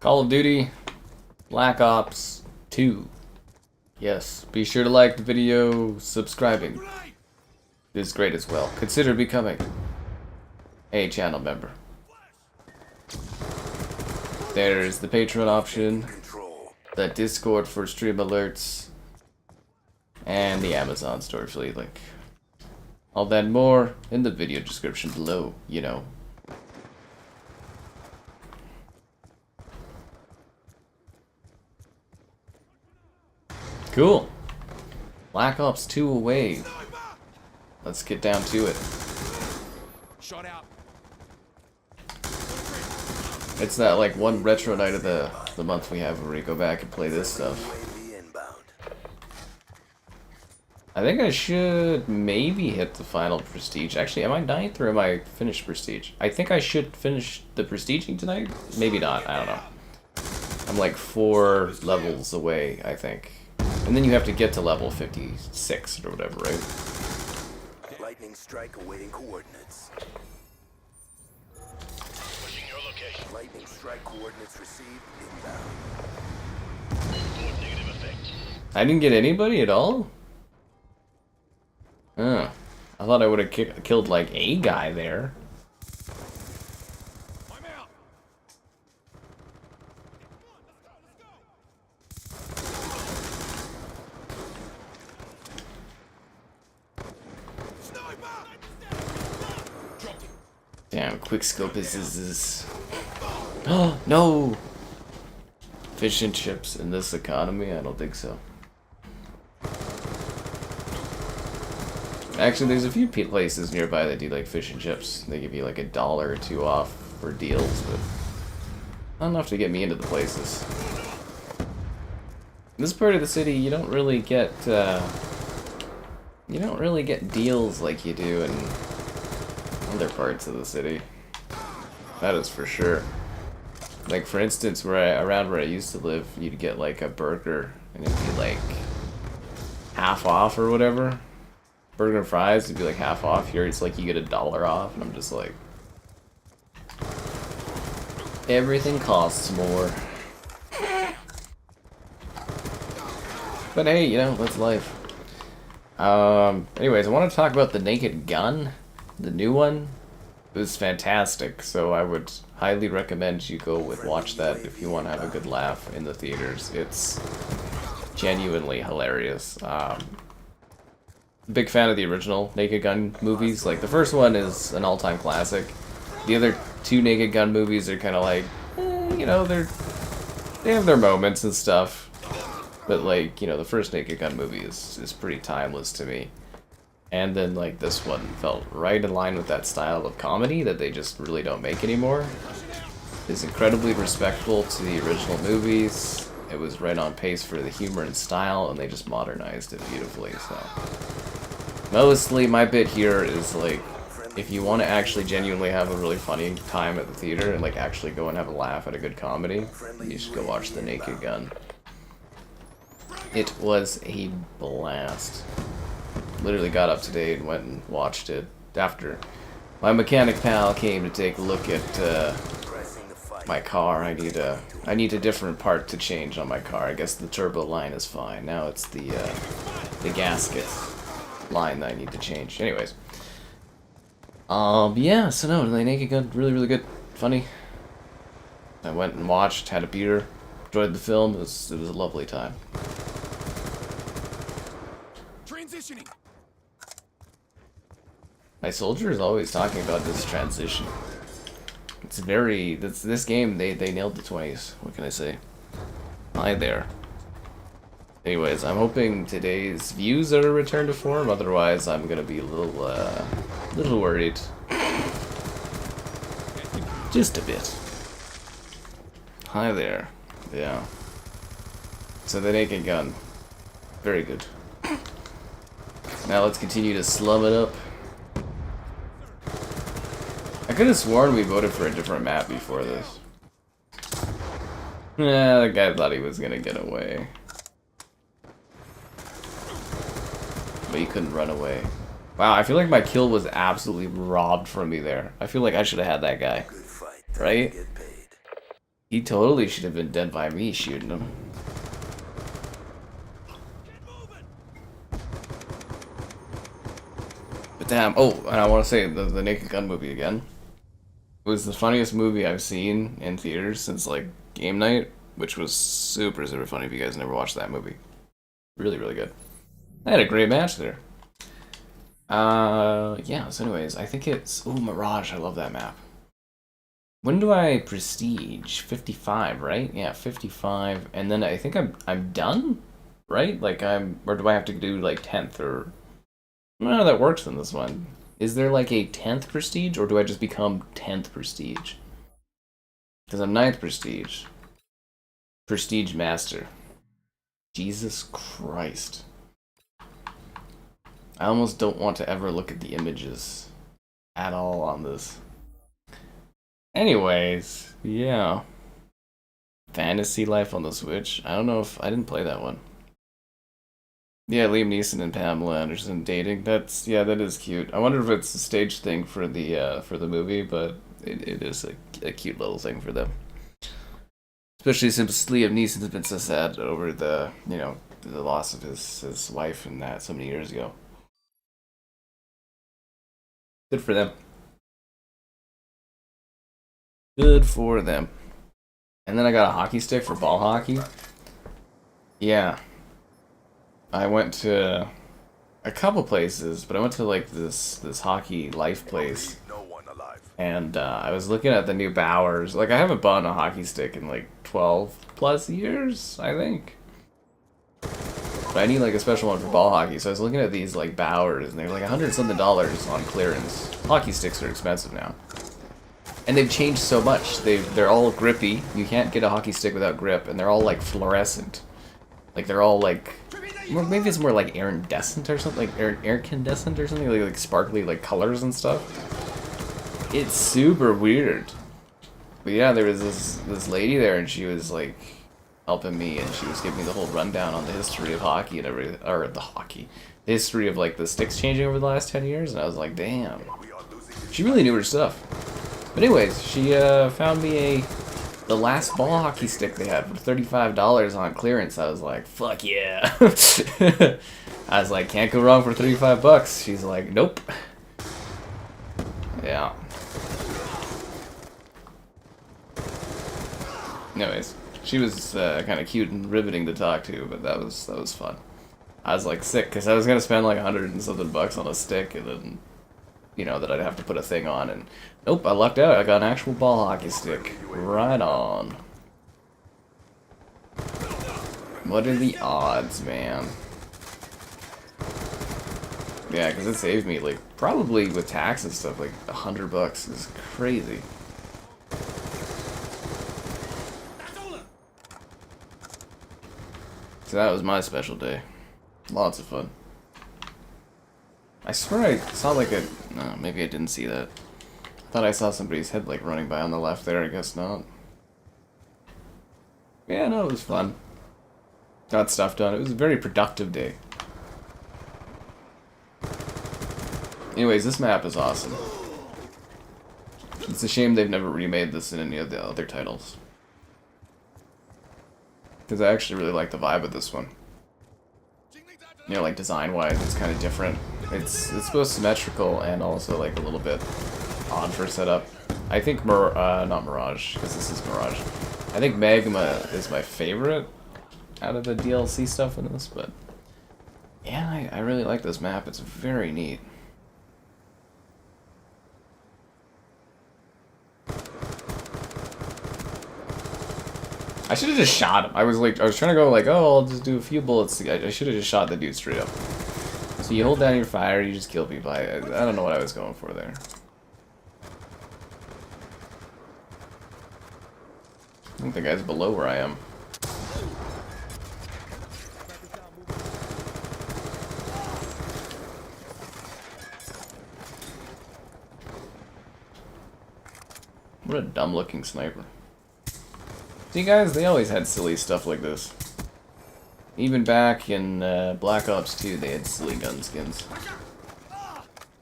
Call of Duty Black Ops 2. Yes, be sure to like the video, subscribing is great as well. Consider becoming a channel member. There's the Patreon option, the Discord for stream alerts, and the Amazon store affiliate link. All that and more in the video description below, you know. Cool. Black Ops 2 away. Let's get down to it. Shot out. It's that like one retro night of the month we have where we go back and play this stuff. I think I should maybe hit the final prestige. Actually, am I 9th or am I finished prestige? I think I should finish the prestiging tonight. Maybe not. I don't know. I'm like 4 levels away, I think. And then you have to get to level 56 or whatever, right? Lightning strike awaiting coordinates. Pushing your location. Lightning strike coordinates received inbound. Forward negative effect. I didn't get anybody at all? Huh. I thought I would have killed like a guy there. I'm out. Damn, quickscope is Oh no! Fish and chips in this economy? I don't think so. Actually, there's a few places nearby that do like fish and chips. They give you like $1 or $2 off for deals, but not enough to get me into the places. In this part of the city, you don't really get deals like you do in other parts of the city. That is for sure. Like for instance, around where I used to live, you'd get like a burger and it'd be like half off or whatever. Burger and fries would be like half off. Here it's like you get $1 off, and I'm just like, everything costs more. But hey, you know, that's life. Anyways, I want to talk about the Naked Gun, the new one. It was fantastic, so I would highly recommend you go watch that if you want to have a good laugh in the theaters. It's genuinely hilarious. Big fan of the original Naked Gun movies. Like, the first one is an all-time classic. The other 2 Naked Gun movies are kind of like, you know, they have their moments and stuff. But, like, you know, the first Naked Gun movie is pretty timeless to me. And then, like, this one felt right in line with that style of comedy that they just really don't make anymore. It's incredibly respectful to the original movies. It was right on pace for the humor and style, and they just modernized it beautifully, so. Mostly, my bit here is, like, if you want to actually genuinely have a really funny time at the theater and, like, actually go and have a laugh at a good comedy, you should go watch The Naked Gun. It was a blast. Literally got up today and went and watched it after my mechanic pal came to take a look at my car. I need a different part to change on my car. I guess the turbo line is fine. Now it's the gasket line that I need to change. Anyways. Yeah, so no, The Naked Gun, really good. Funny. I went and watched, had a beer, enjoyed the film. It was a lovely time. Transitioning. My soldier is always talking about this transition. It's very... This game, they nailed the 20s. What can I say? Hi there. Anyways, I'm hoping today's views are a return to form. Otherwise, I'm gonna be a little worried. Just a bit. Hi there. Yeah. So The Naked Gun. Very good. Now let's continue to slum it up. I could have sworn we voted for a different map before this. Yeah, the guy thought he was gonna get away. But he couldn't run away. Wow, I feel like my kill was absolutely robbed from me there. I feel like I should have had that guy. Right? He totally should have been dead by me shooting him. But damn, oh, and I want to say the Naked Gun movie again. It was the funniest movie I've seen in theaters since like game night, which was super funny if you guys never watched that movie. Really, really good. I had a great match there. Yeah, so anyways, I think it's... Ooh, Mirage, I love that map. When do I prestige? 55, right? Yeah, 55, and then I think I'm done? Right? Like or do I have to do like 10th or... I don't know how that works in this one. Is there like a 10th prestige, or do I just become 10th prestige? Because I'm 9th prestige. Prestige master. Jesus Christ. I almost don't want to ever look at the images at all on this. Anyways, yeah. Fantasy Life on the Switch. I don't know if I didn't play that one. Yeah, Liam Neeson and Pamela Anderson dating. That is cute. I wonder if it's a stage thing for the movie, but it is a cute little thing for them. Especially since Liam Neeson's been so sad over the loss of his wife and that so many years ago. Good for them. Good for them. And then I got a hockey stick for ball hockey. Yeah. I went to a couple places, but I went to like this hockey life place. And I was looking at the new Bowers. Like, I haven't bought a hockey stick in like 12 plus years, I think. But I need like a special one for ball hockey, so I was looking at these like Bowers, and they're like $100-something on clearance. Hockey sticks are expensive now. And they've changed so much. They're all grippy. You can't get a hockey stick without grip, and they're all like fluorescent. Like they're all like, maybe it's more like iridescent or something, like incandescent or something, like sparkly like colors and stuff. It's super weird. But yeah, there was this lady there, and she was like helping me, and she was giving me the whole rundown on the history of hockey and everything, or the history of like the sticks changing over the last 10 years, and I was like, damn. She really knew her stuff. But anyways, she found me the last ball hockey stick they had for $35 on clearance. I was like, fuck yeah. I was like, can't go wrong for 35 bucks. She's like, nope. Yeah. Anyways, she was kind of cute and riveting to talk to, but that was fun. I was like sick because I was gonna spend like 100 and something bucks on a stick, and then that I'd have to put a thing on, and nope, I lucked out. I got an actual ball hockey stick. Right on. What are the odds, man? Yeah, because it saved me like probably with tax and stuff like $100 is crazy. So that was my special day. Lots of fun. I swear I saw like a... No, maybe I didn't see that. I thought I saw somebody's head like running by on the left there. I guess not. Yeah, no, it was fun. Got stuff done. It was a very productive day. Anyways, this map is awesome. It's a shame they've never remade this in any of the other titles. Because I actually really like the vibe of this one. Like design-wise, it's kind of different. It's supposed symmetrical and also like a little bit odd for setup. I think not Mirage, because this is Mirage. I think Magma is my favorite out of the DLC stuff in this, but yeah, I really like this map. It's very neat. I should have just shot him. I was trying to go like, oh, I'll just do a few bullets. I should have just shot the dude straight up. So you hold down your fire, you just kill people. I don't know what I was going for there. I think the guy's below where I am. What a dumb-looking sniper. See, guys, they always had silly stuff like this. Even back in Black Ops 2, they had silly gun skins.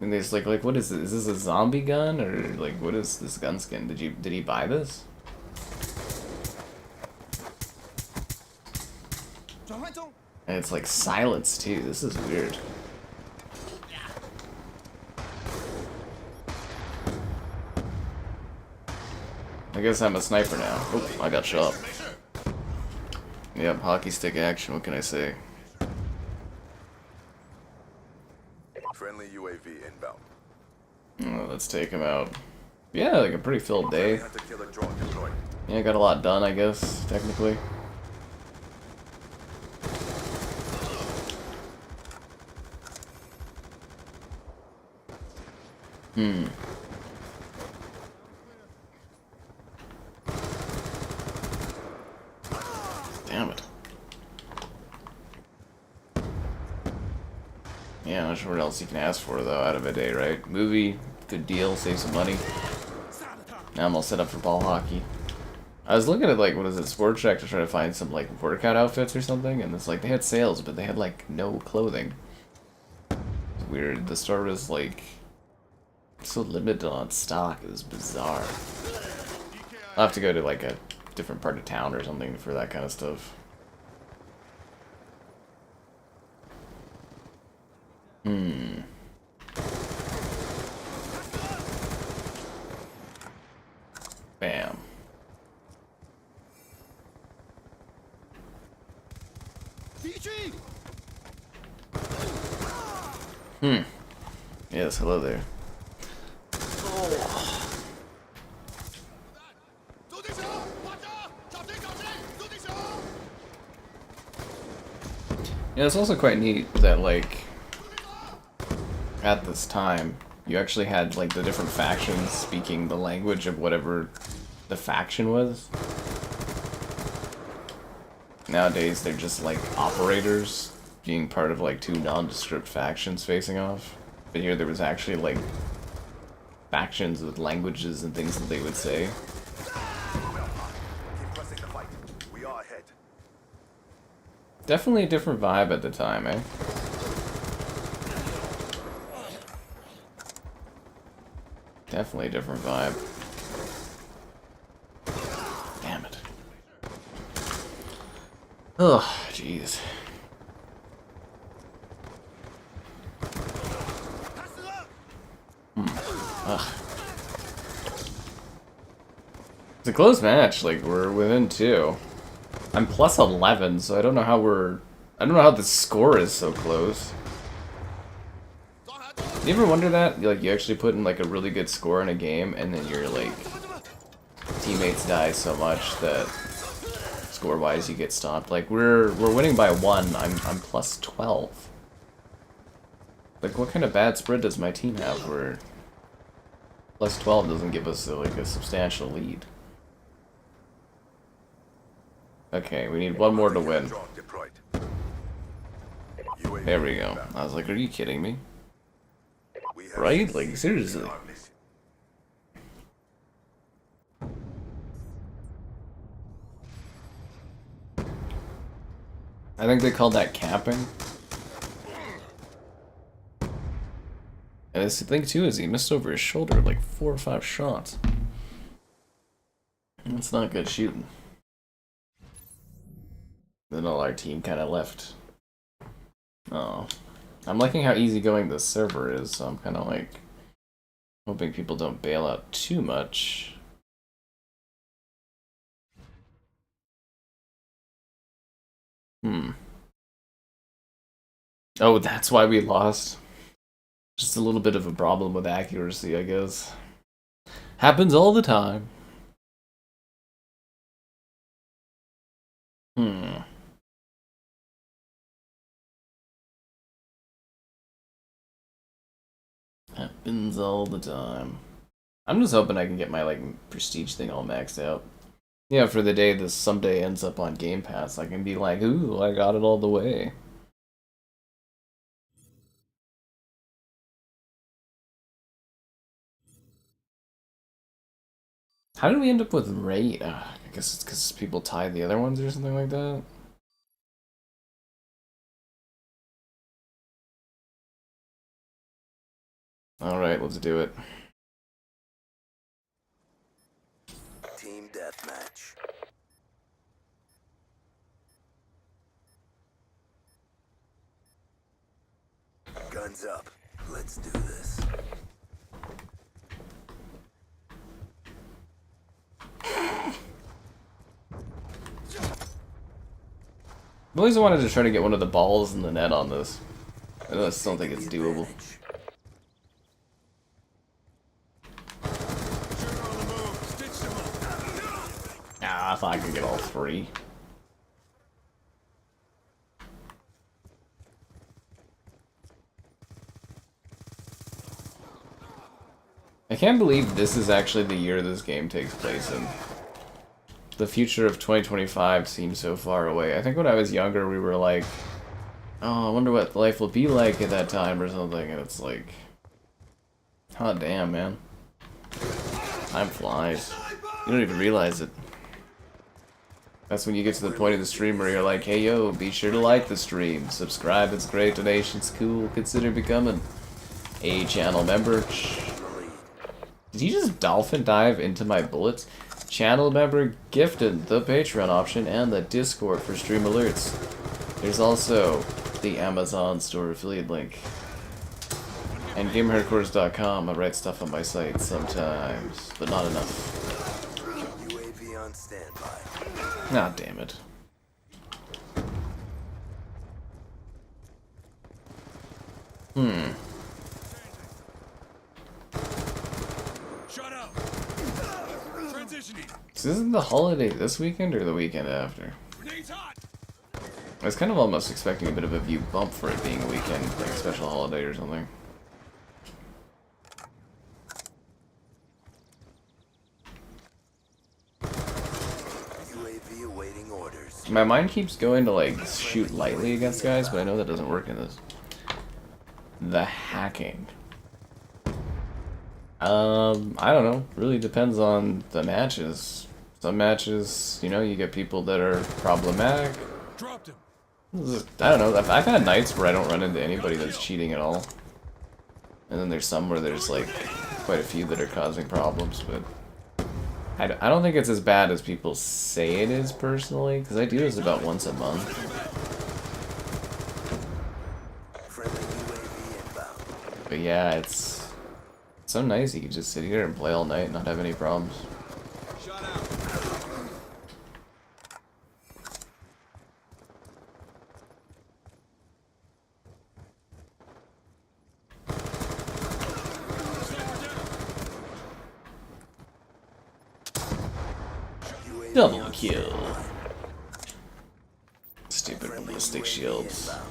And they just like, what is this? Is this a zombie gun, or like, what is this gun skin? Did he buy this? And it's like silence too. This is weird. I guess I'm a sniper now. Oh, I got shot. Yep, hockey stick action, what can I say? Friendly UAV inbound. Oh, let's take him out. Yeah, like a pretty filled day. Hunter-killer drone deployed. Yeah, got a lot done, I guess, technically. Damn it. Yeah, I'm not sure what else you can ask for, though, out of a day, right? Movie, good deal, save some money. Now I'm all set up for ball hockey. I was looking at, like, what is it, Sport Check to try to find some, like, workout outfits or something, and it's like, they had sales, but they had, like, no clothing. It's weird. The store was, like, so limited on stock. It was bizarre. I'll have to go to, like, a different part of town or something for that kind of stuff. Bam. Yes, hello there. Yeah, it's also quite neat that, like, at this time, you actually had, like, the different factions speaking the language of whatever the faction was. Nowadays, they're just, like, operators being part of, like, two nondescript factions facing off. But here there was actually, like, factions with languages and things that they would say. Keep pressing the fight. We are ahead. Definitely a different vibe at the time, eh? Definitely a different vibe. Damn it. Oh, jeez. Ugh. It's a close match, like, we're within 2. I'm plus 11, so I don't know how the score is so close. You ever wonder that? Like, you actually put in, like, a really good score in a game, and then your, like, teammates die so much that score-wise you get stopped. Like, we're winning by 1, I'm plus 12. Like, what kind of bad spread does my team have where plus 12 doesn't give us, like, a substantial lead? Okay, we need one more to win. Drone deployed. There we go. I was like, are you kidding me? We have Right? succeeded Like, seriously. in our mission. I think they called that camping. And this thing too is he missed over his shoulder like 4 or 5 shots. That's not good shooting. Then all our team kind of left. Oh, I'm liking how easygoing this server is. So I'm kind of like hoping people don't bail out too much. Oh, that's why we lost. Just a little bit of a problem with accuracy, I guess. Happens all the time. Happens all the time. I'm just hoping I can get my, like, prestige thing all maxed out. Yeah, for the day this someday ends up on Game Pass, I can be like, ooh, I got it all the way. How did we end up with Raid? I guess it's because people tied the other ones or something like that. Alright, let's do it. Team deathmatch. Guns up. Let's do this. I've always wanted to try to get one of the balls in the net on this. I just don't think it's doable. Ah, I thought I could get all three. I can't believe this is actually the year this game takes place in. The future of 2025 seems so far away. I think when I was younger, we were like, oh, I wonder what life will be like at that time or something, and it's like, oh damn, man. Time flies. You don't even realize it. That's when you get to the point of the stream where you're like, hey yo, be sure to like the stream, subscribe, it's great, donations cool, consider becoming a channel member. Did he just dolphin dive into my bullets? Channel member gifted the Patreon option and the Discord for stream alerts. There's also the Amazon store affiliate link. And GamerHardcores.com. I write stuff on my site sometimes, but not enough. UAV on standby. Ah, damn it. Shut up. Transitioning. So isn't the holiday this weekend or the weekend after? Grenades hot. I was kind of almost expecting a bit of a view bump for it being a weekend, like a special holiday or something. UAV awaiting orders. My mind keeps going to like shoot lightly against guys, but I know that doesn't work in this. The hacking. I don't know. Really depends on the matches. Some matches, you know, you get people that are problematic. Dropped him. I don't know. I've had nights where I don't run into anybody that's cheating at all. And then there's some where there's like quite a few that are causing problems, but I don't think it's as bad as people say it is personally, because I do this about once a month. Friendly UAV inbound. But yeah, it's so nice you can just sit here and play all night and not have any problems. Shut out. UAV Double on kill. standby. Stupid Friendly ballistic UAV shields. inbound.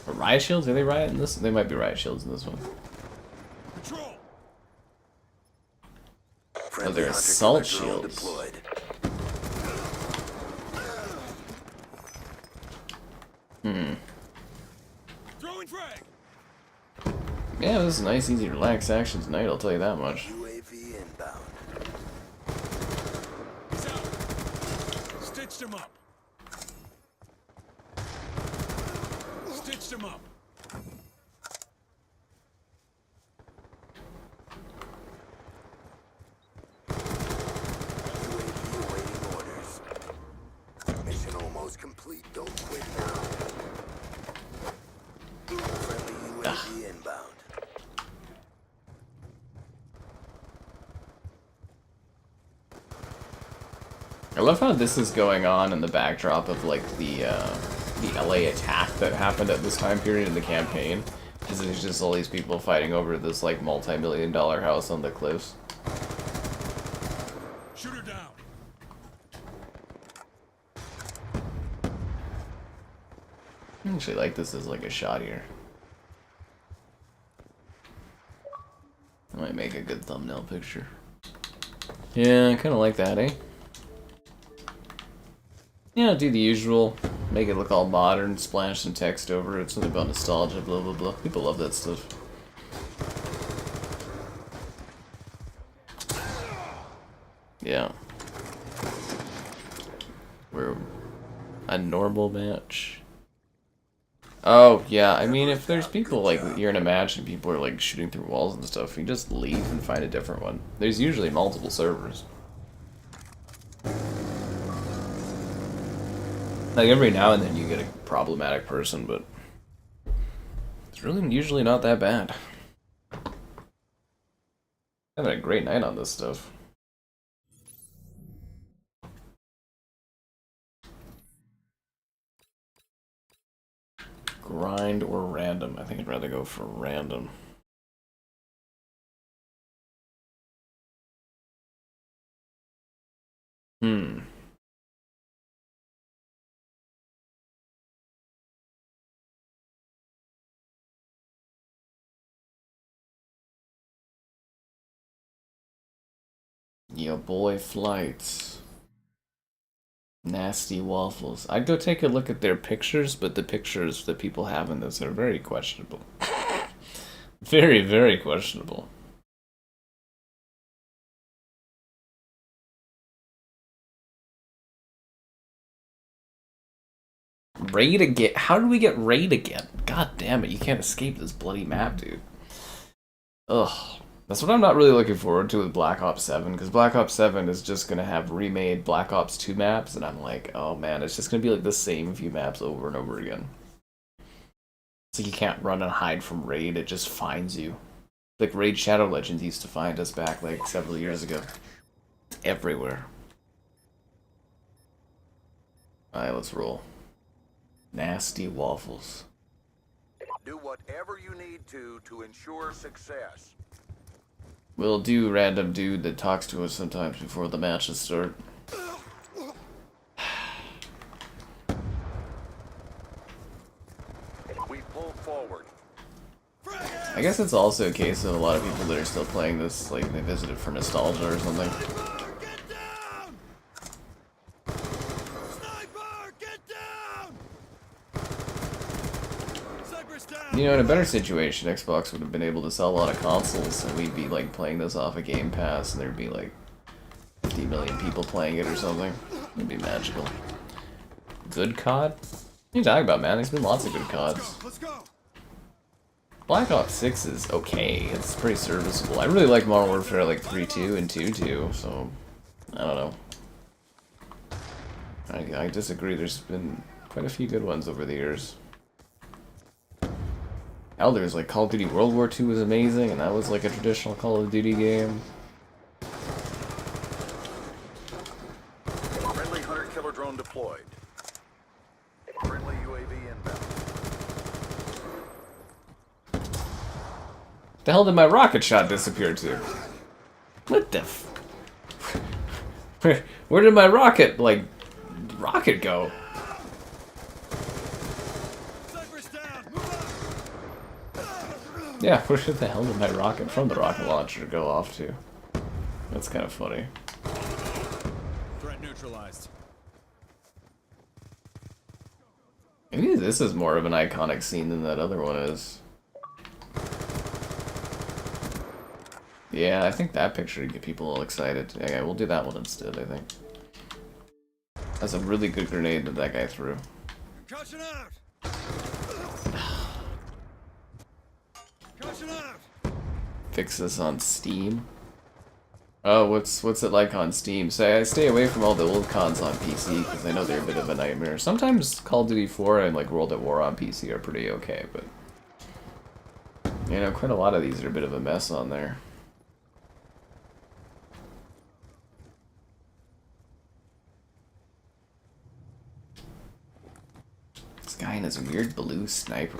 Or riot shields? Are they riot in this? They might be riot shields in this one. Patrol. Friendly they're hunter assault killer drone shields. deployed. Throwing frag. Yeah, this is a nice, easy, relaxed action tonight, I'll tell you that much. UAV inbound. He's out. Stitched him up. Stitched him up. UAV awaiting orders. Mission almost complete. Don't quit now. Friendly UAV inbound. I love how this is going on in the backdrop of like the LA attack that happened at this time period in the campaign. Because there's just all these people fighting over this like multi-million-dollar house on the cliffs. Shoot her down. I actually like this as like a shot here. I might make a good thumbnail picture. Yeah, I kind of like that, eh? Yeah, do the usual. Make it look all modern, splash some text over it, something about nostalgia, blah blah blah. People love that stuff. Yeah. We're a normal match. Oh, yeah, I mean, if there's people, like, you're in a match and people are, like, shooting through walls and stuff, you just leave and find a different one. There's usually multiple servers. Like, every now and then you get a problematic person, but It's really usually not that bad. Having a great night on this stuff. Grind or random? I think I'd rather go for random. Yo boy flights. Nasty waffles. I'd go take a look at their pictures, but the pictures that people have in this are very questionable. Very, very questionable. Raid again? How did we get raid again? God damn it, you can't escape this bloody map, dude. Ugh. That's what I'm not really looking forward to with Black Ops 7, because Black Ops 7 is just going to have remade Black Ops 2 maps, and I'm like, oh man, it's just going to be like the same few maps over and over again. So you can't run and hide from raid, it just finds you. Like Raid Shadow Legends used to find us back like several years ago. It's everywhere. Alright, let's roll. Nasty waffles. Do whatever you need to ensure success. We'll do random dude that talks to us sometimes before the matches start. We pull forward. I guess it's also a case of a lot of people that are still playing this, like they visited for nostalgia or something. Get down! Sniper, get down! Sniper's down! You know, in a better situation, Xbox would have been able to sell a lot of consoles, and we'd be like playing this off of Game Pass, and there'd be like 50 million people playing it or something. It'd be magical. Good COD? What are you talking about, man? There's been lots of good CODs. Let's go! Black Ops 6 is okay. It's pretty serviceable. I really like Modern Warfare like 3.2 and 2.2, so I don't know. I disagree. There's been quite a few good ones over the years. Hell, there's like Call of Duty World War II was amazing, and that was like a traditional Call of Duty game. Friendly hunter-killer drone deployed. Friendly UAV inbound. The hell did my rocket shot disappear to? What the f... Where did my rocket go? Sniper's down! Move out! Yeah, where the hell did my rocket from the rocket launcher go off to? That's kind of funny. Threat neutralized. Maybe this is more of an iconic scene than that other one is. Yeah, I think that picture would get people all excited. Yeah, we'll do that one instead, I think. That's a really good grenade that that guy threw. Caution out! Caution out! Fix this on Steam. Oh, what's it like on Steam? So I stay away from all the old cons on PC because I know they're a bit of a nightmare. Sometimes Call of Duty 4 and like World at War on PC are pretty okay, but you know, quite a lot of these are a bit of a mess on there. This guy and his weird blue sniper.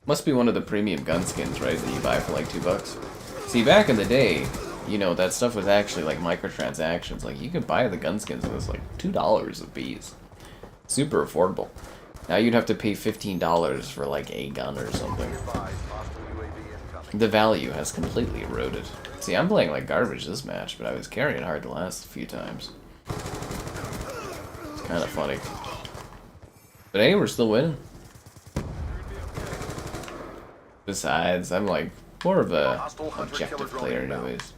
Must be one of the premium gun skins, right, that you buy for like $2. See, back in the day, you know, that stuff was actually like microtransactions. Like, you could buy the gun skins and it was like $2 a piece. Super affordable. Now you'd have to pay $15 for like a gun or something. The value has completely eroded. See, I'm playing like garbage this match, but I was carrying hard the last few times. It's kind of funny. But hey, we're still winning. Besides, I'm like more of a objective player anyways.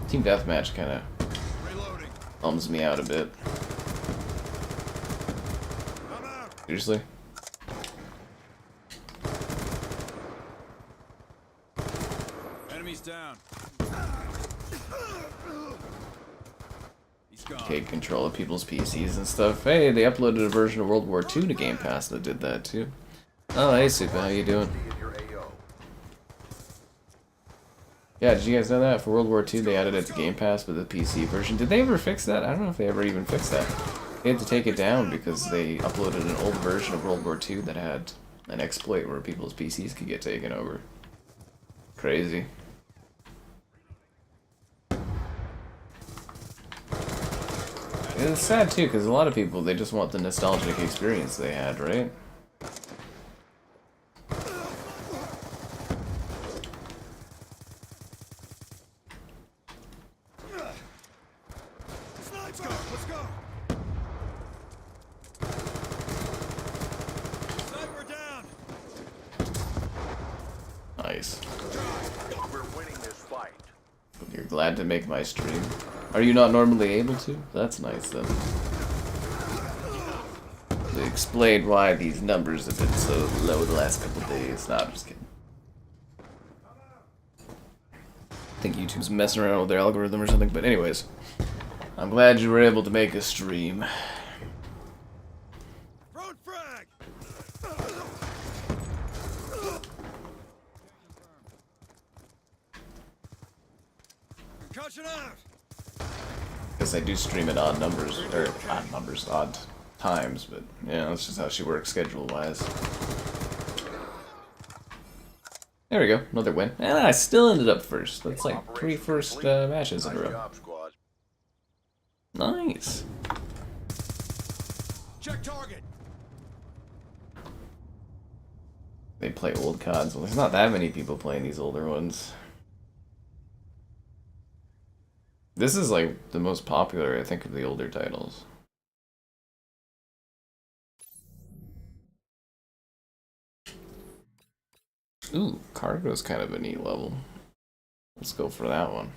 Team Deathmatch kind of bums me out a bit. Seriously? Enemies down. take control of people's PCs and stuff. Hey, they uploaded a version of World War II to Game Pass that did that too. Oh, hey Super, how you doing? Yeah, did you guys know that? For World War II they added it to Game Pass with the PC version. Did they ever fix that? I don't know if they ever even fixed that. They had to take it down because they uploaded an old version of World War II that had an exploit where people's PCs could get taken over. Crazy. It's sad too, because a lot of people, they just want the nostalgic experience they had, right? Let's go. Let's go. Sniper down. Nice. We're winning this fight. You're glad to make my stream. Are you not normally able to? That's nice then. They explained why these numbers have been so low the last couple of days. Nah, I'm just kidding. I think YouTube's messing around with their algorithm or something, but anyways. I'm glad you were able to make a stream. Road frag. Concussion out. Guess I do stream at odd numbers, or odd times, but yeah, that's just how she works schedule-wise. There we go, another win. And I still ended up first. That's like 3 first matches in a row. Nice. Check target. They play old CODs. Well, there's not that many people playing these older ones. This is like the most popular, I think, of the older titles. Ooh, Cargo's kind of a neat level. Let's go for that one.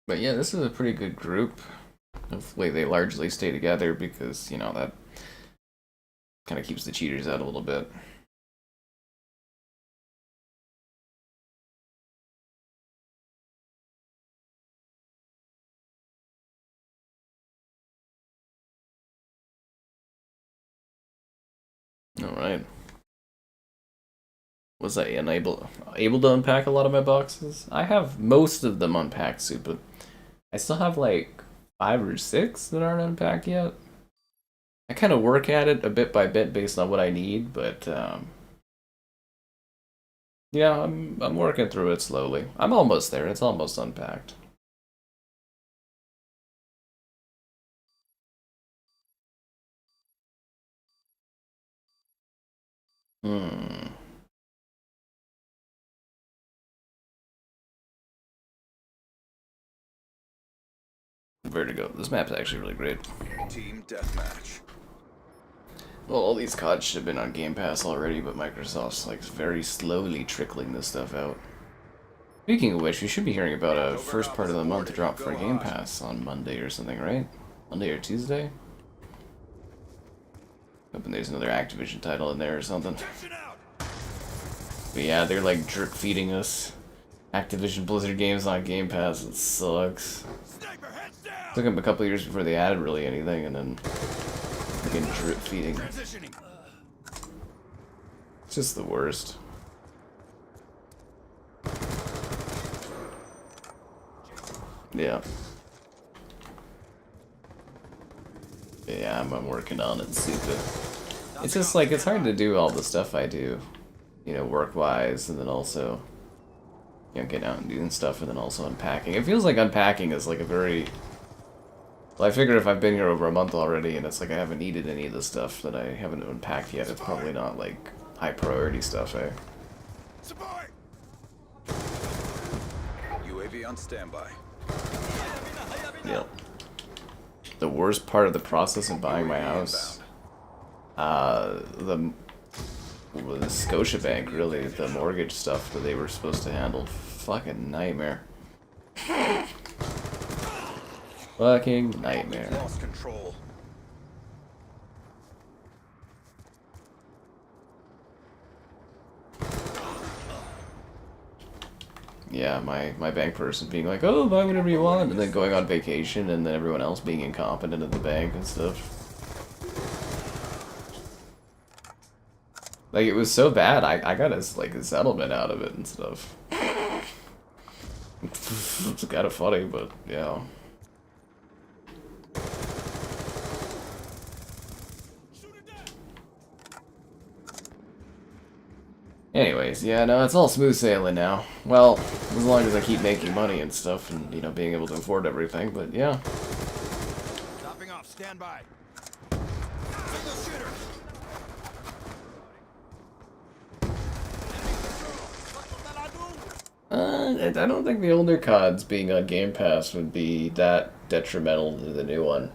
But yeah, this is a pretty good group. Hopefully they largely stay together because, you know, that kind of keeps the cheaters out a little bit. Alright. Was I able to unpack a lot of my boxes? I have most of them unpacked, Soup, but I still have like 5 or 6 that aren't unpacked yet. I kind of work at it a bit by bit based on what I need, but yeah, I'm working through it slowly. I'm almost there. It's almost unpacked. Vertigo. This map's actually really great. Team deathmatch. Well, all these CODs should have been on Game Pass already, but Microsoft's like very slowly trickling this stuff out. Speaking of which, we should be hearing about a first part of the month drop for Game Pass on Monday or something, right? Monday or Tuesday? Hoping there's another Activision title in there or something. But yeah, they're like jerk feeding us Activision Blizzard games on Game Pass. It sucks. Took them a couple years before they added really anything, and then again drip feeding. It's just the worst. Yeah. Yeah, I'm working on it, super. It's just like, it's hard to do all the stuff I do, you know, work-wise, and then also, you know, getting out and doing stuff, and then also unpacking. It feels like unpacking is like a very... Well, I figure if I've been here over a month already, and it's like I haven't needed any of the stuff that I haven't unpacked yet, it's probably not like high priority stuff, eh? Support. UAV on standby. Yep. The worst part of the process of buying my house, the Scotiabank, really, the mortgage stuff that they were supposed to handle. Fucking nightmare. Fucking nightmare. Lost control. Yeah, my bank person being like, oh, buy whatever you want, and then going on vacation, and then everyone else being incompetent at the bank and stuff. Like, it was so bad, I got like a settlement out of it and stuff. It's kind of funny, but yeah. Anyways, yeah, no, it's all smooth sailing now. Well, as long as I keep making money and stuff, and you know, being able to afford everything. But yeah. Topping off. Stand by. Single shooter. I don't think the older CODs being on Game Pass would be that detrimental to the new one.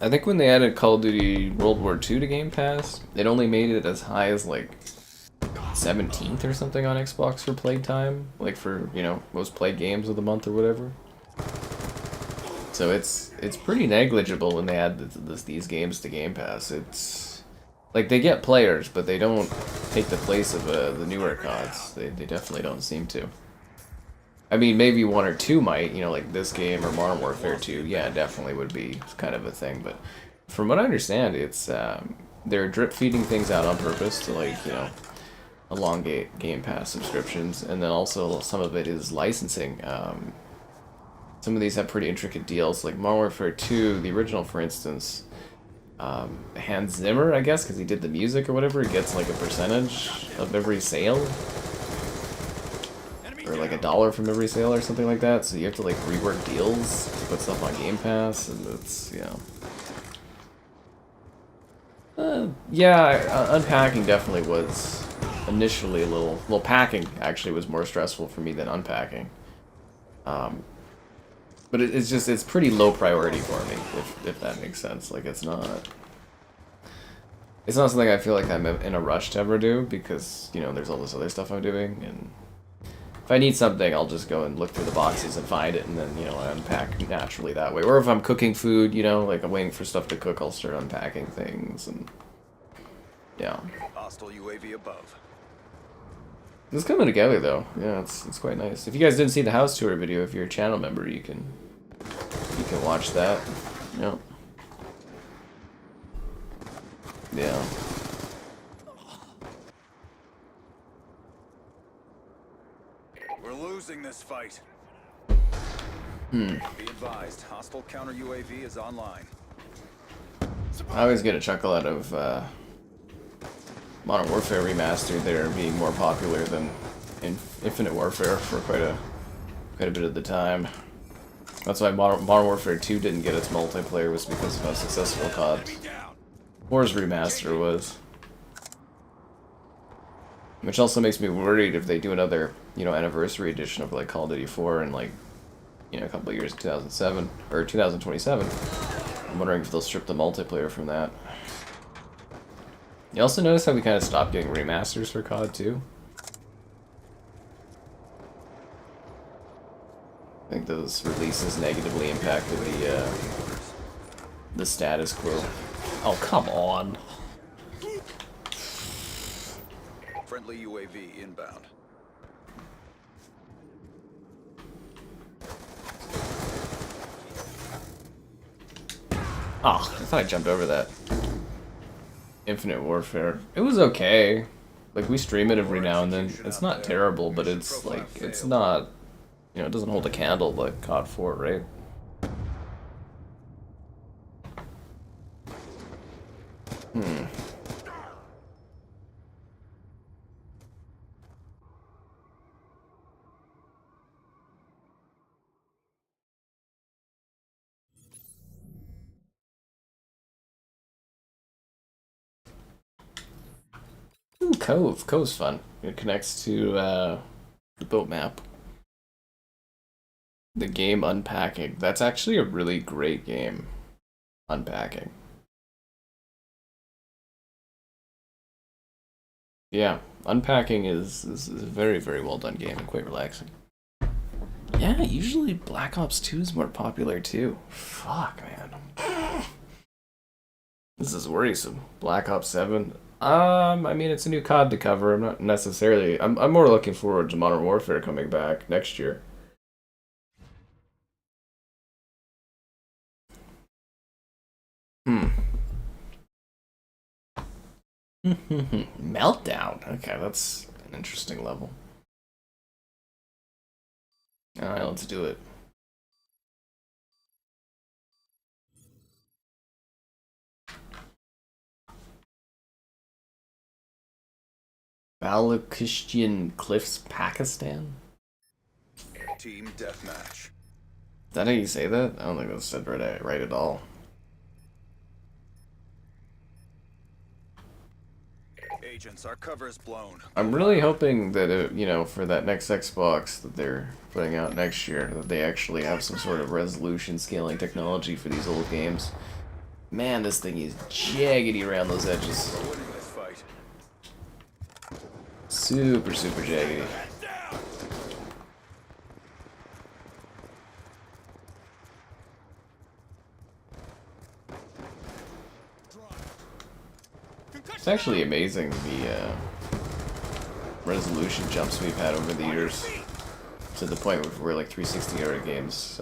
I think when they added Call of Duty World War II to Game Pass, it only made it as high as like 17th or something on Xbox for playtime, like for, you know, most played games of the month or whatever. So it's pretty negligible when they add these games to Game Pass. It's like they get players, but they don't take the place of the newer CODs. They definitely don't seem to. I mean, maybe one or two might, you know, like this game or Modern Warfare 2. Yeah, definitely would be kind of a thing. But from what I understand, it's they're drip feeding things out on purpose to, like, you know, elongate Game Pass subscriptions, and then also some of it is licensing. Some of these have pretty intricate deals, like Modern Warfare 2, the original, for instance. Hans Zimmer, I guess, because he did the music or whatever, he gets like a percentage of every sale. Or like $1 from every sale or something like that, so you have to like rework deals to put stuff on Game Pass, and it's, you know. Yeah, unpacking definitely was initially a little... Well, packing actually was more stressful for me than unpacking. But it's pretty low priority for me, if that makes sense. Like, it's not something I feel like I'm in a rush to ever do, because, you know, there's all this other stuff I'm doing, and if I need something, I'll just go and look through the boxes and find it, and then, you know, I unpack naturally that way. Or if I'm cooking food, you know, like I'm waiting for stuff to cook, I'll start unpacking things, and yeah. Hostile UAV above. It's coming together, though. Yeah, it's quite nice. If you guys didn't see the house tour video, if you're a channel member, you can watch that. Yeah. Yeah. We're losing this fight. Be advised, hostile counter UAV is online. I always get a chuckle out of Modern Warfare Remastered there being more popular than Infinite Warfare for quite a bit of the time. That's why Modern Warfare 2 didn't get its multiplayer, was because of how successful COD War's Remaster was. Which also makes me worried if they do another, you know, anniversary edition of like Call of Duty 4 in like, you know, a couple of years, 2007 or 2027. I'm wondering if they'll strip the multiplayer from that. You also notice how we kind of stopped getting remasters for COD too? I think those releases negatively impacted the status quo. Oh, come on. Friendly UAV inbound. Oh, I thought I jumped over that. Infinite Warfare. It was okay. Like, we stream it every now and then. It's not terrible, but it's like, it's not, you know, it doesn't hold a candle like COD 4, right? Ooh, Cove. Cove's fun. It connects to the boat map. The game Unpacking. That's actually a really great game. Unpacking. Yeah, Unpacking is a very, very well done game and quite relaxing. Yeah, usually Black Ops 2 is more popular too. Fuck, man. This is worrisome. Black Ops 7. I mean, it's a new COD to cover. I'm not necessarily. I'm more looking forward to Modern Warfare coming back next year. Meltdown. Okay, that's an interesting level. Alright, let's do it. Balochistan Cliffs, Pakistan? Team deathmatch. Is that how you say that? I don't think that's said right at all. Agents, our cover is blown. I'm really hoping that, you know, for that next Xbox that they're putting out next year, that they actually have some sort of resolution scaling technology for these old games. Man, this thing is jaggedy around those edges. We're winning this fight. Super, super jaggedy. It's actually amazing the resolution jumps we've had over the years, to the point where we're like 360 era games,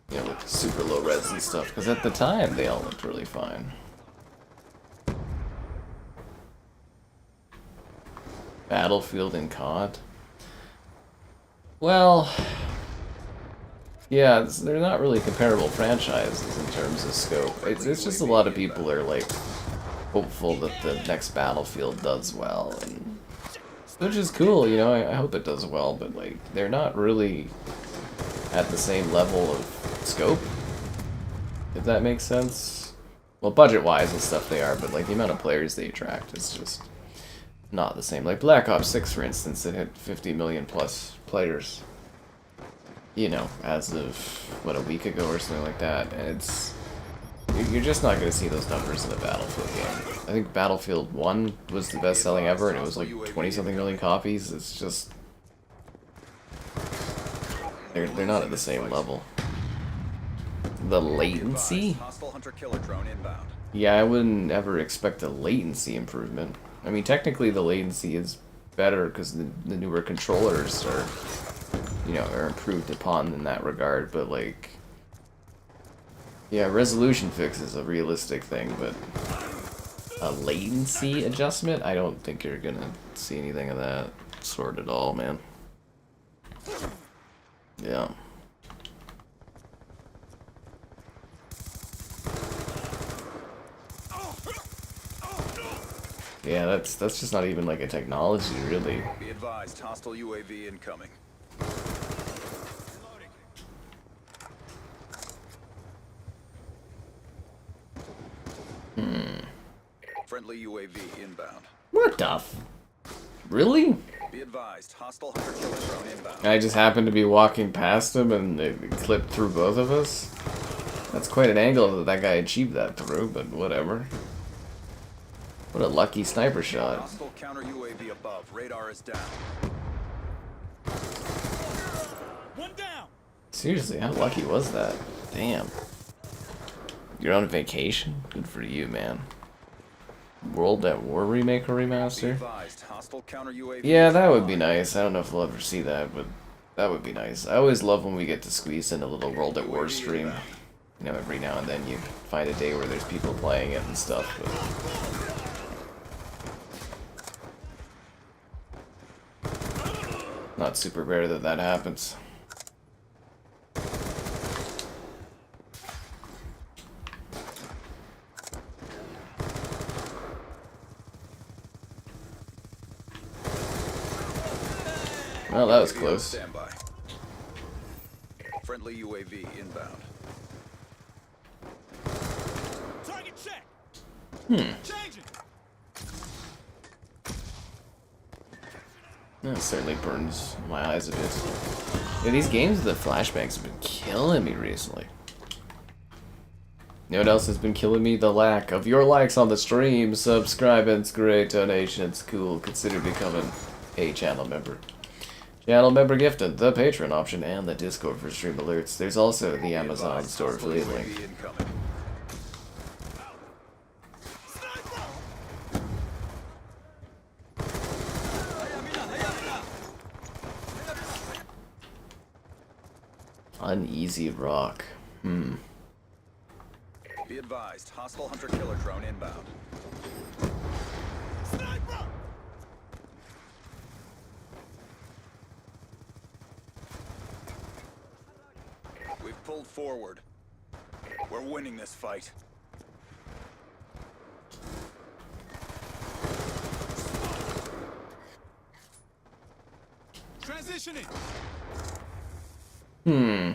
you know, with super low res and stuff, because at the time they all looked really fine. Battlefield and COD? Well, yeah, they're not really comparable franchises in terms of scope. It's just a lot of people are like hopeful that the next Battlefield does well, and which is cool, you know. I hope it does well, but like they're not really at the same level of scope, if that makes sense. Well, budget-wise and stuff they are, but like the amount of players they attract is just not the same. Like Black Ops 6, for instance, it hit 50 million plus players, you know, as of what, a week ago or something like that, and it's, you're just not going to see those numbers in a Battlefield game. I think Battlefield 1 was the best selling ever, and it was like 20-something million copies. It's just, they're not at the same level. The latency? Hostile hunter-killer drone inbound. Yeah, I wouldn't ever expect a latency improvement. I mean, technically the latency is better because the newer controllers are, you know, are improved upon in that regard, but like, yeah, resolution fix is a realistic thing, but a latency adjustment, I don't think you're gonna see anything of that sort at all, man. Yeah. Yeah, that's just not even like a technology, really. Be advised, hostile UAV incoming. Friendly UAV inbound. What the f... Really? Be advised, hostile hunter-killer drone inbound. I just happened to be walking past him and it clipped through both of us? That's quite an angle that guy achieved that through, but whatever. What a lucky sniper shot. Hostile counter UAV above. Radar is down. One down. Seriously, how lucky was that? Damn. You're on vacation? Good for you, man. World at War remake or remaster? Yeah, that would be nice. I don't know if we'll ever see that, but that would be nice. I always love when we get to squeeze in a little World at War stream. You know, every now and then you find a day where there's people playing it and stuff, but not super rare that that happens. Well, that was close. Standby. Friendly UAV inbound. Target check. Changing. That certainly burns my eyes a bit. Yeah, these games, the flashbangs have been killing me recently. You know what else has been killing me? The lack of your likes on the stream. Subscribe, it's great. Donation, it's cool. Consider becoming a channel member. Channel member gifted, the Patreon option, and the Discord for stream alerts. There's also the Amazon store affiliate link. Uneasy rock. Hmm. Be advised, hostile hunter-killer drone inbound. Sniper! We've pulled forward. We're winning this fight. Transitioning! Hmm.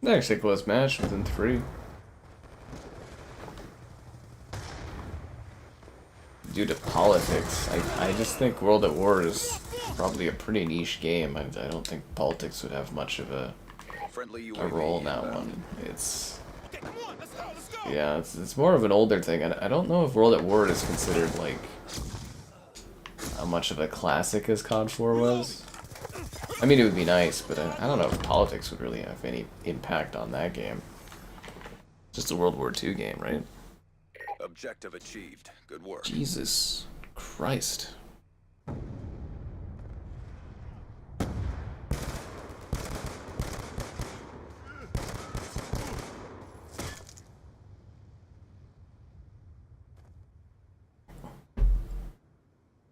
Actually, a close match within 3. Due to politics, I just think World at War is probably a pretty niche game. I don't think politics would have much of a Friendly a UAV role in that inbound. one. It's Okay, come on, let's go! yeah, it's more of an older thing. I don't know if World at War is considered like how much of a classic as COD 4 was. I mean, it would be nice, but I don't know if politics would really have any impact on that game. Just a World War II game, right? Objective achieved. Good work. Jesus Christ.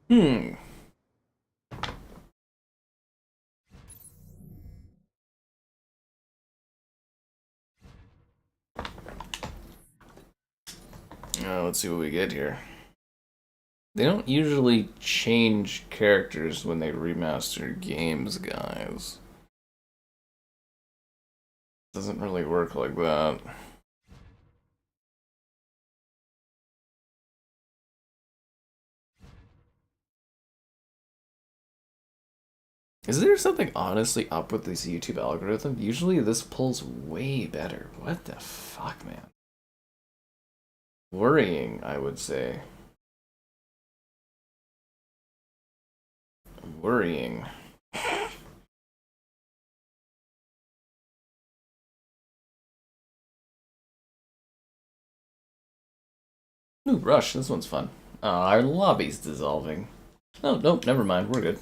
Hmm. Let's see what we get here. They don't usually change characters when they remaster games, guys. Doesn't really work like that. Is there something honestly up with this YouTube algorithm? Usually this pulls way better. What the fuck, man? Worrying, I would say. Worrying. Ooh, Rush, this one's fun. Our lobby's dissolving. Oh, nope, never mind, we're good.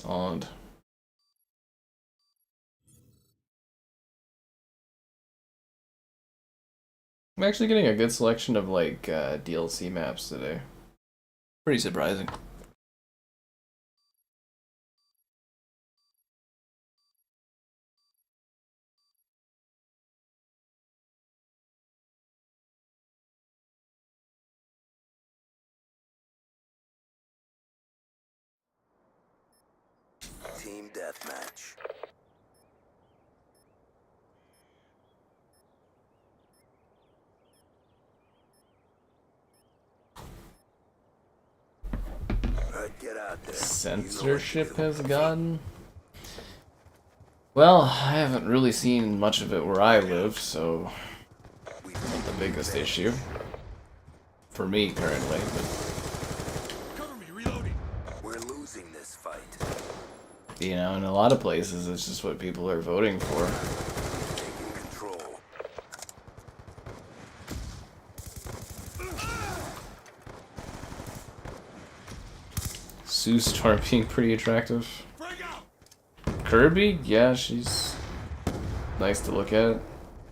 Odd. I'm actually getting a good selection of, like, DLC maps today. Pretty surprising. Team deathmatch. Get out there. Censorship has gotten. Well, I haven't really seen much of it where I live, so not the biggest issue for me currently. But Cover me, reloading. We're losing this fight. you know, in a lot of places, it's just what people are voting for. Taking control. Sue Storm being pretty attractive. Break out. Kirby, yeah, she's nice to look at.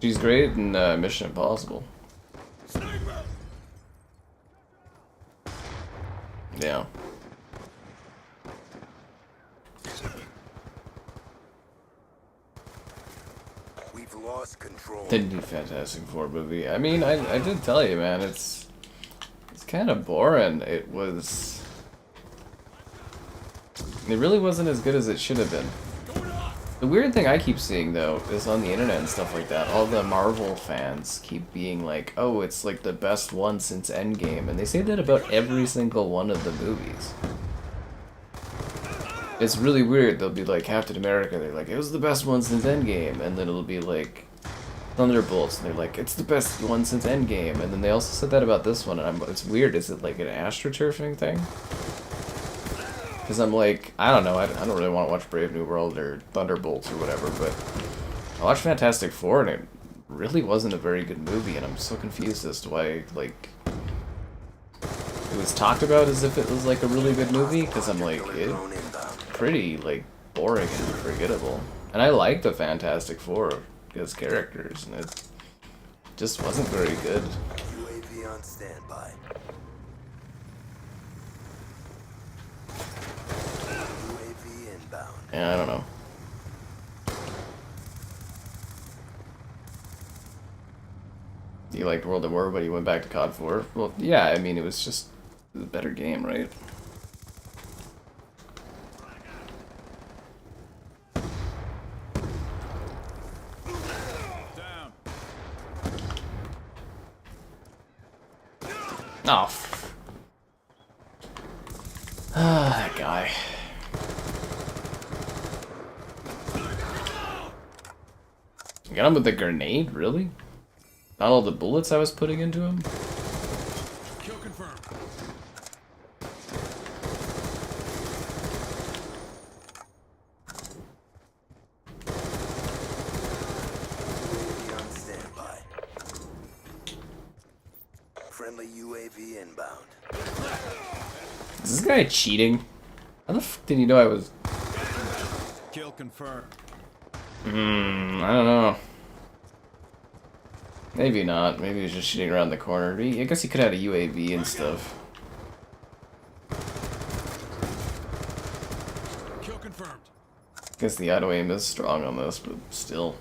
She's great in Mission Impossible. Sniper. Yeah. We've lost control. The new Fantastic Four movie. I mean, I did tell you, man, it's kind of boring. It really wasn't as good as it should have been. The weird thing I keep seeing, though, is on the internet and stuff like that, all the Marvel fans keep being like, oh, it's like the best one since Endgame, and they say that about every single one of the movies. It's really weird. They'll be like Captain America, they're like, it was the best one since Endgame, and then it'll be like Thunderbolts, and they're like, it's the best one since Endgame, and then they also said that about this one, and it's weird. Is it like an astroturfing thing? Because I'm like, I don't know, I don't really want to watch Brave New World or Thunderbolts or whatever, but I watched Fantastic Four and it really wasn't a very good movie, and I'm so confused as to why, like, it was talked about as if it was, like, a really good movie, because I'm like, it's pretty, like, boring and forgettable. And I like the Fantastic Four as characters, and it just wasn't very good. UAV on standby. UAV inbound. Yeah, I don't know. You liked World at War, but you went back to COD 4? Well, yeah, I mean, it was just a better game, right? Down. Oh. Ah, that guy. You got him with the grenade? Really? Not all the bullets I was putting into him? Kill confirmed. UAV on standby. Friendly UAV inbound. Is this guy cheating? How the fuck did he know I was... Kill confirmed. I don't know. Maybe not. Maybe he was just shooting around the corner. I guess he could have had a UAV and stuff. Kill confirmed. I guess the auto aim is strong on this, but still.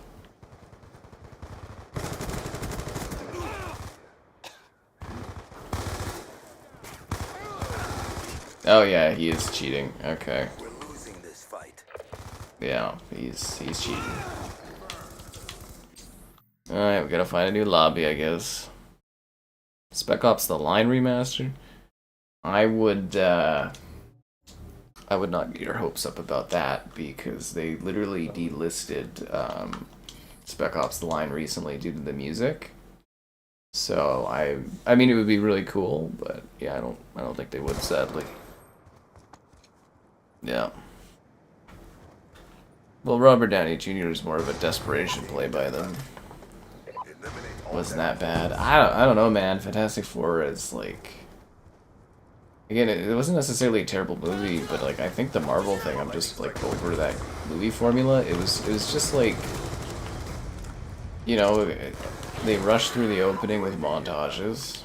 Oh yeah, he is cheating. Okay. We're losing this fight. Yeah, he's cheating. Alright, we gotta find a new lobby, I guess. Spec Ops The Line remaster? I would not get your hopes up about that, because they literally delisted Spec Ops The Line recently due to the music. So I mean it would be really cool, but yeah, I don't think they would, sadly. Yeah. Well, Robert Downey Jr. is more of a desperation play by them. Wasn't that bad? I don't know, man. Fantastic Four is like, again, it wasn't necessarily a terrible movie, but like I think the Marvel thing, I'm just like over that movie formula. It was just like, you know, they rushed through the opening with montages,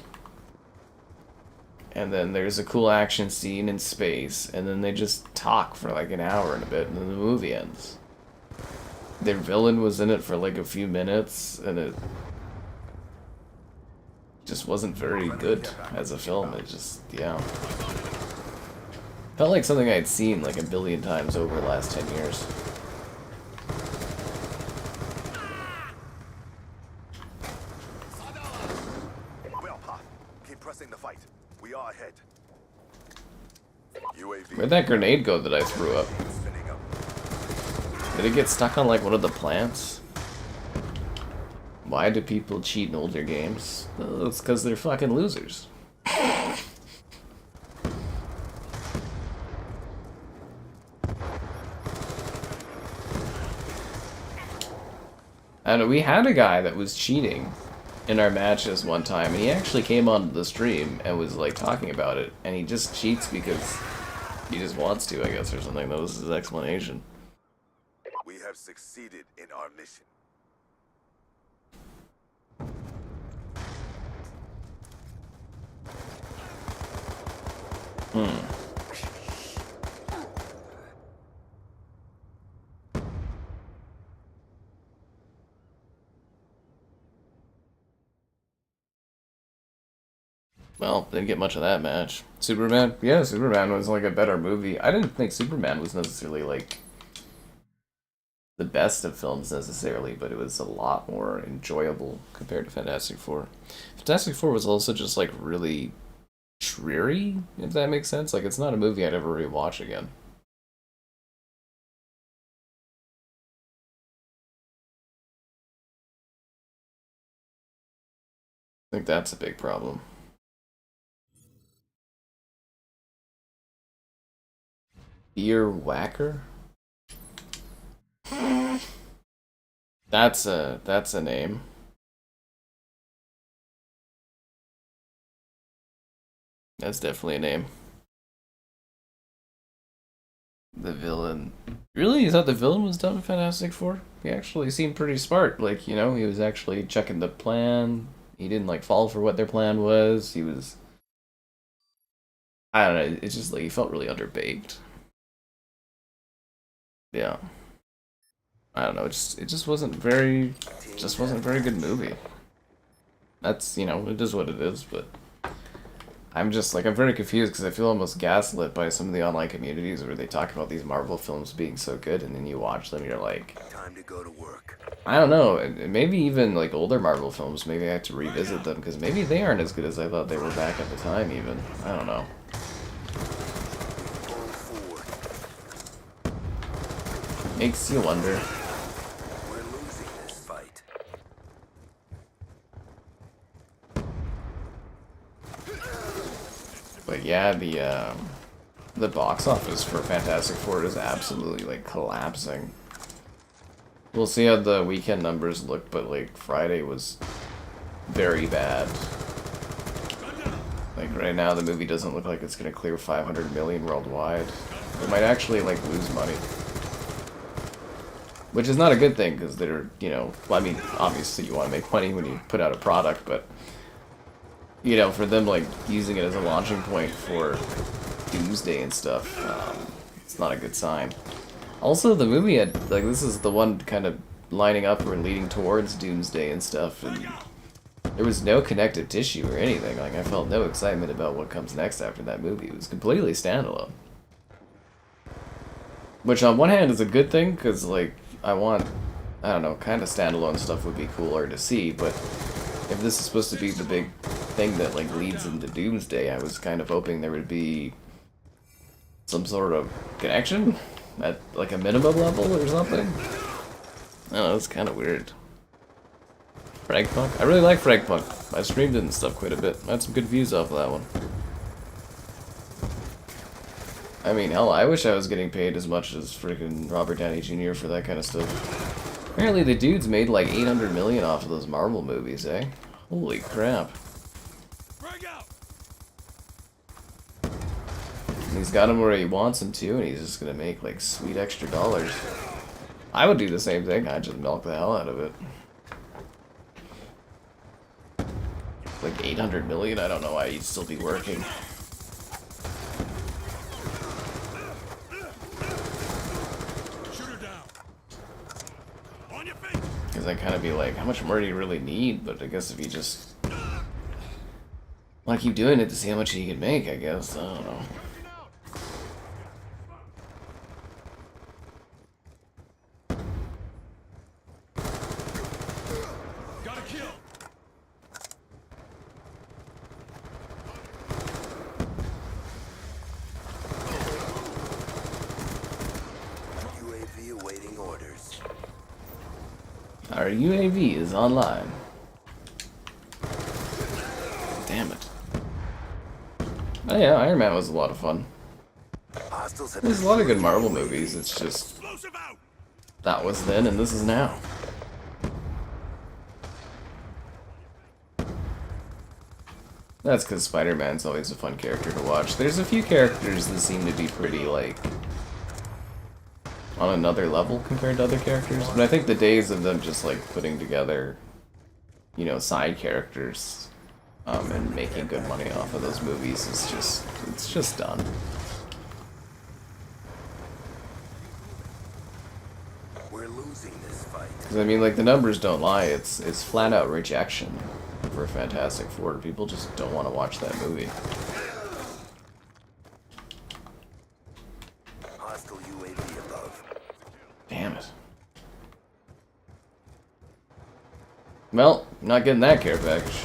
and then there's a cool action scene in space, and then they just talk for like an hour and a bit, and then the movie ends. Their villain was in it for like a few minutes, and it just wasn't very good as a film. It just, yeah. Felt like something I'd seen like a billion times over the last 10 years. Well, Pa, keep pressing the fight. We are ahead. UAV Where'd that grenade go that I threw up? spinning up. Did it get stuck on like one of the plants? Why do people cheat in older games? Well, it's because they're fucking losers. And we had a guy that was cheating in our matches one time, and he actually came on the stream and was like talking about it, and he just cheats because he just wants to, I guess, or something. That was his explanation. We have succeeded in our mission. Well, didn't get much of that match. Superman? Yeah, Superman was like a better movie. I didn't think Superman was necessarily like the best of films necessarily, but it was a lot more enjoyable compared to Fantastic Four. Fantastic Four was also just like really dreary, if that makes sense. Like, it's not a movie I'd ever rewatch again. I think that's a big problem. Ear whacker? That's a name. That's definitely a name. The villain. Really? You thought the villain was done in Fantastic Four? He actually seemed pretty smart. Like, you know, he was actually checking the plan. He didn't, like, fall for what their plan was. He was... I don't know. It's just, like, he felt really underbaked. Yeah. I don't know. It just wasn't very... Just wasn't a very good movie. That's, you know, it is what it is, but... I'm just, like, I'm very confused because I feel almost gaslit by some of the online communities where they talk about these Marvel films being so good, and then you watch them and you're like... Time to go to work. I don't know, maybe even, like, older Marvel films, maybe I have to revisit them, because maybe they aren't as good as I thought they were back at the time, even. I don't know. Pull forward. Makes you wonder. We're losing this fight. But yeah, the box office for Fantastic Four is absolutely, like, collapsing. We'll see how the weekend numbers look, but, like, Friday was very bad. Like, right now, the movie doesn't look like it's gonna clear 500 million worldwide. It might actually, like, lose money. Which is not a good thing, because they're, you know... Well, I mean, obviously you want to make money when you put out a product, but... You know, for them, like, using it as a launching point for Doomsday and stuff, it's not a good sign. Also, the movie had, like, this is the one kind of lining up or leading towards Doomsday and stuff, and there was no connective tissue or anything. Like, I felt no excitement about what comes next after that movie. It was completely standalone. Which, on one hand, is a good thing, because, like, I don't know, kind of standalone stuff would be cooler to see, but if this is supposed to be the big thing that, like, leads into Doomsday, I was kind of hoping there would be some sort of connection at, like, a minimum level or something. I don't know, it's kind of weird. Fragpunk? I really like Fragpunk. I streamed it and stuff quite a bit. I had some good views off of that one. I mean, hell, I wish I was getting paid as much as freaking Robert Downey Jr. for that kind of stuff. Apparently the dude's made like 800 million off of those Marvel movies, eh? Holy crap. And he's got him where he wants him to, and he's just gonna make like sweet extra dollars. I would do the same thing, I'd just milk the hell out of it. Like 800 million, I don't know why you'd still be working. Because I'd kind of be like, how much more do you really need? But I guess if you just... Well, keep doing it to see how much you can make, I guess. I don't know. UAV awaiting orders. Our UAV is online. Damn it. Oh yeah, Iron Man was a lot of fun. Hostiles have There's a lot of good Marvel movies, it's just... That was then and this is now. That's because Spider-Man's always a fun character to watch. There's a few characters that seem to be pretty, like... on another level compared to other characters, but I think the days of them just like putting together, you know, side characters and making good money off of those movies is just, it's just done. We're losing this fight. Because I mean, like, the numbers don't lie. It's flat out rejection for Fantastic Four. People just don't want to watch that movie. Hostile UAV above. Damn it. Well, not getting that care package.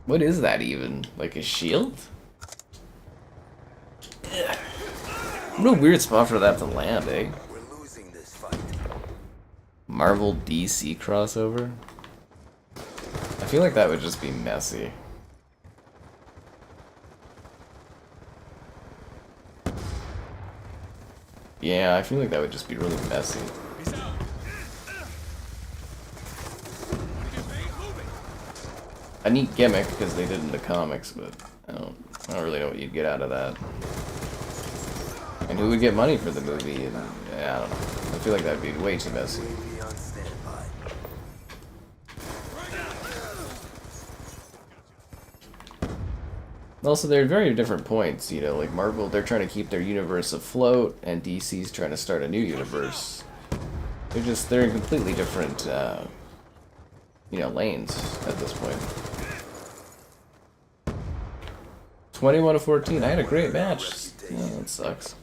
What is that even? Like a shield? Ugh. What a weird spot for that to land, eh? We're losing this fight. Marvel DC crossover? I feel like that would just be messy. Yeah, I feel like that would just be really messy. a neat gimmick because they did in the comics, but I don't really know what you'd get out of that. And who would get money for the movie? And, yeah, I don't know. I feel like that'd be way too messy. UAV on standby. Also, they're very different points, you know, like Marvel, they're trying to keep their universe afloat, and DC's trying to start a new universe. They're in completely different, you know, lanes at this point. 21-14, I had a great match. Oh, that sucks.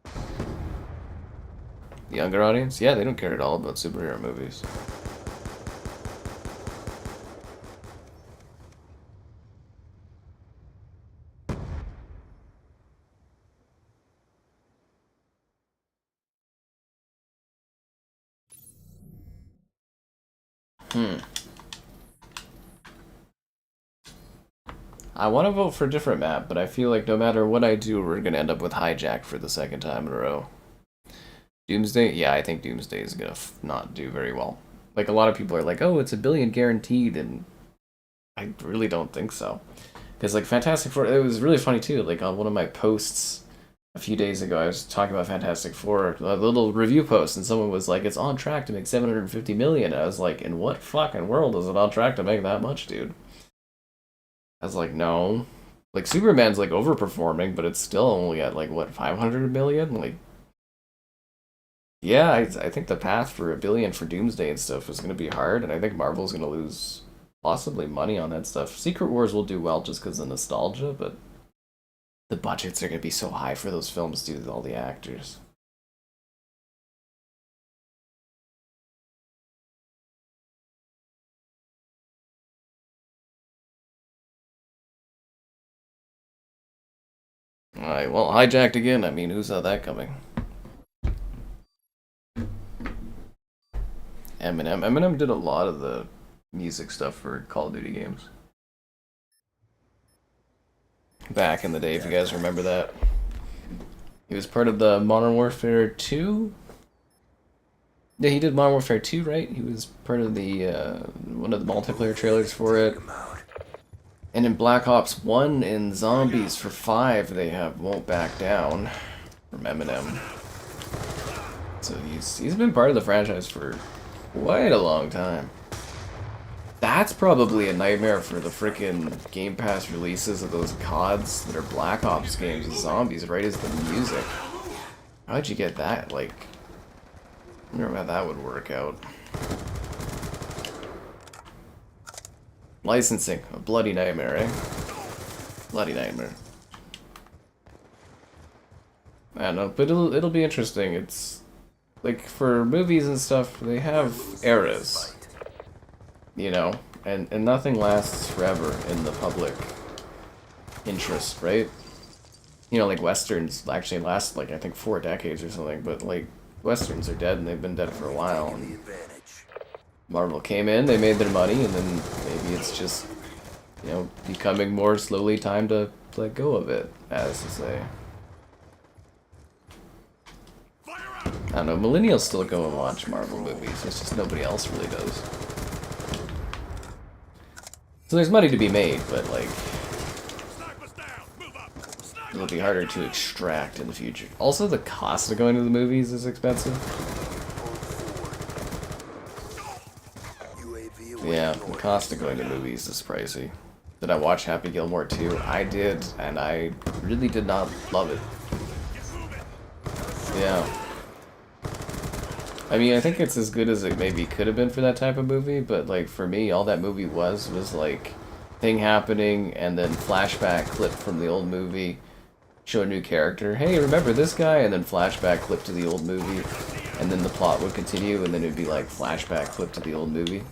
The younger audience? Yeah, they don't care at all about superhero movies. I want to vote for a different map, but I feel like no matter what I do, we're going to end up with Hijacked for the second time in a row. Doomsday? Yeah, I think Doomsday is going to not do very well. Like, a lot of people are like, oh, it's $1 billion guaranteed, and I really don't think so. Because, like, Fantastic Four, it was really funny, too. Like, on one of my posts a few days ago, I was talking about Fantastic Four, a little review post, and someone was like, it's on track to make $750 million. I was like, in what fucking world is it on track to make that much, dude? I was like, no. Like, Superman's, like, overperforming, but it's still only at, like, what, 500 million? Like, yeah, I think the path for $1 billion for Doomsday and stuff is going to be hard, and I think Marvel's going to lose possibly money on that stuff. Secret Wars will do well just because of nostalgia, but the budgets are going to be so high for those films due to all the actors. Alright, well, Hijacked again. I mean, who saw that coming? Eminem. Eminem did a lot of the music stuff for Call of Duty games. Back in the day, if you guys remember that. He was part of the Modern Warfare 2? Yeah, he did Modern Warfare 2, right? He was part of the, one of the multiplayer trailers for it. And in Black Ops 1 and Zombies for 5, they have Won't Back Down from Eminem. So he's been part of the franchise for quite a long time. That's probably a nightmare for the frickin' Game Pass releases of those CODs that are Black Ops games and Zombies, right, is the music. How'd you get that? Like, I wonder how that would work out. Licensing, a bloody nightmare, eh? Bloody nightmare. I don't know, but it'll be interesting. It's like for movies and stuff, they have eras, you know, and nothing lasts forever in the public interest, right? You know, like westerns actually last like I think 4 decades or something, but like westerns are dead and they've been dead for a while. And Marvel came in, they made their money, and then maybe it's just, you know, becoming more slowly time to let go of it, as to say. I don't know, millennials still go and watch Marvel movies, it's just nobody else really does. So there's money to be made, but like, it'll be harder to extract in the future. Also, the cost of going to the movies is expensive. Yeah, the cost of going to movies is pricey. Did I watch Happy Gilmore 2? I did, and I really did not love it. Yeah. I mean, I think it's as good as it maybe could have been for that type of movie, but like for me, all that movie was like thing happening and then flashback clip from the old movie, show a new character. Hey, remember this guy? And then flashback clip to the old movie, and then the plot would continue, and then it'd be like flashback clip to the old movie.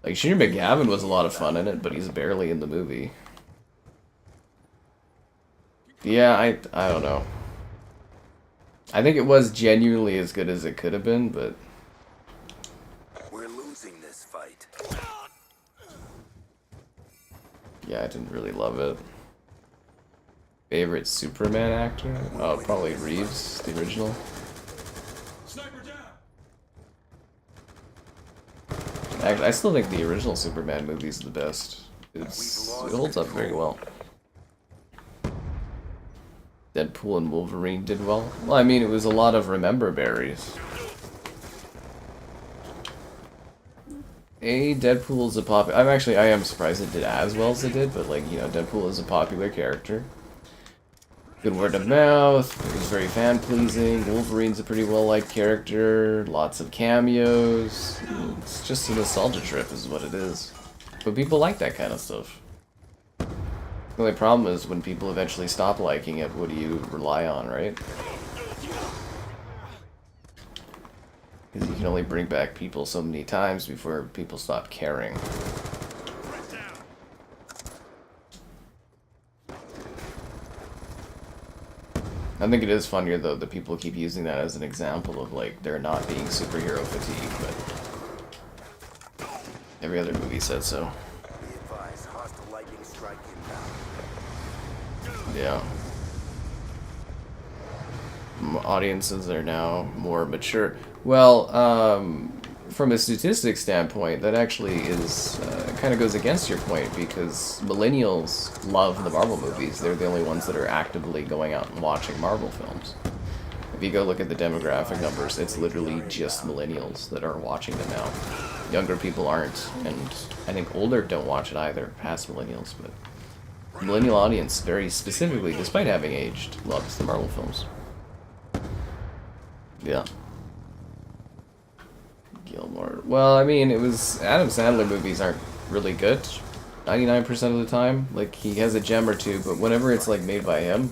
Like, Shooter McGavin was a lot of fun in it, but he's barely in the movie. Yeah, I don't know. I think it was genuinely as good as it could have been, but... We're losing this fight. Yeah, I didn't really love it. Favorite Superman actor? Oh, probably Reeves, the original. Actually, I still think the original Superman movie is the best. It holds up very well. Deadpool and Wolverine did well. Well, I mean, it was a lot of remember berries. Deadpool is a I am surprised it did as well as it did, but like, you know, Deadpool is a popular character. Good word of mouth, it was very fan-pleasing. Wolverine's a pretty well-liked character, lots of cameos. It's just a nostalgia trip is what it is. But people like that kind of stuff. The only problem is when people eventually stop liking it, what do you rely on, right? Because you can only bring back people so many times before people stop caring. I think it is funnier though that people keep using that as an example of like there not being superhero fatigue, but every other movie said so. Yeah. Audiences are now more mature. Well, from a statistics standpoint, that actually is kind of goes against your point because millennials love the Marvel movies. They're the only ones that are actively going out and watching Marvel films. If you go look at the demographic numbers, it's literally just millennials that are watching them now. Younger people aren't, and I think older don't watch it either, past millennials, but the millennial audience, very specifically, despite having aged, loves the Marvel films. Yeah. Gilmore. Well, I mean, it was... Adam Sandler movies aren't really good 99% of the time. Like, he has a gem or two, but whenever it's, like, made by him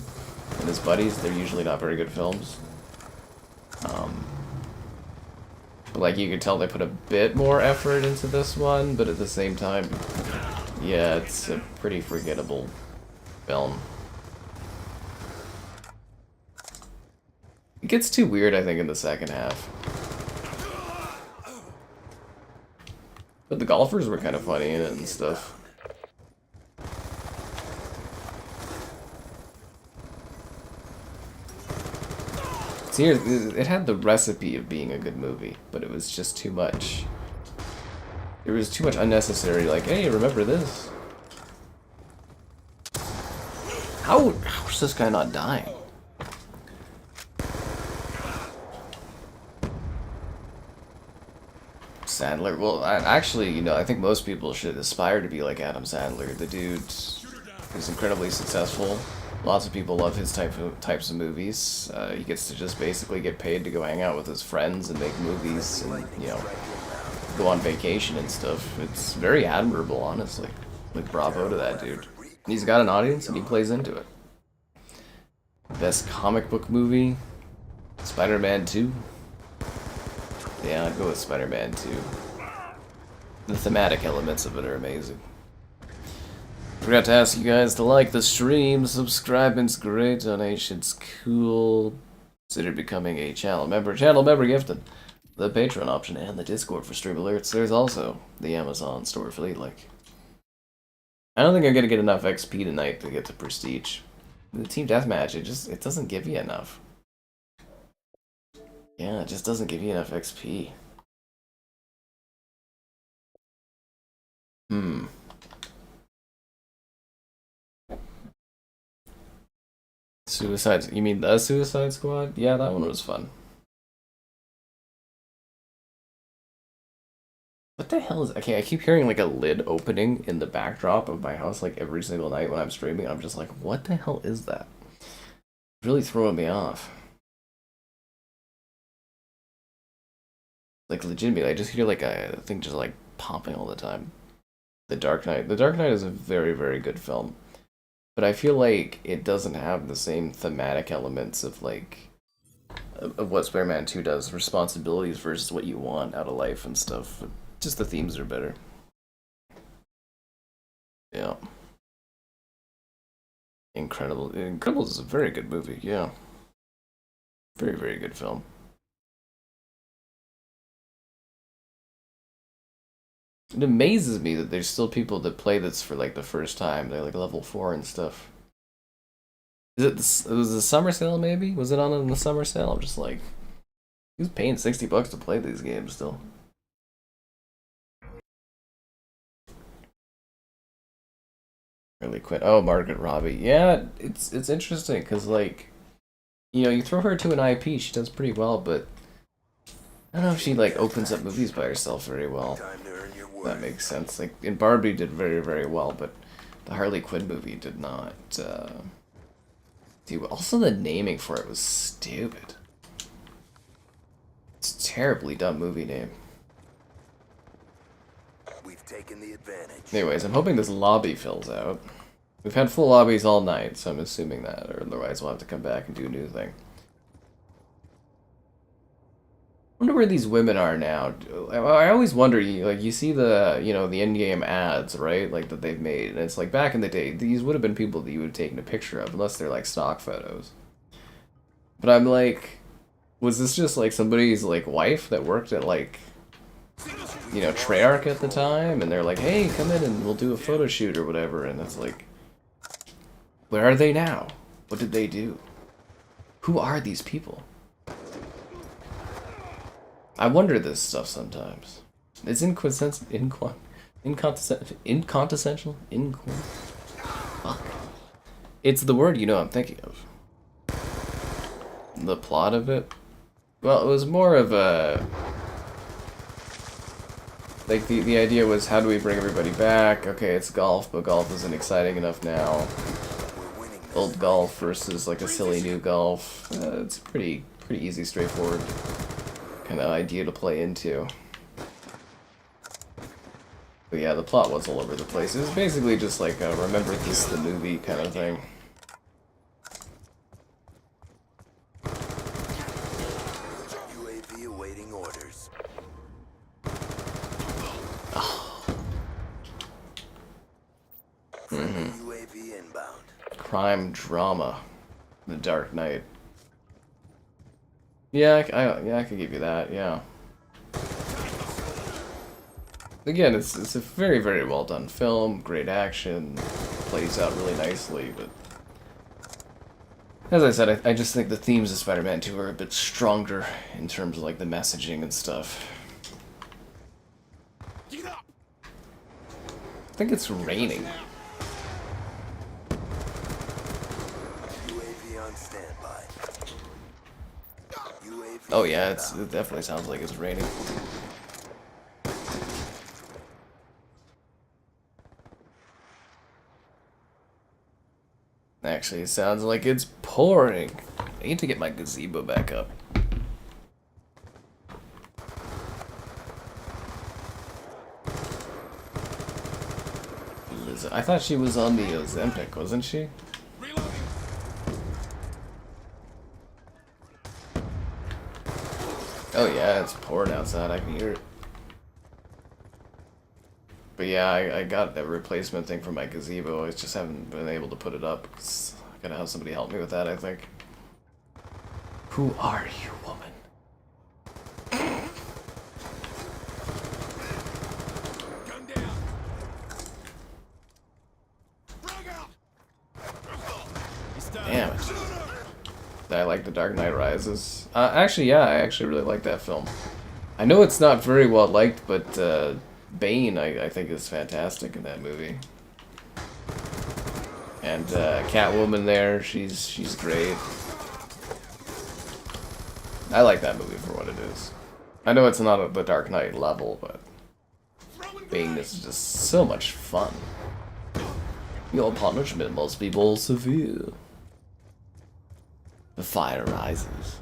and his buddies, they're usually not very good films. But, like, you could tell they put a bit more effort into this one, but at the same time, yeah, it's a pretty forgettable film. It gets too weird, I think, in the second half. But the golfers were kind of funny in it and stuff. See, here, it had the recipe of being a good movie, but it was just too much. There was too much unnecessary, like, hey, remember this? How is this guy not dying? Sandler. Well, actually, you know, I think most people should aspire to be like Adam Sandler. The dude is incredibly successful. Lots of people love his types of movies. He gets to just basically get paid to go hang out with his friends and make movies and, you know, go on vacation and stuff. It's very admirable, honestly. Like, bravo to that dude. He's got an audience and he plays into it. Best comic book movie? Spider-Man 2? Yeah, I'd go with Spider-Man 2. The thematic elements of it are amazing. Forgot to ask you guys to like the stream, subscribing's great, donation's cool. Consider becoming a channel member gifted. The Patreon option and the Discord for stream alerts. There's also the Amazon store affiliate link. I don't think I'm gonna get enough XP tonight to get to Prestige. The Team Deathmatch, it doesn't give you enough. Yeah, it just doesn't give you enough XP. Suicide... You mean the Suicide Squad? Yeah, that one was fun. What the hell is... Okay, I keep hearing like a lid opening in the backdrop of my house like every single night when I'm streaming. I'm just like, what the hell is that? It's really throwing me off. Like, legitimately, I just hear like a thing just like popping all the time. The Dark Knight. The Dark Knight is a very, very good film. But I feel like it doesn't have the same thematic elements of like of what Spider-Man 2 does, responsibilities versus what you want out of life and stuff. Just the themes are better. Yeah. Incredible. Incredibles is a very good movie, yeah. Very, very good film. It amazes me that there's still people that play this for like the first time. They're like level 4 and stuff. It was the summer sale maybe? Was it on in the summer sale? I'm just like, who's paying $60 to play these games still? Harley Quinn. Oh, Margaret Robbie. Yeah, it's interesting because like, you know, you throw her to an IP, she does pretty well, but I don't know if she like opens up movies by herself very well. Time to earn your That worth. makes sense. Like in Barbie did very well, but the Harley Quinn movie did not. Dude, also the naming for it was stupid. It's a terribly dumb movie name. We've taken the advantage. Anyways, I'm hoping this lobby fills out. We've had full lobbies all night, so I'm assuming that, or otherwise we'll have to come back and do a new thing. I wonder where these women are now. I always wonder, like, you see the, you know, the in-game ads, right, like, that they've made, and it's like, back in the day, these would have been people that you would have taken a picture of, unless they're, like, stock photos. But I'm like, was this just, like, somebody's, like, wife that worked at, like, you know, Treyarch at the time, and they're like, hey, come in and we'll do a photo shoot or whatever, and it's like, where are they now? What did they do? Who are these people? I wonder this stuff sometimes. It's inquintessential. Fuck. It's the word you know I'm thinking of. The plot of it? Well, it was more of a... Like, the idea was, how do we bring everybody back? Okay, it's golf, but golf isn't exciting enough now. Old golf versus, like, a silly new golf. It's pretty easy, straightforward kind of idea to play into. But yeah, the plot was all over the place. It was basically just like a remember this the movie kind of thing. UAV awaiting orders. UAV inbound. Crime drama. The Dark Knight. Yeah, I could give you that, yeah. Again, it's a very well done film, great action, plays out really nicely, but as I said, I just think the themes of Spider-Man 2 are a bit stronger in terms of like the messaging and stuff. I think it's raining. UAV on standby. UAV Oh yeah, it inbound. definitely sounds like it's raining. Actually, it sounds like it's pouring. I need to get my gazebo back up. I thought she was on the Ozempic, wasn't she? Oh yeah, it's pouring outside. I can hear it. But yeah, I got that replacement thing for my gazebo. I just haven't been able to put it up. I gotta have somebody help me with that, I think. Who are you, woman? Gun down. Frag out. Damn it. I like The Dark Knight Rises. Actually, yeah, I actually really like that film. I know it's not very well liked, but Bane, I think, is fantastic in that movie. And Catwoman there, she's great. I like that movie for what it is. I know it's not at the Dark Knight level, but Bane is just so much fun. Your punishment must be more severe. The fire rises.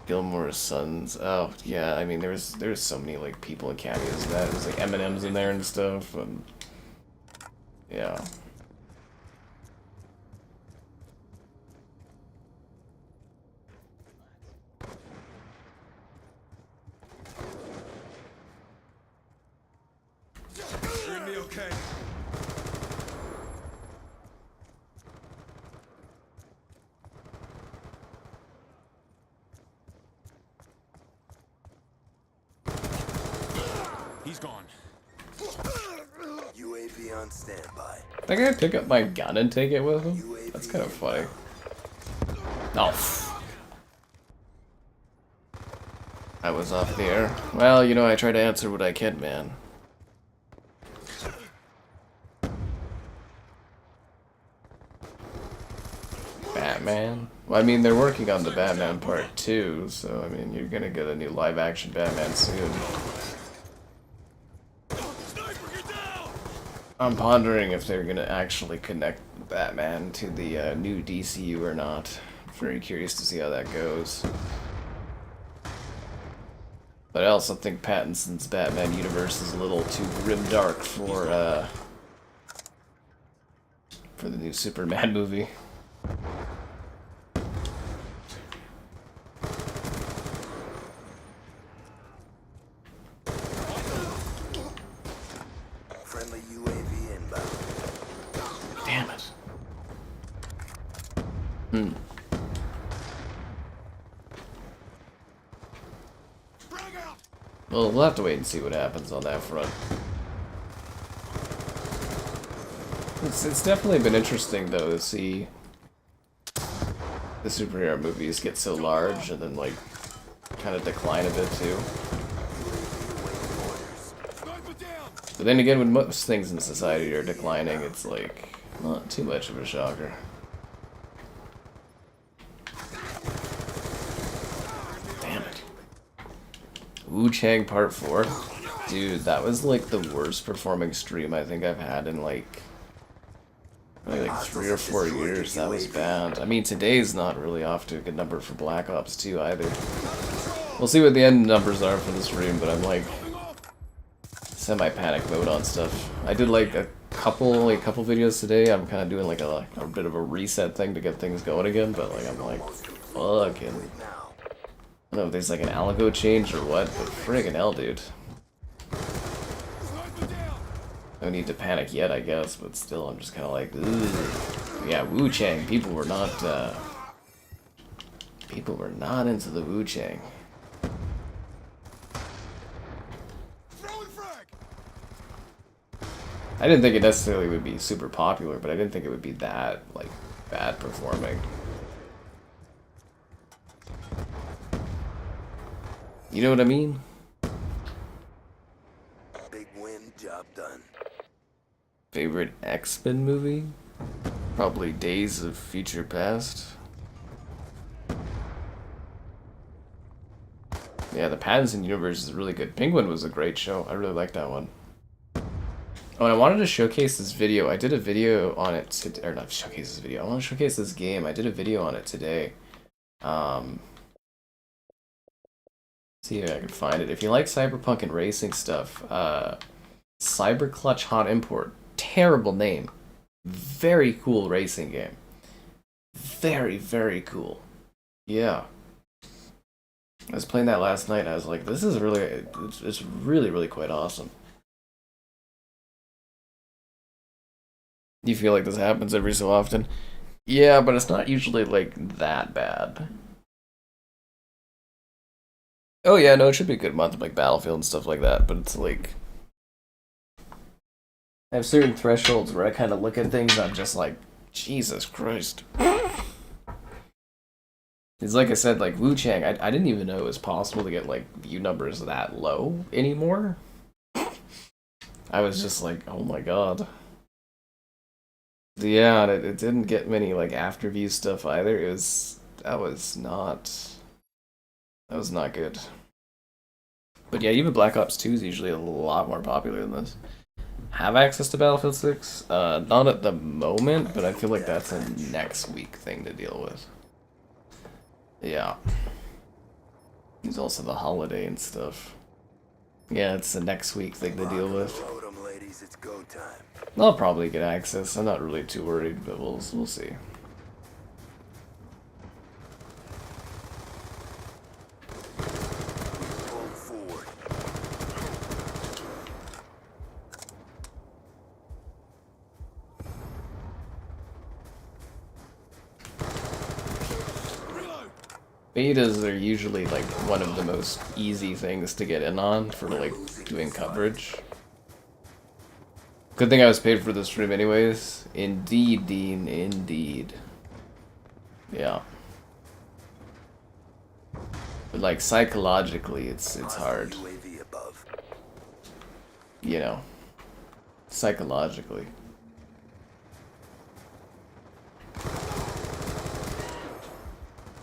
Gilmore's Sons. Oh yeah, I mean there's so many like people and cameos in that. There's like M&M's in there and stuff, and yeah. You're gonna be okay. He's gone. UAV on standby. I gotta pick up my gun and take it with him. That's kind of funny. Oh. I was off the air. Well, you know, I try to answer what I can, man. Batman. Well, I mean, they're working on the Batman Part 2, so I mean, you're gonna get a new live-action Batman soon. I'm pondering if they're gonna actually connect Batman to the new DCU or not. Very curious to see how that goes. But I also think Pattinson's Batman universe is a little too grimdark for the new Superman movie. Friendly UAV inbound. Damn it. Well, we'll have to wait and see what happens on that front. It's definitely been interesting, though, to see the superhero movies get so large and then, like, kind of decline a bit, too. But then again, when most things in society are declining, it's, like, not too much of a shocker. Damn it. Wu-Chang Part 4? Dude, that was, like, the worst performing stream I think I've had in, like 3 or 4 years. That was bad. I mean, today's not really off to a good number for Black Ops 2 either. We'll see what the end numbers are for the stream, but I'm like semi-panic mode on stuff. I did like a couple videos today. I'm kind of doing like a bit of a reset thing to get things going again, but like I'm like, fucking, I don't know if there's like an algo change or what, but friggin' hell, dude. No need to panic yet, I guess, but still, I'm just kind of like, ooh. Yeah, Wu-Chang. People were not into the Wu-Chang. I didn't think it necessarily would be super popular, but I didn't think it would be that, like, bad performing. You know what I mean? Big win, job done. Favorite X-Men movie? Probably Days of Future Past. Yeah, the Pattinson universe is really good. Penguin was a great show. I really liked that one. Oh, and I wanted to showcase this video. I did a video on it, or not showcase this video. I want to showcase this game. I did a video on it today. See if I can find it. If you like cyberpunk and racing stuff, Cyberclutch Hot Import. Terrible name. Very cool racing game. Very, very cool. Yeah. I was playing that last night and I was like, this is really, it's really, really quite awesome. Do you feel like this happens every so often? Yeah, but it's not usually like that bad. Oh yeah, no, it should be a good month of like Battlefield and stuff like that, but it's like I have certain thresholds where I kind of look at things and I'm just like, Jesus Christ. It's like I said, like Wu-Chang, I didn't even know it was possible to get like view numbers that low anymore. I was just like, oh my god. Yeah, and it didn't get many like after view stuff either. That was not good. But yeah, even Black Ops 2 is usually a lot more popular than this. Have access to Battlefield 6? Not at the moment, but I feel like that's a next week thing to deal with. Yeah. There's also the holiday and stuff. Yeah, it's a next week thing to deal with. It's go time. I'll probably get access. I'm not really too worried, but we'll see. Pull forward. Betas are usually like one of the most easy things to get in on for like doing coverage. Good thing I was paid for this stream anyways. Indeed, Dean, indeed. Yeah. But like psychologically it's hard. You know. Psychologically.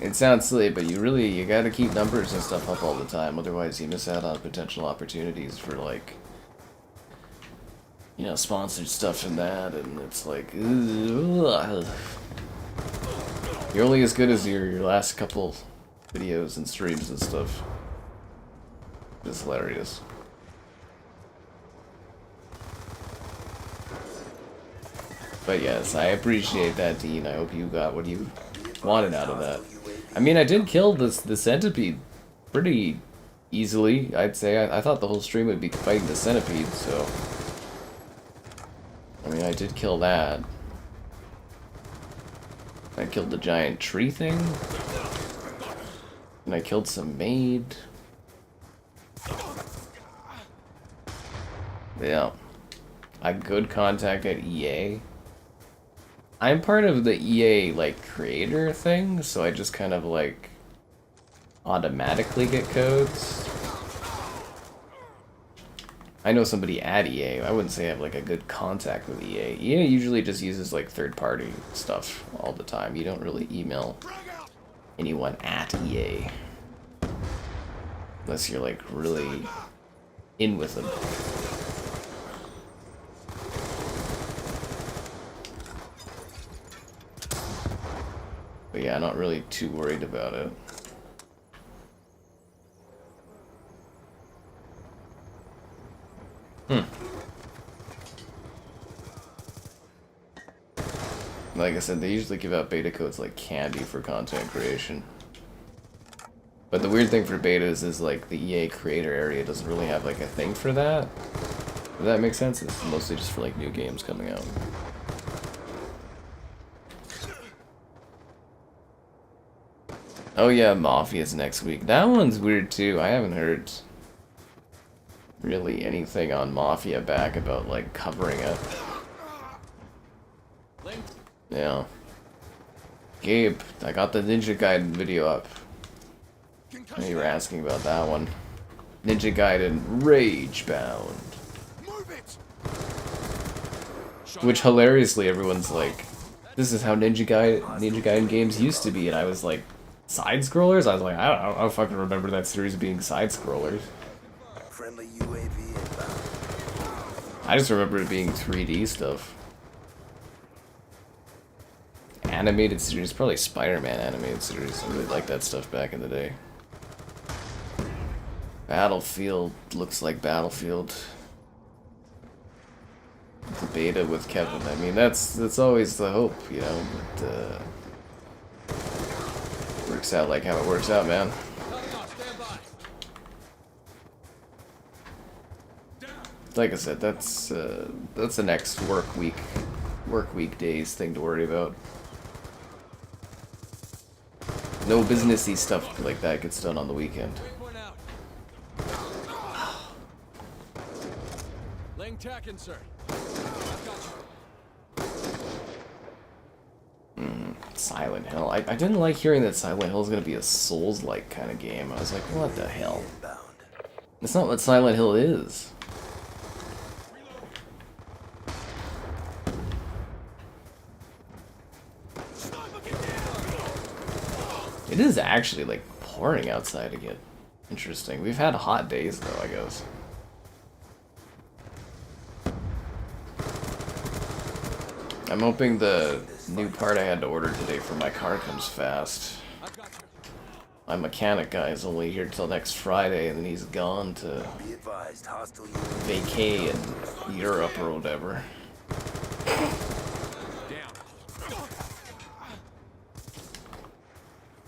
It sounds silly, but you gotta keep numbers and stuff up all the time, otherwise you miss out on potential opportunities for, like, you know, sponsored stuff and that, and it's like, ugh. You're only as good as your last couple videos and streams and stuff. It's hilarious. But yes, I appreciate that, Dean. I hope you got what you wanted out of that. I mean, I did kill the centipede pretty easily, I'd say. I thought the whole stream would be fighting the centipede, so... I mean, I did kill that. I killed the giant tree thing. And I killed some maid. Yeah. I good contact at EA. I'm part of the EA, like, creator thing, so I just kind of, like, automatically get codes. I know somebody at EA. I wouldn't say I have, like, a good contact with EA. EA usually just uses, like, third-party stuff all the time. You don't really email anyone at EA. Unless you're, like, really in with them. But yeah, I'm not really too worried about it. Like I said, they usually give out beta codes like candy for content creation. But the weird thing for betas is like the EA creator area doesn't really have like a thing for that. Does that make sense? It's mostly just for like new games coming out. Oh yeah, Mafia's next week. That one's weird too. I haven't heard really anything on Mafia back about like covering it. Yeah. Gabe, I got the Ninja Gaiden video up. I know you were asking about that one. Ninja Gaiden Ragebound. Which hilariously everyone's like, this is how Ninja Gaiden games used to be, and I was like, side scrollers? I was like, I don't fucking remember that series being side scrollers. Friendly UAV inbound. I just remember it being 3D stuff. Animated series, probably Spider-Man animated series. I really liked that stuff back in the day. Battlefield looks like Battlefield. The beta with Kevin. I mean, that's always the hope, you know. But works out like how it works out, man. Like I said, that's the next work week days thing to worry about. No businessy stuff like that gets done on the weekend. Laying tack insert. Silent Hill. I didn't like hearing that Silent Hill is going to be a Souls-like kind of game. I was like, what the hell? That's not what Silent Hill is. It is actually, like, pouring outside again. Interesting. We've had hot days, though, I guess. I'm hoping the new part I had to order today for my car comes fast. My mechanic guy is only here till next Friday, and then he's gone to vacay in Europe or whatever.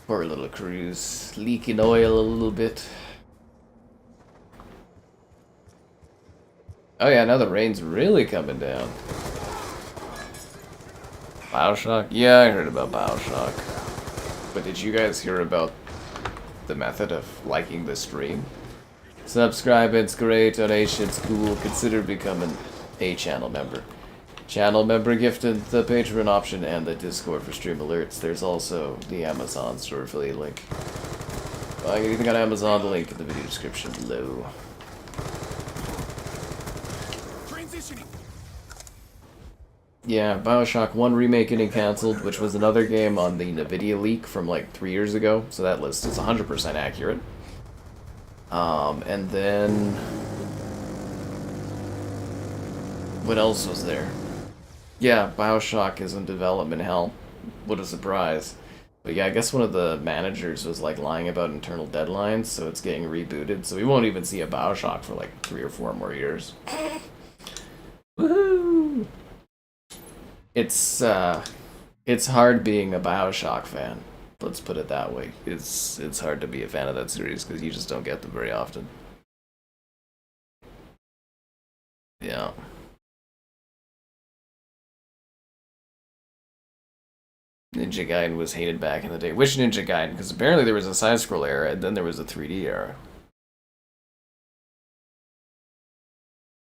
Poor little cruise, leaking oil a little bit. Oh yeah, now the rain's really coming down. BioShock? Yeah, I heard about BioShock. But did you guys hear about the method of liking the stream? Subscribe, it's great, donation, it's cool, consider becoming a channel member. Channel member gifted the Patreon option and the Discord for stream alerts. There's also the Amazon store affiliate link. Buying anything on Amazon, the link in the video description below. Yeah, Bioshock 1 remake getting cancelled, which was another game on the NVIDIA leak from like 3 years ago, so that list is 100% accurate. And then... what else was there? Yeah, Bioshock is in development hell. What a surprise. But yeah, I guess one of the managers was like lying about internal deadlines, so it's getting rebooted, so we won't even see a Bioshock for like 3 or 4 more years. Woohoo! It's hard being a Bioshock fan. Let's put it that way. It's hard to be a fan of that series because you just don't get them very often. Yeah. Ninja Gaiden was hated back in the day. Which Ninja Gaiden? Because apparently there was a side-scroll era and then there was a 3D era.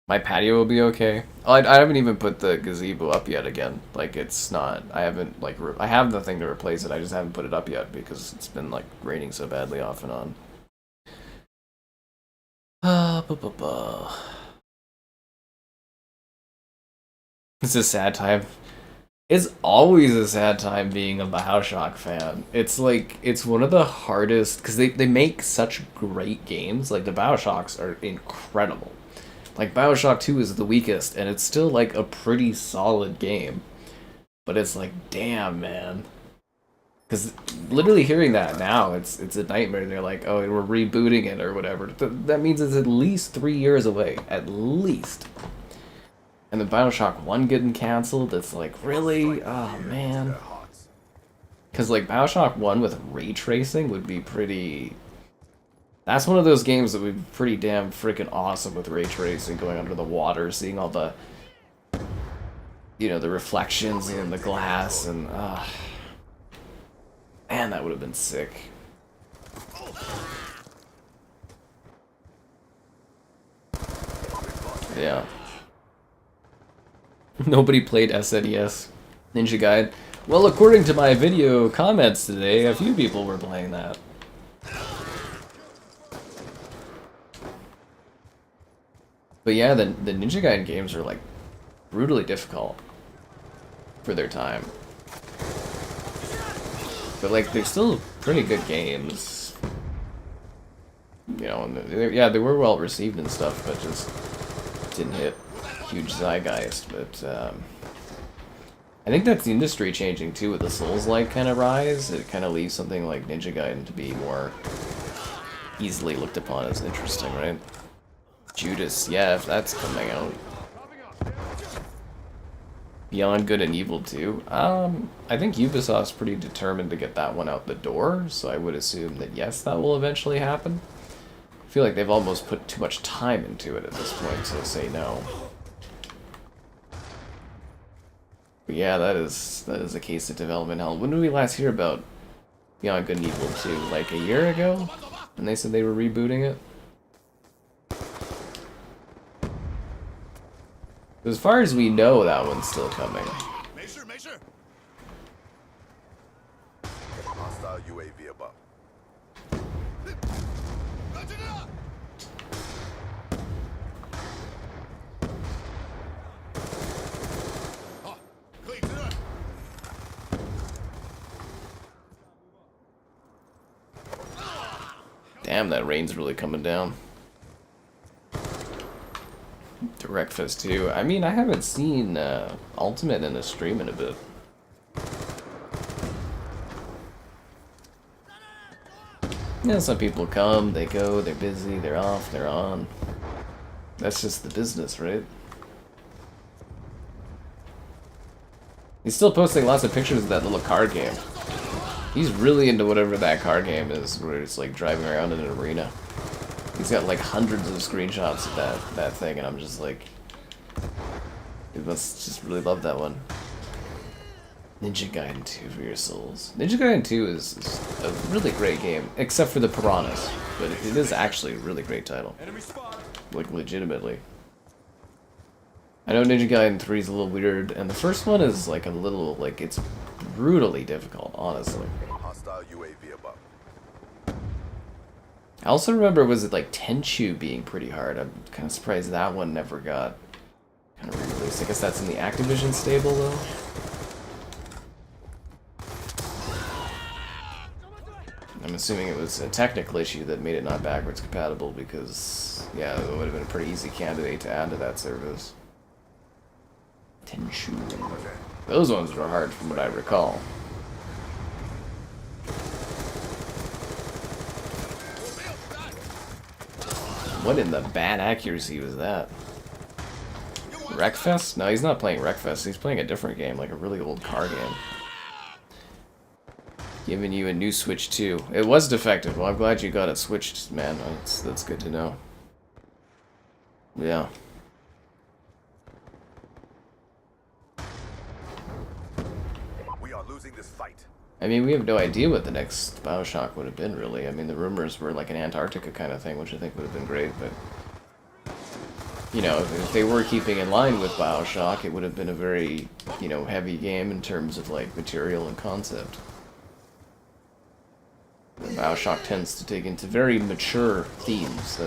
My patio will be okay. Oh, I haven't even put the gazebo up yet again. Like, it's not... I haven't, like... I have the thing to replace it. I just haven't put it up yet because it's been, like, raining so badly off and on. It's a sad time. It's always a sad time being a Bioshock fan. It's like, it's one of the hardest... Because they make such great games. Like, the Bioshocks are incredible. Like, Bioshock 2 is the weakest, and it's still, like, a pretty solid game. But it's like, damn, man. Because literally hearing that now, it's a nightmare. They're like, oh, we're rebooting it or whatever. That means it's at least 3 years away. At least. And the Bioshock 1 getting cancelled, it's like, really? Oh, man. Because, like, Bioshock 1 with ray tracing would be pretty... That's one of those games that would be pretty damn freaking awesome with ray tracing, going under the water, seeing all the, you know, the reflections in the glass, and, man, that would have been sick. Yeah. Nobody played SNES Ninja Gaiden. Well, according to my video comments today, a few people were playing that. But yeah, the Ninja Gaiden games are, like, brutally difficult for their time. But, like, they're still pretty good games. You know, and yeah, they were well received and stuff, but just didn't hit huge zeitgeist. But I think that's the industry changing, too, with the Souls-like kind of rise. It kind of leaves something like Ninja Gaiden to be more easily looked upon as interesting, right? Judas, yeah, if that's coming out. Beyond Good and Evil 2. I think Ubisoft's pretty determined to get that one out the door, so I would assume that yes, that will eventually happen. I feel like they've almost put too much time into it at this point, so say no. But yeah, that is a case of development hell. When did we last hear about Beyond Good and Evil 2? Like a year ago? And they said they were rebooting it? As far as we know, that one's still coming. Hostile UAV above. Damn, that rain's really coming down. Breakfast too. I mean, I haven't seen Ultimate in a stream in a bit. Yeah, some people come, they go, they're busy, they're off, they're on. That's just the business, right? He's still posting lots of pictures of that little card game. He's really into whatever that card game is, where it's like driving around in an arena. He's got like hundreds of screenshots of that thing, and I'm just like, he must just really love that one. Ninja Gaiden 2 for your souls. Ninja Gaiden 2 is a really great game, except for the piranhas, but it is actually a really great title. Like, legitimately. I know Ninja Gaiden 3 is a little weird, and the first one is like a little, like, it's brutally difficult, honestly. Hostile UAV above. I also remember, was it like Tenchu being pretty hard? I'm kind of surprised that one never got Re-release. I guess that's in the Activision stable though. I'm assuming it was a technical issue that made it not backwards compatible because, yeah, it would have been a pretty easy candidate to add to that service. Tenshu. Those ones were hard from what I recall. What in the bad accuracy was that? Wreckfest? No, he's not playing Wreckfest. He's playing a different game, like a really old car game. Giving you a new Switch too. It was defective. Well, I'm glad you got it switched, man. That's good to know. Yeah. We are losing this fight. I mean, we have no idea what the next BioShock would have been, really. I mean, the rumors were like an Antarctica kind of thing, which I think would have been great, but... You know, if they were keeping in line with BioShock, it would have been a very, you know, heavy game in terms of, like, material and concept. BioShock tends to dig into very mature themes.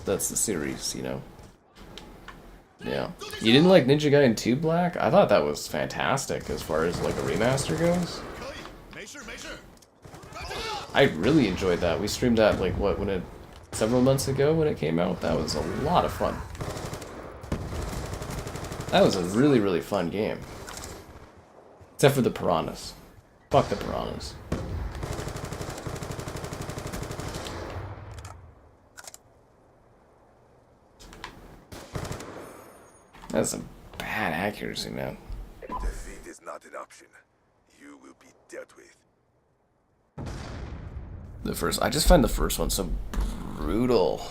That's the series, you know. Yeah. You didn't like Ninja Gaiden 2 Black? I thought that was fantastic as far as, like, a remaster goes. I really enjoyed that. We streamed that, like, what, several months ago when it came out? That was a lot of fun. That was a really, really fun game. Except for the piranhas. Fuck the piranhas. That's some bad accuracy, man. Defeat is not an option. You will be dealt with. I just find the first one so brutal.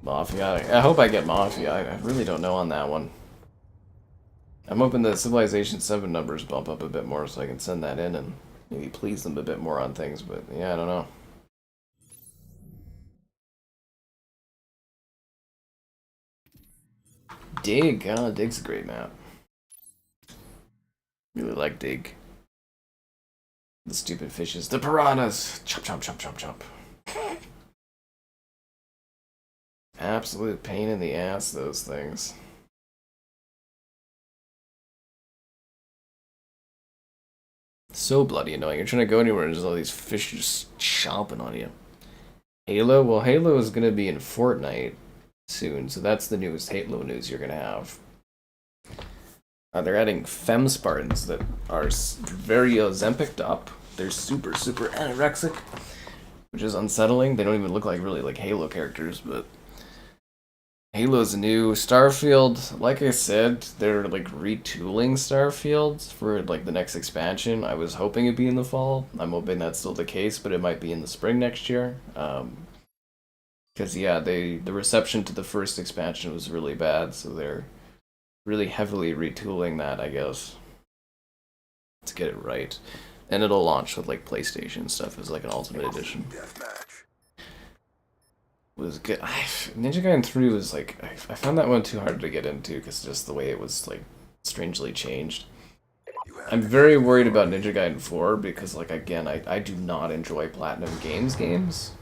Mafia. I hope I get Mafia. I really don't know on that one. I'm hoping the Civilization 7 numbers bump up a bit more so I can send that in and maybe please them a bit more on things, but yeah, I don't know. Dig. Dig's a great map. Really like Dig. The stupid fishes. The piranhas! Chomp, chomp, chomp, chomp, chomp. Absolute pain in the ass, those things. So bloody annoying. You're trying to go anywhere and there's all these fish just chomping on you. Halo? Well, Halo is going to be in Fortnite soon, so that's the newest Halo news you're going to have. They're adding Fem Spartans that are very Ozempic'd up. They're super, super anorexic, which is unsettling. They don't even look like really like Halo characters, but Halo's new. Starfield, like I said, they're like retooling Starfield for like the next expansion. I was hoping it'd be in the fall. I'm hoping that's still the case, but it might be in the spring next year. Because yeah, the reception to the first expansion was really bad, so they're really heavily retooling that, I guess, to get it right. And it'll launch with like PlayStation stuff as like an Ultimate Edition. Was good. Ninja Gaiden 3 was like, I found that one too hard to get into because just the way it was like strangely changed. I'm very worried about Ninja Gaiden 4 because like again, I do not enjoy Platinum Games games.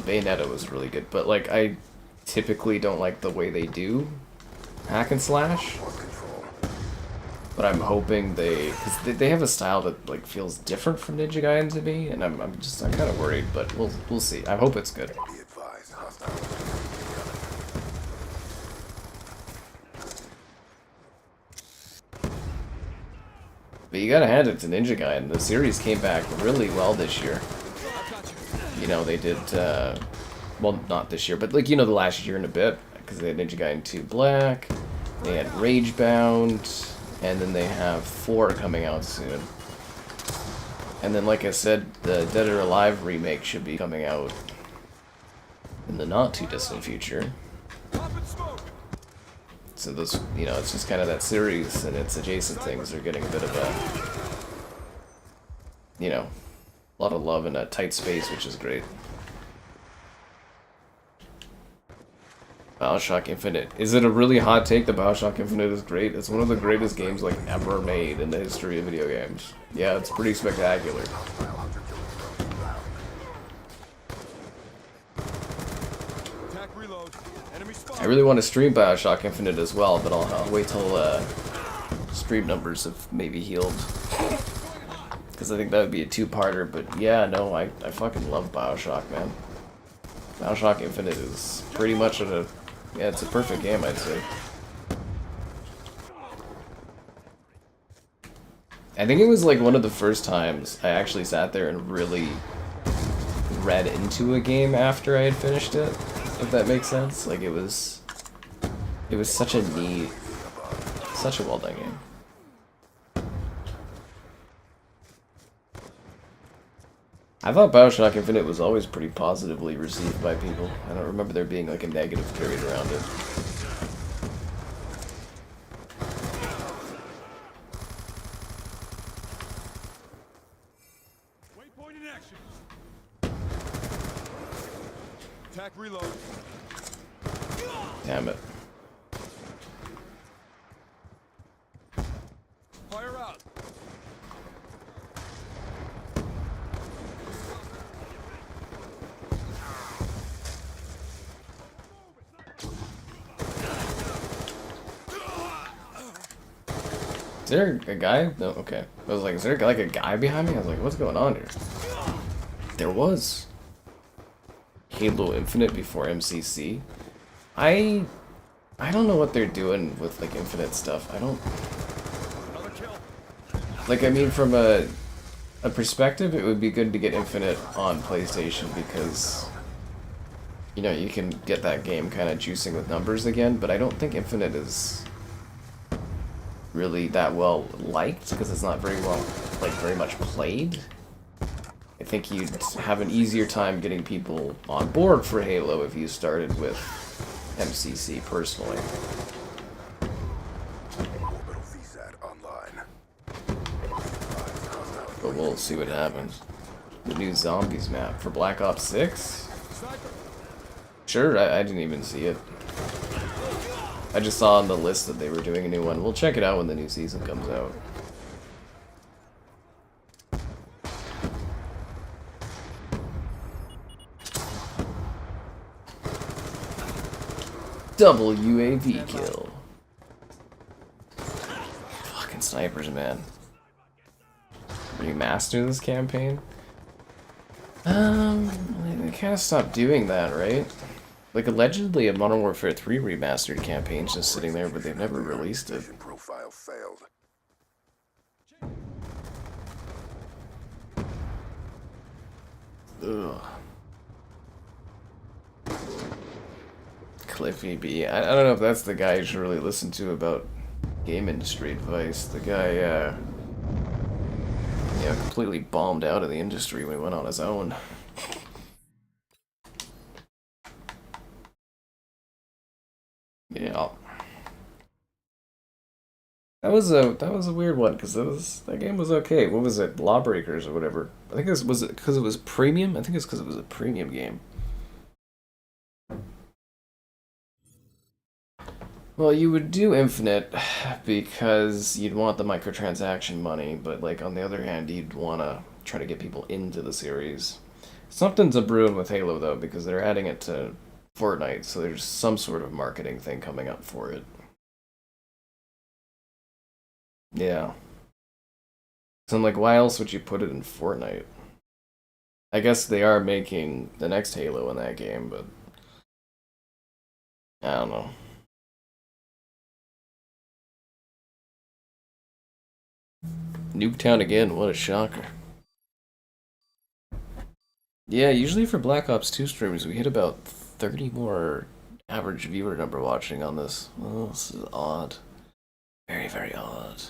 Bayonetta was really good, but like I typically don't like the way they do hack and slash. But I'm hoping because they have a style that like feels different from Ninja Gaiden to me, and I'm kind of worried, but we'll see. I hope it's good. But you gotta hand it to Ninja Gaiden. The series came back really well this year. You know, they did, well, not this year, but like, you know, the last year and a bit, because they had Ninja Gaiden 2 Black, they had Ragebound, and then they have 4 coming out soon. And then, like I said, the Dead or Alive remake should be coming out in the not too distant future. So this, you know, it's just kind of that series and its adjacent things are getting a bit of a, you know, a lot of love in a tight space, which is great. BioShock Infinite. Is it a really hot take that BioShock Infinite is great? It's one of the greatest games like ever made in the history of video games. Yeah, it's pretty spectacular. I really want to stream Bioshock Infinite as well, but I'll wait till stream numbers have maybe healed. Because I think that would be a two-parter, but yeah, no, I fucking love Bioshock, man. Bioshock Infinite is pretty much yeah, it's a perfect game, I'd say. I think it was like one of the first times I actually sat there and really read into a game after I had finished it, if that makes sense. Like it was such a neat, such a well done game. I thought Bioshock Infinite was always pretty positively received by people. I don't remember there being like a negative period around it. Waypoint in action. Attack reload. Damn it. Fire out. Is there a guy? No, okay. I was like, is there like a guy behind me? I was like, what's going on here? There was. Halo Infinite before MCC. I don't know what they're doing with like Infinite stuff. I don't. Another kill. Like, I mean, from a perspective, it would be good to get Infinite on PlayStation because, you know, you can get that game kind of juicing with numbers again, but I don't think Infinite is really that well liked because it's not very well, like, very much played. I think you'd have an easier time getting people on board for Halo if you started with MCC, personally. Orbital VSAT online. But we'll see what happens. The new Zombies map for Black Ops 6? Sure, I didn't even see it. I just saw on the list that they were doing a new one. We'll check it out when the new season comes out. Double UAV kill. Fucking snipers, man. Remaster this campaign? They kind of stopped doing that, right? Like, allegedly a Modern Warfare 3 remastered campaign's just sitting there, but they've never released it. Mission profile failed. Ugh. Cliffy B. I don't know if that's the guy you should really listen to about game industry advice. The guy, yeah, completely bombed out of the industry when he went on his own. Yeah. That was a weird one because that game was okay. What was it? Lawbreakers or whatever. I think was it because it was premium? I think it's because it was a premium game. Well, you would do Infinite because you'd want the microtransaction money, but like on the other hand, you'd want to try to get people into the series. Something's a brewing with Halo though because they're adding it to Fortnite, so there's some sort of marketing thing coming up for it. Yeah. So I'm like, why else would you put it in Fortnite? I guess they are making the next Halo in that game, but I don't know. Nuketown again, what a shocker. Yeah, usually for Black Ops 2 streams, we hit about 30 more average viewer number watching on this. Oh, this is odd. Very, very odd.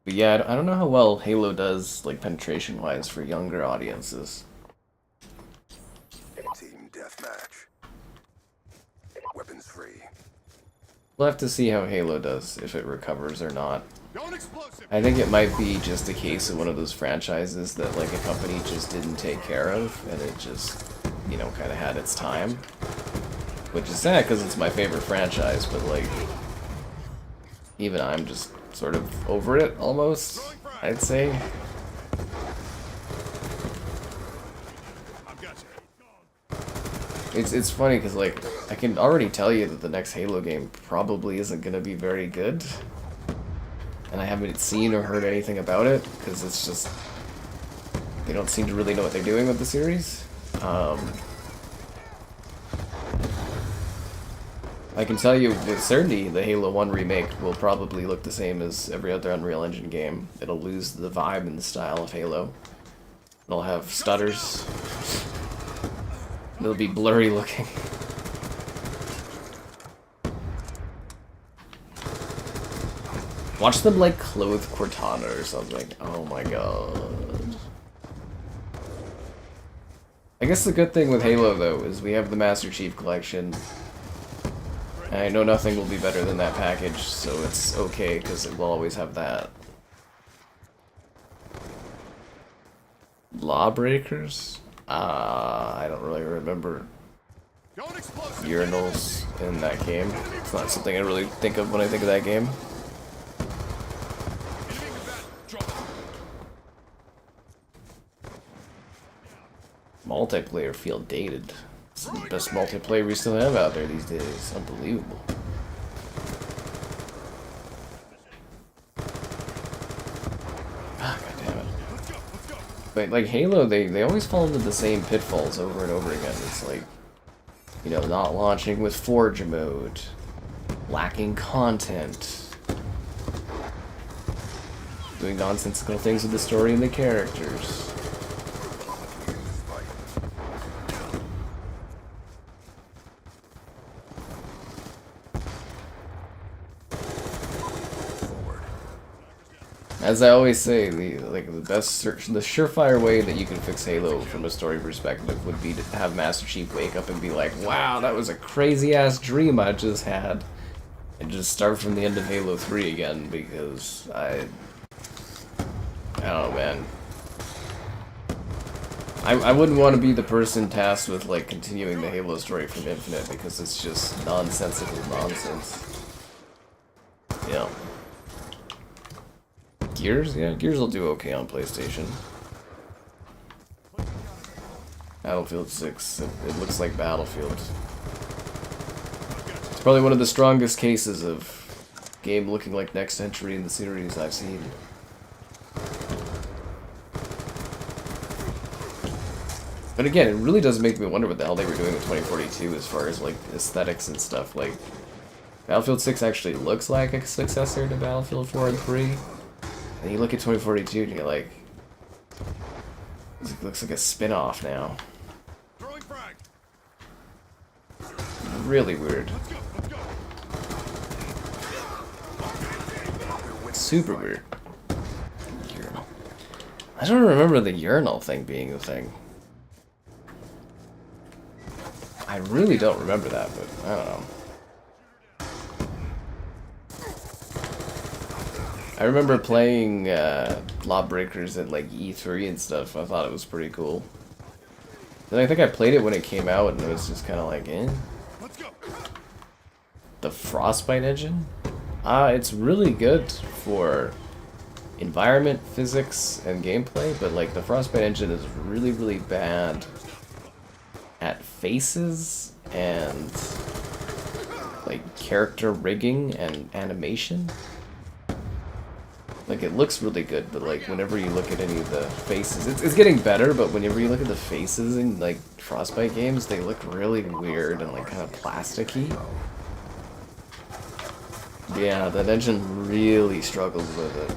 But yeah, I don't know how well Halo does, like, penetration-wise for younger audiences. Team deathmatch. Weapons free. We'll have to see how Halo does, if it recovers or not. Going explosive. I think it might be just a case of one of those franchises that, like, a company just didn't take care of, and it just, you know, kind of had its time. Which is sad, because it's my favorite franchise, but, like, even I'm just sort of over it, almost, I'd say. I've got you. It's funny because like I can already tell you that the next Halo game probably isn't gonna be very good, and I haven't seen or heard anything about it because it's just they don't seem to really know what they're doing with the series. I can tell you with certainty the Halo 1 remake will probably look the same as every other Unreal Engine game. It'll lose the vibe and the style of Halo. It'll have stutters. It'll be blurry looking. Watch them like clothe Cortana or something. Oh my god. I guess the good thing with Halo though is we have the Master Chief Collection. And I know nothing will be better than that package, so it's okay because it will always have that. Lawbreakers? I don't really remember urinals in that game. It's not something I really think of when I think of that game. Multiplayer feel dated. It's the best multiplayer we still have out there these days. Unbelievable. Ah, God damn it. But like Halo, they always fall into the same pitfalls over and over again. It's like, you know, not launching with Forge mode, lacking content, doing nonsensical things with the story and the characters. As I always say, the surefire way that you can fix Halo from a story perspective would be to have Master Chief wake up and be like, "Wow, that was a crazy ass dream I just had," and just start from the end of Halo 3 again because I don't know, man. I wouldn't want to be the person tasked with like continuing the Halo story from Infinite because it's just nonsensical nonsense. Yeah. Gears? Yeah, Gears will do okay on PlayStation. Battlefield 6, it looks like Battlefield. It's probably one of the strongest cases of game looking like next entry in the series I've seen. But again, it really does make me wonder what the hell they were doing with 2042 as far as like aesthetics and stuff. Like, Battlefield 6 actually looks like a successor to Battlefield 4 and 3. And you look at 2042 and you're like, it looks like a spin-off now. Really weird. Super weird. Urinal. I don't remember the urinal thing being a thing. I really don't remember that, but I don't know. I remember playing Lawbreakers at like E3 and stuff. I thought it was pretty cool. And I think I played it when it came out and it was just kind of like, eh. The Frostbite engine? It's really good for environment, physics, and gameplay, but like the Frostbite engine is really, really bad at faces and like character rigging and animation. Like, it looks really good, but like whenever you look at any of the faces, it's getting better, but whenever you look at the faces in like Frostbite games, they look really weird and like kind of plasticky. Yeah, that engine really struggles with it.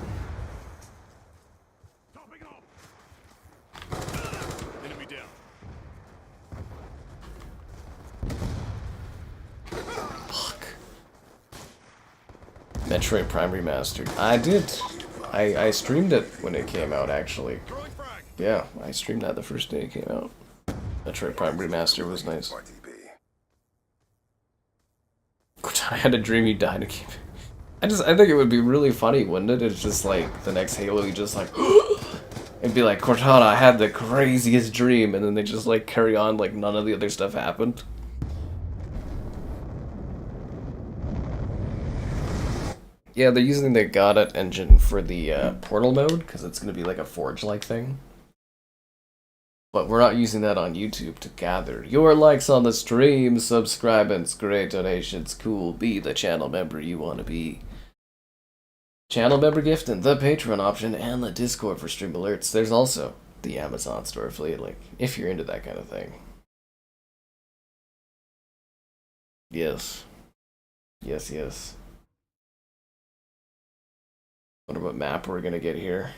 Enemy down. Fuck. Metroid Prime Remastered. I did. I streamed it when it came out, actually. Yeah, I streamed that the first day it came out. Metroid Prime Remastered was nice. I had a dream you died to keep. I think it would be really funny, wouldn't it? It's just like the next Halo, you just like, and be like, Cortana, I had the craziest dream, and then they just like carry on like none of the other stuff happened. Yeah, they're using the Godot engine for the Portal mode, because it's going to be like a Forge-like thing. But we're not using that on YouTube to gather your likes on the stream, subscribance, great donations, cool, be the channel member you want to be. Channel member gift and the Patreon option and the Discord for stream alerts. There's also the Amazon store affiliate link if you're into that kind of thing. Yes. Yes, yes. Wonder what map we're gonna get here.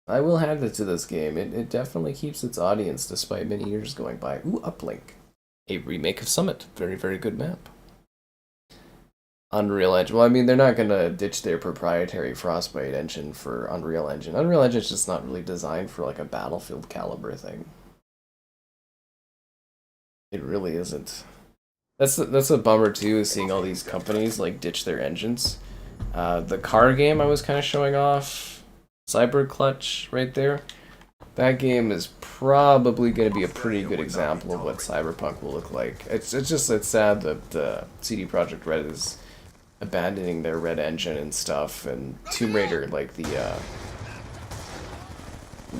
I will hand it to this game. It definitely keeps its audience despite many years going by. Ooh, Uplink. A remake of Summit. Very, very good map. Unreal Engine. Well, I mean, they're not going to ditch their proprietary Frostbite engine for Unreal Engine. Unreal Engine's just not really designed for like a Battlefield caliber thing. It really isn't. That's a bummer too, is seeing all these companies like ditch their engines. The car game I was kind of showing off, Cyber Clutch right there. That game is probably going to be a pretty good example of what Cyberpunk will look like. It's sad that CD Projekt Red is abandoning their Red engine and stuff, and Tomb Raider, like the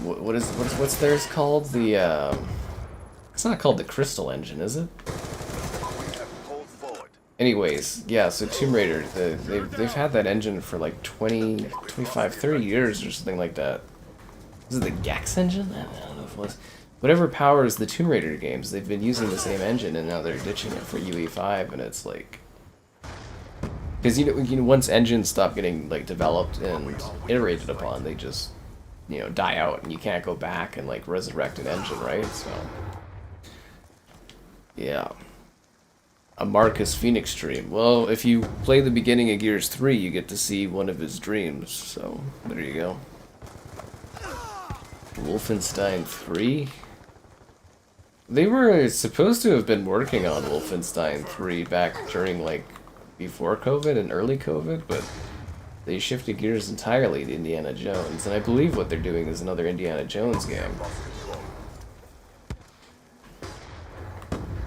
what's theirs called? The it's not called the Crystal engine, is it? Anyways, yeah, so Tomb Raider, they've had that engine for like 20, 25, 30 years or something like that. Is it the Gex engine? I don't know if it was. Whatever powers the Tomb Raider games, they've been using the same engine, and now they're ditching it for UE5, and it's like... Because, you know, once engines stop getting, like, developed and iterated upon, they just, you know, die out, and you can't go back and, like, resurrect an engine, right? So... yeah. A Marcus Phoenix stream. Well, if you play the beginning of Gears 3, you get to see one of his dreams, so there you go. Wolfenstein 3? They were supposed to have been working on Wolfenstein 3 back during, like, before COVID and early COVID, but they shifted gears entirely to Indiana Jones, and I believe what they're doing is another Indiana Jones game.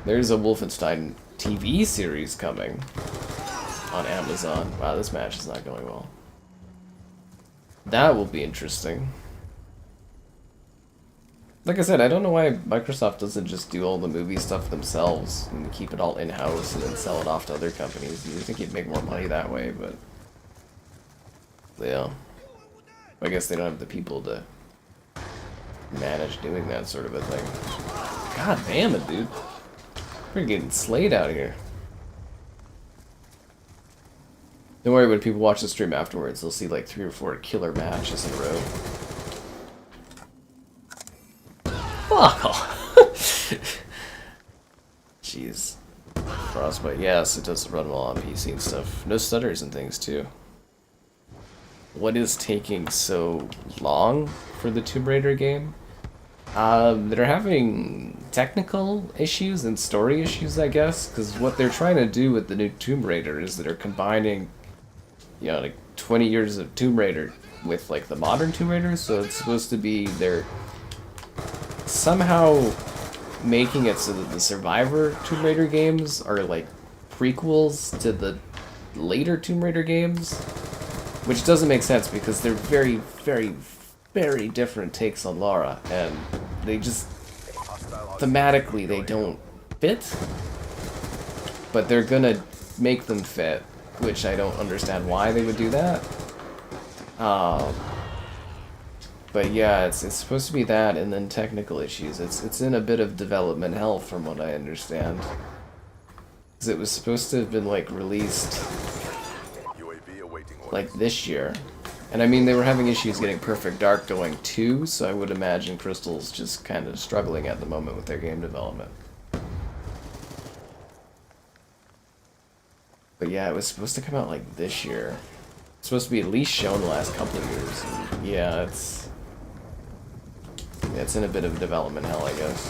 There's a Wolfenstein TV series coming on Amazon. Wow, this match is not going well. That will be interesting. Like I said, I don't know why Microsoft doesn't just do all the movie stuff themselves and keep it all in-house and then sell it off to other companies. You'd think you'd make more money that way, but... yeah. I guess they don't have the people to manage doing that sort of a thing. God damn it, dude. We're getting slayed out here. Don't worry, when people watch the stream afterwards, they'll see like 3 or 4 killer matches in a row. Fuck off. Jeez. Frostbite, yes, it does run well on PC and stuff. No stutters and things too. What is taking so long for the Tomb Raider game? They're having technical issues and story issues, I guess, because what they're trying to do with the new Tomb Raider is they're combining, you know, like 20 years of Tomb Raider with like the modern Tomb Raider, so it's supposed to be they're somehow making it so that the Survivor Tomb Raider games are like prequels to the later Tomb Raider games, which doesn't make sense because they're very, very, very different takes on Lara, and they just thematically they don't fit, but they're gonna make them fit, which I don't understand why they would do that. But yeah, it's supposed to be that, and then technical issues. It's in a bit of development hell from what I understand, because it was supposed to have been like released like this year. And I mean, they were having issues getting Perfect Dark going too, so I would imagine Crystal's just kind of struggling at the moment with their game development. But yeah, it was supposed to come out like this year. It's supposed to be at least shown the last couple of years. And yeah, it's in a bit of development hell, I guess.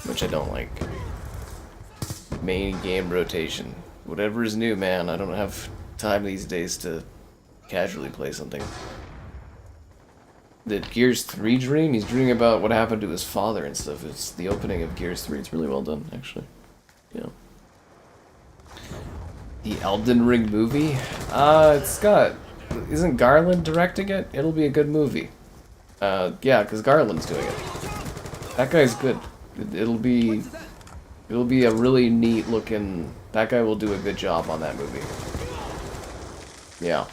Which I don't like. Main game rotation. Whatever is new, man. I don't have time these days to casually play something. the Gears 3 dream. He's dreaming about what happened to his father and stuff. It's the opening of Gears 3. It's really well done, actually. Yeah. The Elden Ring movie? It's got... Isn't Garland directing it? It'll be a good movie. Yeah, because Garland's doing it. That guy's good. It'll be a really neat looking... That guy will do a good job on that movie. Yeah.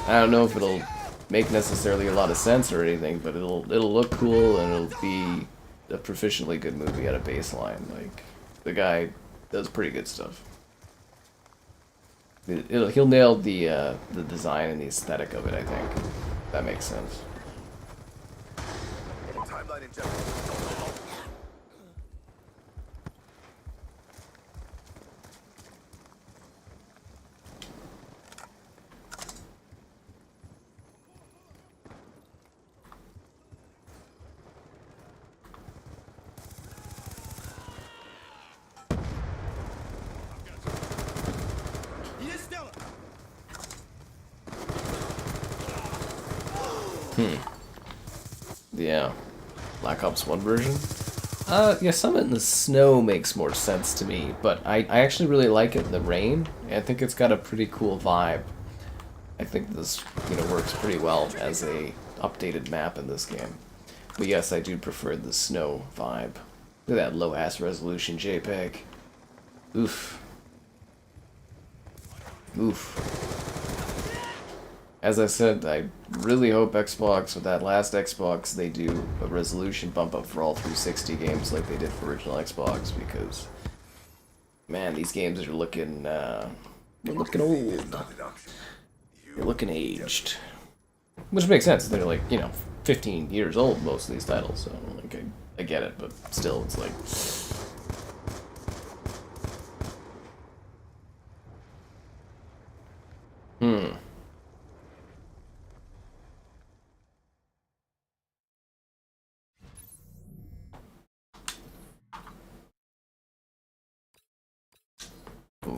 I don't know if it'll make necessarily a lot of sense or anything, but it'll look cool and it'll be a proficiently good movie at a baseline. Like, the guy does pretty good stuff. He'll nail the design and the aesthetic of it, I think. That makes sense. Timeline injection. Yeah. Black Ops 1 version? Yeah, Summit in the Snow makes more sense to me, but I actually really like it in the rain. I think it's got a pretty cool vibe. I think this, works pretty well as a updated map in this game. But yes, I do prefer the snow vibe. Look at that low-ass resolution JPEG. Oof. Oof. As I said, I really hope Xbox, with that last Xbox, they do a resolution bump up for all 360 games like they did for original Xbox, because, man, these games are looking, they're looking old. They're looking aged. Which makes sense. They're like, 15 years old, most of these titles, so, like, I get it, but still, it's like...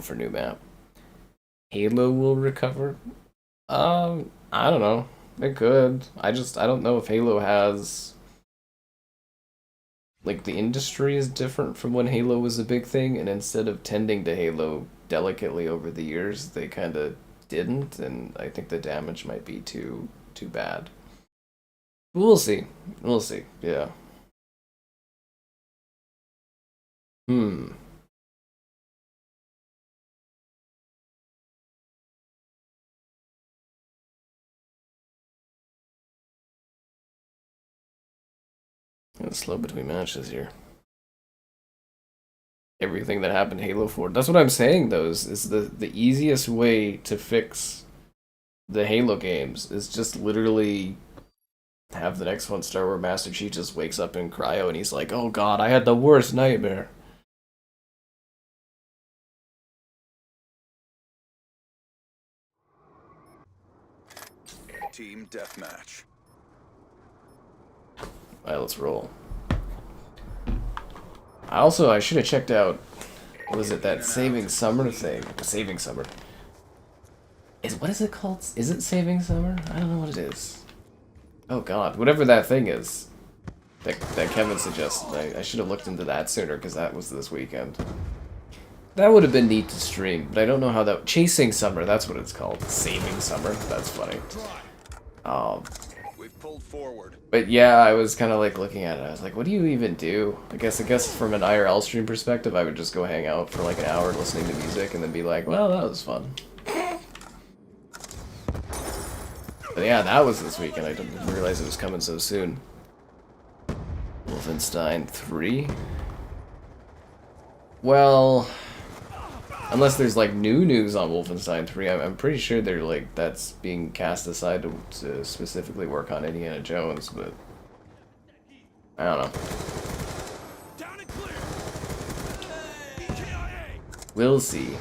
For new map. Halo will recover? I don't know. It could. I don't know if Halo has... Like, the industry is different from when Halo was a big thing, and instead of tending to Halo delicately over the years, they kind of didn't, and I think the damage might be too bad. We'll see. We'll see. Yeah. It's slow between matches here. Everything that happened in Halo 4. That's what I'm saying, though, is the easiest way to fix the Halo games is just literally have the next one start where Master Chief just wakes up in cryo and he's like, oh god, I had the worst nightmare. Team deathmatch. Alright, let's roll. I should have checked out, what was it, that Saving Summer thing? Saving Summer. What is it called? Is it Saving Summer? I don't know what it is. Oh god, whatever that thing is that Kevin suggested. I should have looked into that sooner, because that was this weekend. That would have been neat to stream, but I don't know how that... Chasing Summer, that's what it's called. Saving Summer, that's funny. We've pulled forward. But yeah, I was kind of like looking at it. I was like, what do you even do? I guess from an IRL stream perspective, I would just go hang out for like an hour listening to music and then be like, well, that was fun. But yeah, that was this week, and I didn't realize it was coming so soon. Wolfenstein 3? Well, unless there's like new news on Wolfenstein 3, I'm pretty sure they're like, that's being cast aside to specifically work on Indiana Jones, but I don't know. Down and clear. We'll see.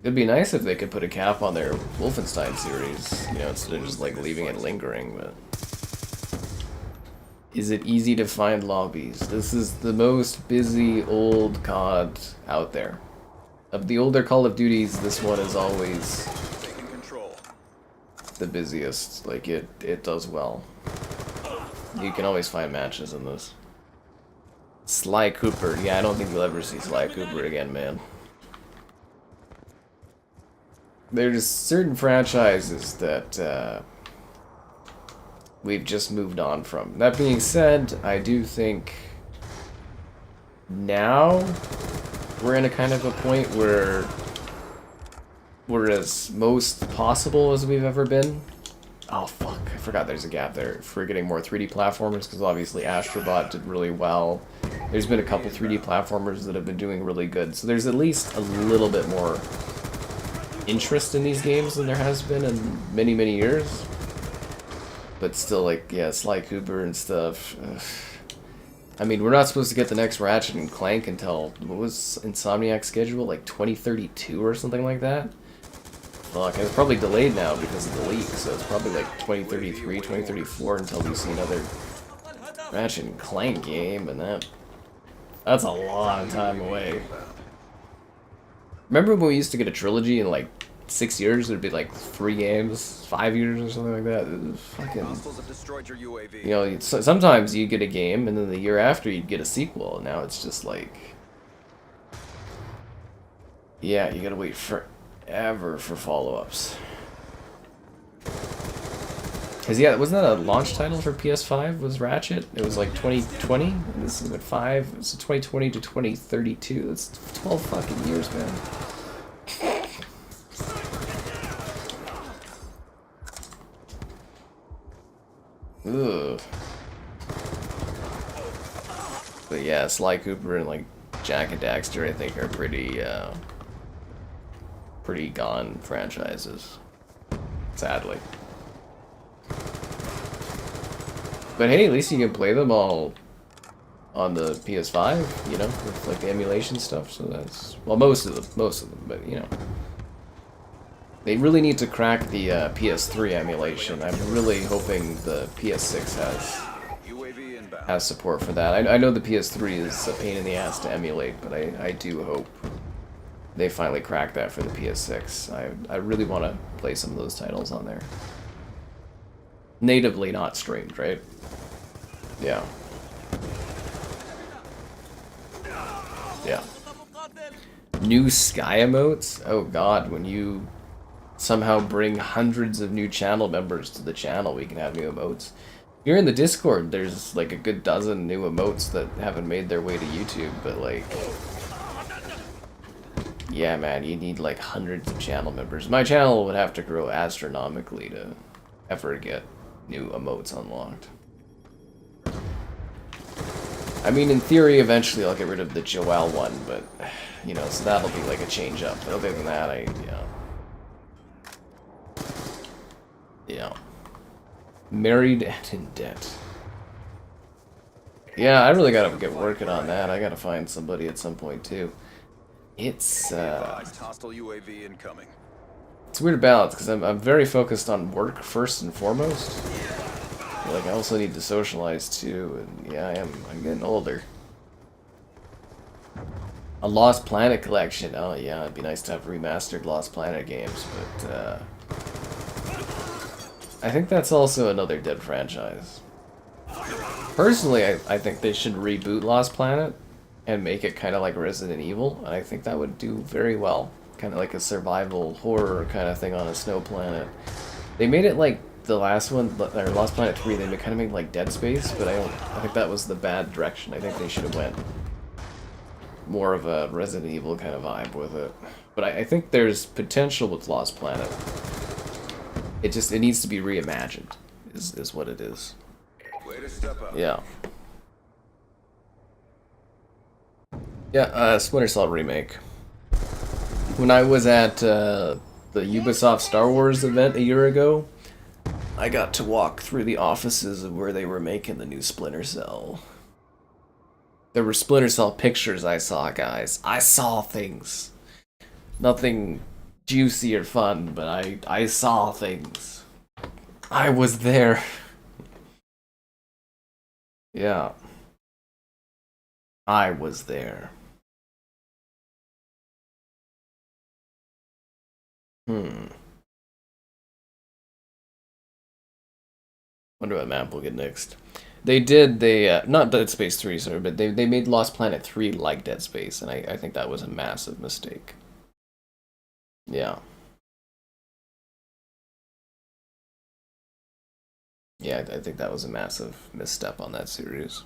It'd be nice if they could put a cap on their Wolfenstein series, instead of just like leaving it lingering, but... Is it easy to find lobbies? This is the most busy old COD out there. Of the older Call of Duties, this one is always Taking control. the busiest. Like, it does well. You can always find matches in this. Sly Cooper. Yeah, I don't think you'll ever see Sly Cooper again, man. There's certain franchises that we've just moved on from. That being said, I do think now we're in a kind of a point where we're as most possible as we've ever been. Oh fuck, I forgot there's a gap there for getting more 3D platformers, because obviously Astrobot did really well. There's been a couple 3D platformers that have been doing really good, so there's at least a little bit more interest in these games than there has been in many, many years. But still, like, yeah, Sly Cooper and stuff. Ugh. I mean, we're not supposed to get the next Ratchet and Clank until, what was Insomniac's schedule? Like 2032 or something like that? Fuck, it's probably delayed now because of the leak, so it's probably like 2033, 2034 until we see another Ratchet and Clank game, and that's a long time away. Remember when we used to get a trilogy in like 6 years? There'd be like 3 games, 5 years or something like that. It was fucking... Hostiles have destroyed your UAV. You know, sometimes you get a game, and then the year after you'd get a sequel, and now it's just like... Yeah, you gotta wait forever for follow-ups. Cause yeah, wasn't that a launch title for PS5? Was Ratchet? It was like 2020. And this is at 5. It's 2020 to 2032. That's 12 fucking years, man. Ugh. But yeah, Sly Cooper and like Jak and Daxter, I think, are pretty gone franchises. Sadly. But hey, at least you can play them all on the PS5, you know, with like the emulation stuff. So that's, well, most of them, but you know, they really need to crack the PS3 emulation. I'm really hoping the PS6 has support for that. I know the PS3 is a pain in the ass to emulate, but I do hope they finally crack that for the PS6. I really want to play some of those titles on there. Natively, not streamed, right? Yeah. Yeah. New Sky emotes? Oh god, when you somehow bring hundreds of new channel members to the channel, we can have new emotes. If you're in the Discord, there's like a good dozen new emotes that haven't made their way to YouTube, but like... Yeah, man, you need like hundreds of channel members. My channel would have to grow astronomically to ever get new emotes unlocked. I mean, in theory, eventually I'll get rid of the Joel one, but, you know, so that'll be like a change up. But other than that, yeah. Married and in debt. Yeah, I really gotta get working on that. I gotta find somebody at some point, too. It's, Hostile UAV incoming. it's a weird balance, because I'm very focused on work first and foremost. Like, I also need to socialize, too, and yeah, I'm getting older. A Lost Planet collection. Oh, yeah, it'd be nice to have remastered Lost Planet games, but, I think that's also another dead franchise. Personally, I think they should reboot Lost Planet and make it kind of like Resident Evil, and I think that would do very well. Kind of like a survival horror kind of thing on a snow planet. They made it like the last one, or Lost Planet 3, they kind of made like Dead Space, but I think that was the bad direction. I think they should have went more of a Resident Evil kind of vibe with it. But I think there's potential with Lost Planet. It needs to be reimagined, is what it is. Way to step up. Yeah. Yeah, Splinter Cell remake. When I was at the Ubisoft Star Wars event a year ago, I got to walk through the offices of where they were making the new Splinter Cell. There were Splinter Cell pictures I saw, guys. I saw things. Nothing juicy or fun, but I saw things. I was there. Yeah. I was there. Hmm. Wonder what map we'll get next. They not Dead Space 3, sorry, but they made Lost Planet 3 like Dead Space, and I think that was a massive mistake. Yeah. Yeah, I think that was a massive misstep on that series.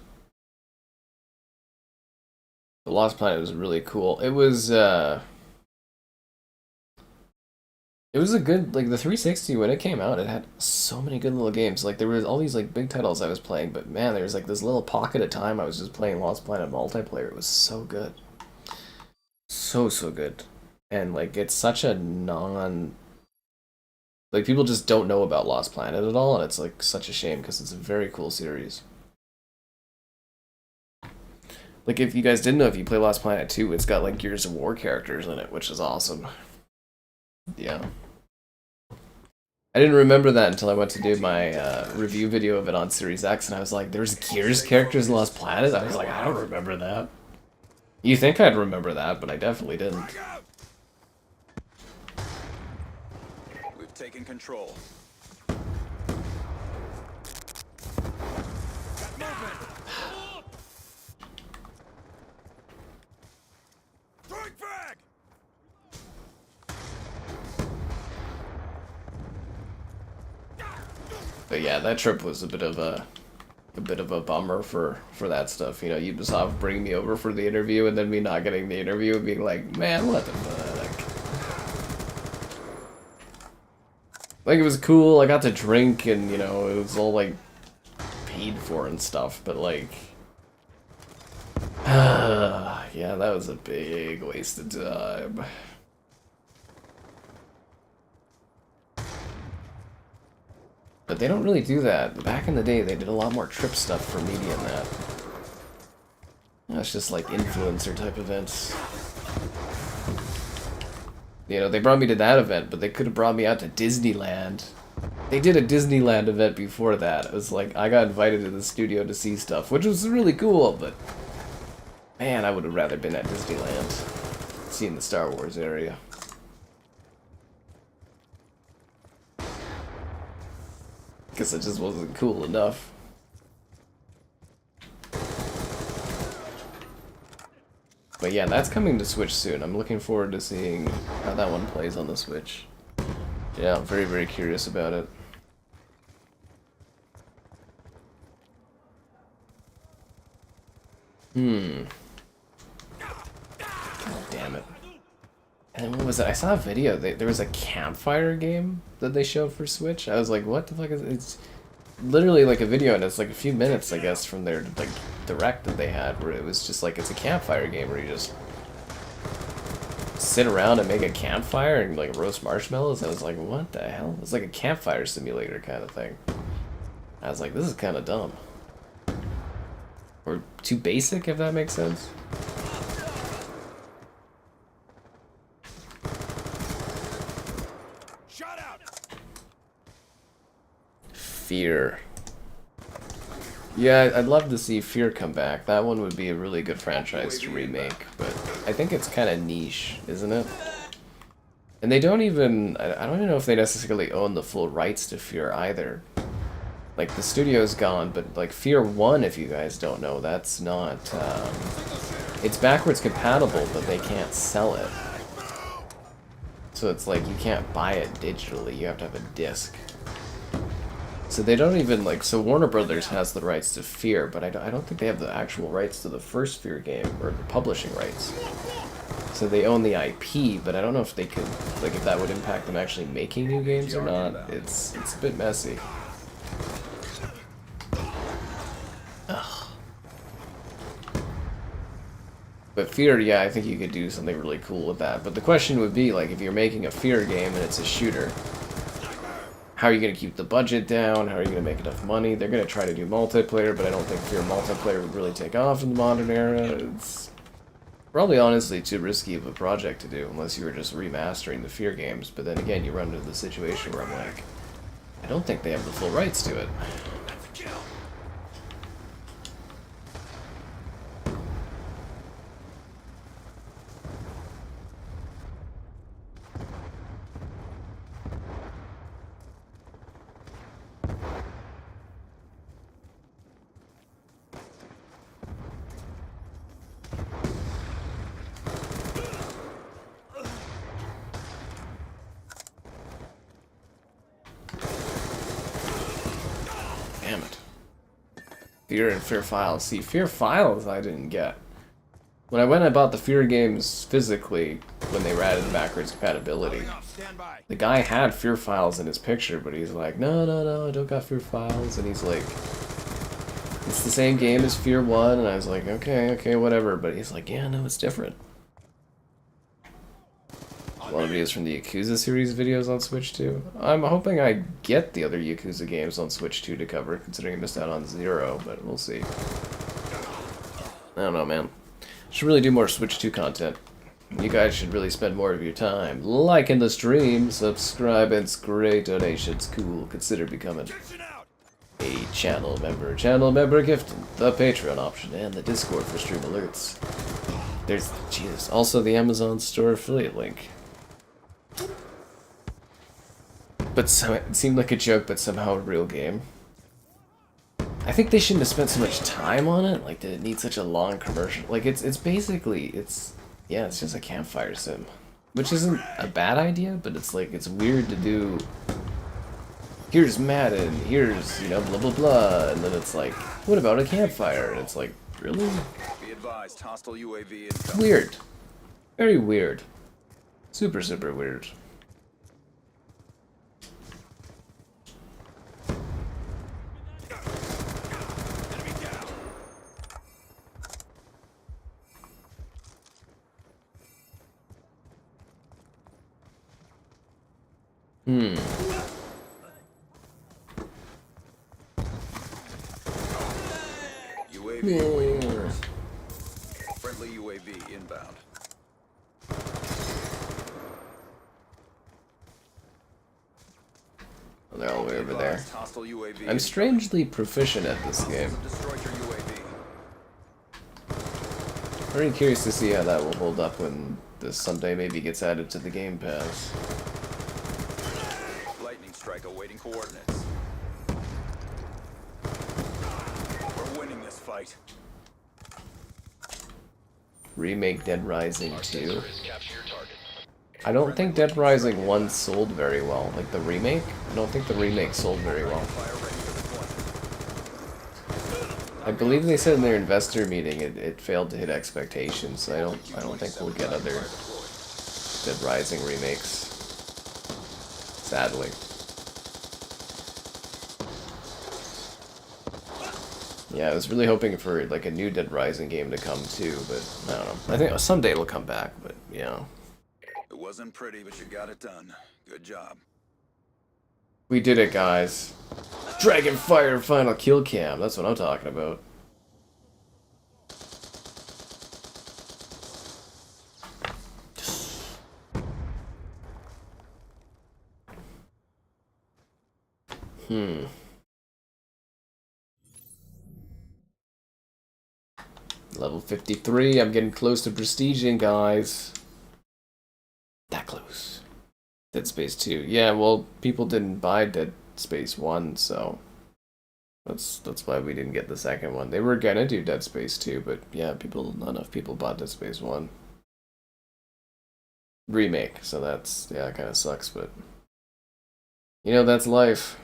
The Lost Planet was really cool. It was a good, like, the 360 when it came out, it had so many good little games. Like, there was all these like big titles I was playing, but man, there was like this little pocket of time I was just playing Lost Planet multiplayer. It was so good. So good. And like it's such a non, like, people just don't know about Lost Planet at all, and it's like such a shame because it's a very cool series. Like, if you guys didn't know, if you play Lost Planet 2, it's got like Gears of War characters in it, which is awesome. Yeah. I didn't remember that until I went to do my review video of it on Series X, and I was like, there's Gears characters in Lost Planet? I was like, I don't remember that. You think I'd remember that, but I definitely didn't. We've taken control. Throwing frag! But yeah, that trip was a bit of a bummer for that stuff. You know, Ubisoft bringing me over for the interview and then me not getting the interview and being like, man, what the fuck? Like, it was cool, I got to drink and, you know, it was all like paid for and stuff, but like, yeah, that was a big waste of time. But they don't really do that. Back in the day, they did a lot more trip stuff for media than that. That's just like influencer type events. You know, they brought me to that event, but they could have brought me out to Disneyland. They did a Disneyland event before that. It was like, I got invited to the studio to see stuff, which was really cool, but man, I would have rather been at Disneyland, seeing the Star Wars area. Because it just wasn't cool enough. But yeah, that's coming to Switch soon. I'm looking forward to seeing how that one plays on the Switch. Yeah, I'm very, very curious about it. God damn it. And then what was it? I saw a video. There was a campfire game that they showed for Switch. I was like, what the fuck is it? It's literally like a video, and it's like a few minutes, I guess, from their like direct that they had, where it was just like, it's a campfire game where you just sit around and make a campfire and like roast marshmallows. I was like, what the hell? It's like a campfire simulator kind of thing. I was like, this is kind of dumb. Or too basic, if that makes sense. Shot out! Fear. Yeah, I'd love to see Fear come back. That one would be a really good franchise to remake, but I think it's kind of niche, isn't it? And they don't even, I don't even know if they necessarily own the full rights to Fear either. Like, the studio's gone, but like Fear 1, if you guys don't know, that's not, it's backwards compatible, but they can't sell it. So it's like, you can't buy it digitally, you have to have a disc. So they don't even, like, so Warner Brothers has the rights to Fear, but I don't think they have the actual rights to the first Fear game, or the publishing rights. So they own the IP, but I don't know if they could, like, if that would impact them actually making new games or not. It's a bit messy. Ugh. But Fear, yeah, I think you could do something really cool with that. But the question would be, like, if you're making a Fear game and it's a shooter, how are you going to keep the budget down? How are you going to make enough money? They're going to try to do multiplayer, but I don't think Fear multiplayer would really take off in the modern era. It's probably honestly too risky of a project to do, unless you were just remastering the Fear games. But then again, you run into the situation where I'm like, I don't think they have the full rights to it. Fear and Fear Files. See, Fear Files I didn't get. When I went and bought the Fear games physically, when they were added backwards compatibility, Stand by. the guy had Fear Files in his picture, but he's like, no, I don't got Fear Files, and he's like, it's the same game as Fear 1, and I was like, okay, whatever, but he's like, yeah, no, it's different. A lot of videos from the Yakuza series videos on Switch 2. I'm hoping I get the other Yakuza games on Switch 2 to cover, considering I missed out on 0, but we'll see. I don't know, man. Should really do more Switch 2 content. You guys should really spend more of your time liking the stream, subscribe, and great donations. Cool. Consider becoming a channel member gift, the Patreon option, and the Discord for stream alerts. There's, Jesus, also the Amazon store affiliate link. But it seemed like a joke, but somehow a real game. I think they shouldn't have spent so much time on it. Like, did it need such a long commercial? Like, it's basically, yeah, it's just a campfire sim. Which isn't a bad idea, but it's like, it's weird to do, here's Madden, here's, you know, blah blah blah, and then it's like, what about a campfire? And it's like, really? Be advised, hostile UAV incoming. Weird. Very weird. Super weird. UAV. Friendly UAV inbound. Oh, they're all the way over there. Hostile UAV I'm strangely proficient at this game. destroyed your UAV. Very curious to see how that will hold up when this someday maybe gets added to the Game Pass. Lightning strike awaiting coordinates. We're winning this fight. Remake Dead Rising Our 2. sensor is capture your target. I don't think Dead Rising 1 sold very well. Like the remake? I don't think the remake sold very well. Fire ready for deployment. I believe they said in their investor meeting it failed to hit expectations, so I don't think we'll get other Dead Rising remakes. Sadly. Yeah, I was really hoping for like a new Dead Rising game to come too, but I don't know. I think someday it'll come back, but yeah. It wasn't pretty, but you got it done. Good job. We did it, guys. Dragonfire final kill cam, that's what I'm talking about. Level 53, I'm getting close to prestiging, guys. That close. Dead Space 2. Yeah, well, people didn't buy Dead Space 1, so that's why we didn't get the second one. They were gonna do Dead Space 2, but yeah, not enough people bought Dead Space 1. Remake, so that's, yeah, it kinda sucks, but you know, that's life.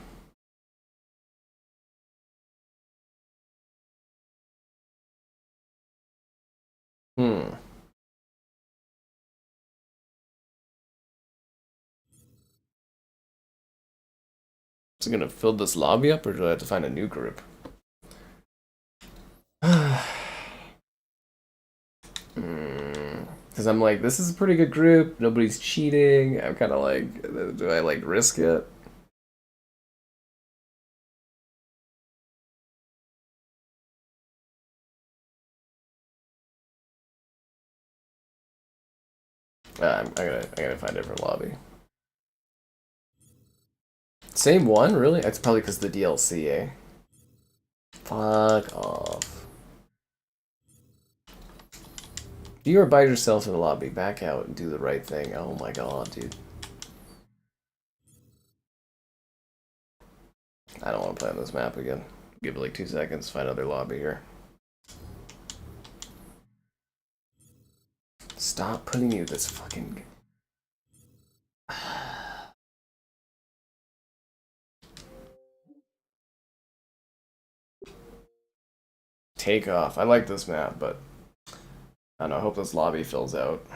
Is it gonna fill this lobby up, or do I have to find a new group? Because I'm like, this is a pretty good group. Nobody's cheating. I'm kind of like, do I like risk it? I gotta find a different lobby. Same one, really? That's probably because the DLC, eh? Fuck off. If you are by yourself in the lobby, back out and do the right thing. Oh my god, dude. I don't want to play on this map again. Give it like 2 seconds, find another lobby here. Stop putting me with this fucking... Takeoff. I like this map, but I don't know. I hope this lobby fills out.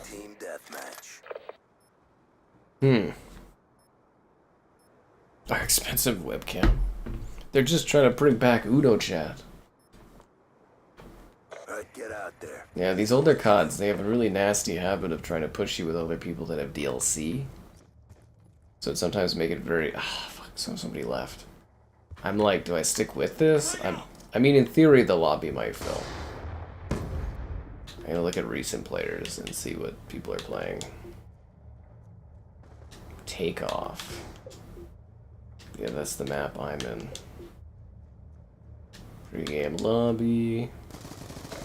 Team deathmatch. Our expensive webcam. They're just trying to bring back Uno chat. Alright, get out there. Yeah, these older CODs, they have a really nasty habit of trying to push you with other people that have DLC. So it sometimes make it very... fuck, somebody left. I'm like, do I stick with this? I mean, in theory, the lobby might fill. I'm gonna look at recent players and see what people are playing. Takeoff. Yeah, that's the map I'm in. Pre-game lobby.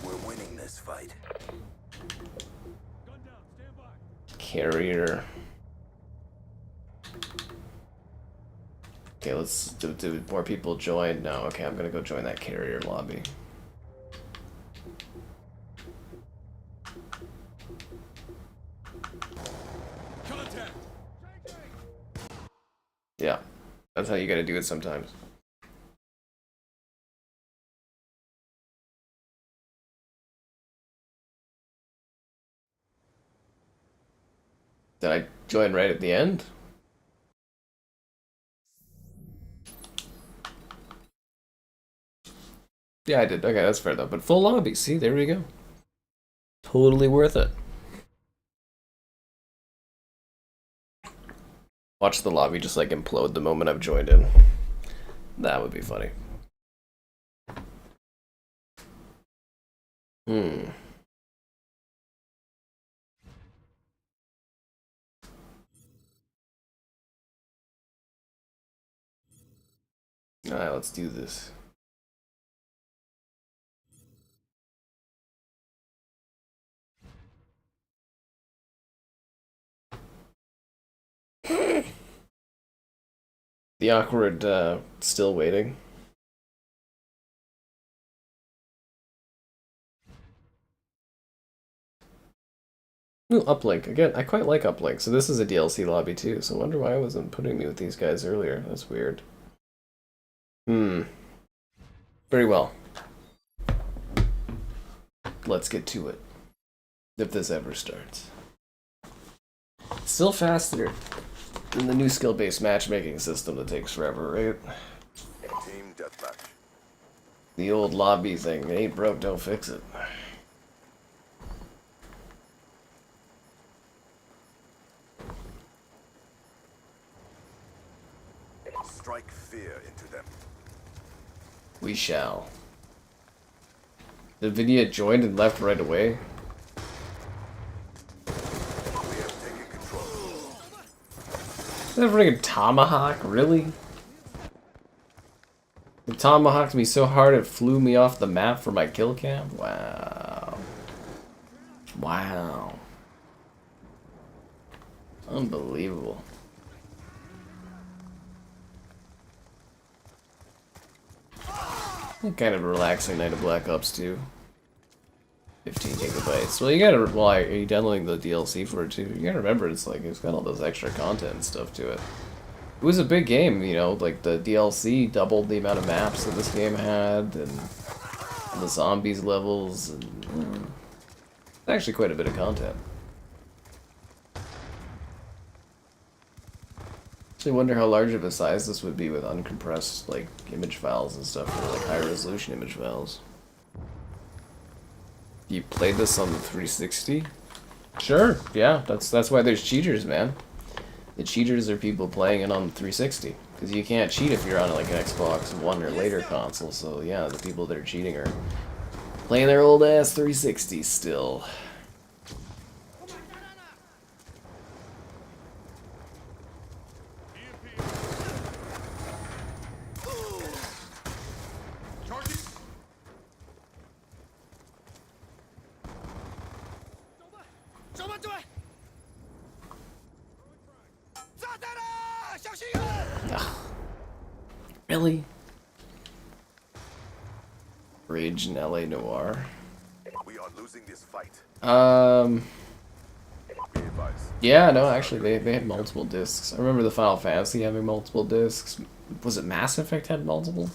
We're winning this fight. Carrier. Okay, let's do more people join now. Okay, I'm gonna go join that carrier lobby. Contact. Yeah, that's how you gotta do it sometimes. Did I join right at the end? Yeah, I did. Okay, that's fair though. But full lobby, see, there we go. Totally worth it. Watch the lobby just like implode the moment I've joined in. That would be funny. Alright, let's do this. The awkward, still waiting. Ooh, Uplink. Again, I quite like Uplink. So this is a DLC lobby too, so I wonder why I wasn't putting me with these guys earlier. That's weird. Very well. Let's get to it. If this ever starts. Still faster than the new skill-based matchmaking system that takes forever, right? Team deathmatch. The old lobby thing. It ain't broke, don't fix it. Strike fear into them. We shall. The video joined and left right away. We have taken control. That freaking tomahawk, really? It tomahawked me so hard it flew me off the map for my kill cam? Wow. Wow. Unbelievable. Kind of a relaxing night of Black Ops 2. 15 gigabytes. Well, you gotta, well, are you downloading the DLC for it too? You gotta remember, it's like, it's got all this extra content and stuff to it. It was a big game, you know, like the DLC doubled the amount of maps that this game had, and the zombies levels, and actually quite a bit of content. Actually wonder how large of a size this would be with uncompressed, like, image files and stuff, or like high resolution image files. You played this on the 360? Sure, yeah, that's why there's cheaters, man. The cheaters are people playing it on the 360. Because you can't cheat if you're on like an Xbox One or later console, so yeah, the people that are cheating are playing their old ass 360 still. Ugh. Really? Rage in LA Noir. losing this fight. Be advised. Yeah, no, actually, they had multiple discs. I remember the Final Fantasy having multiple discs. Was it Mass Effect had multiple?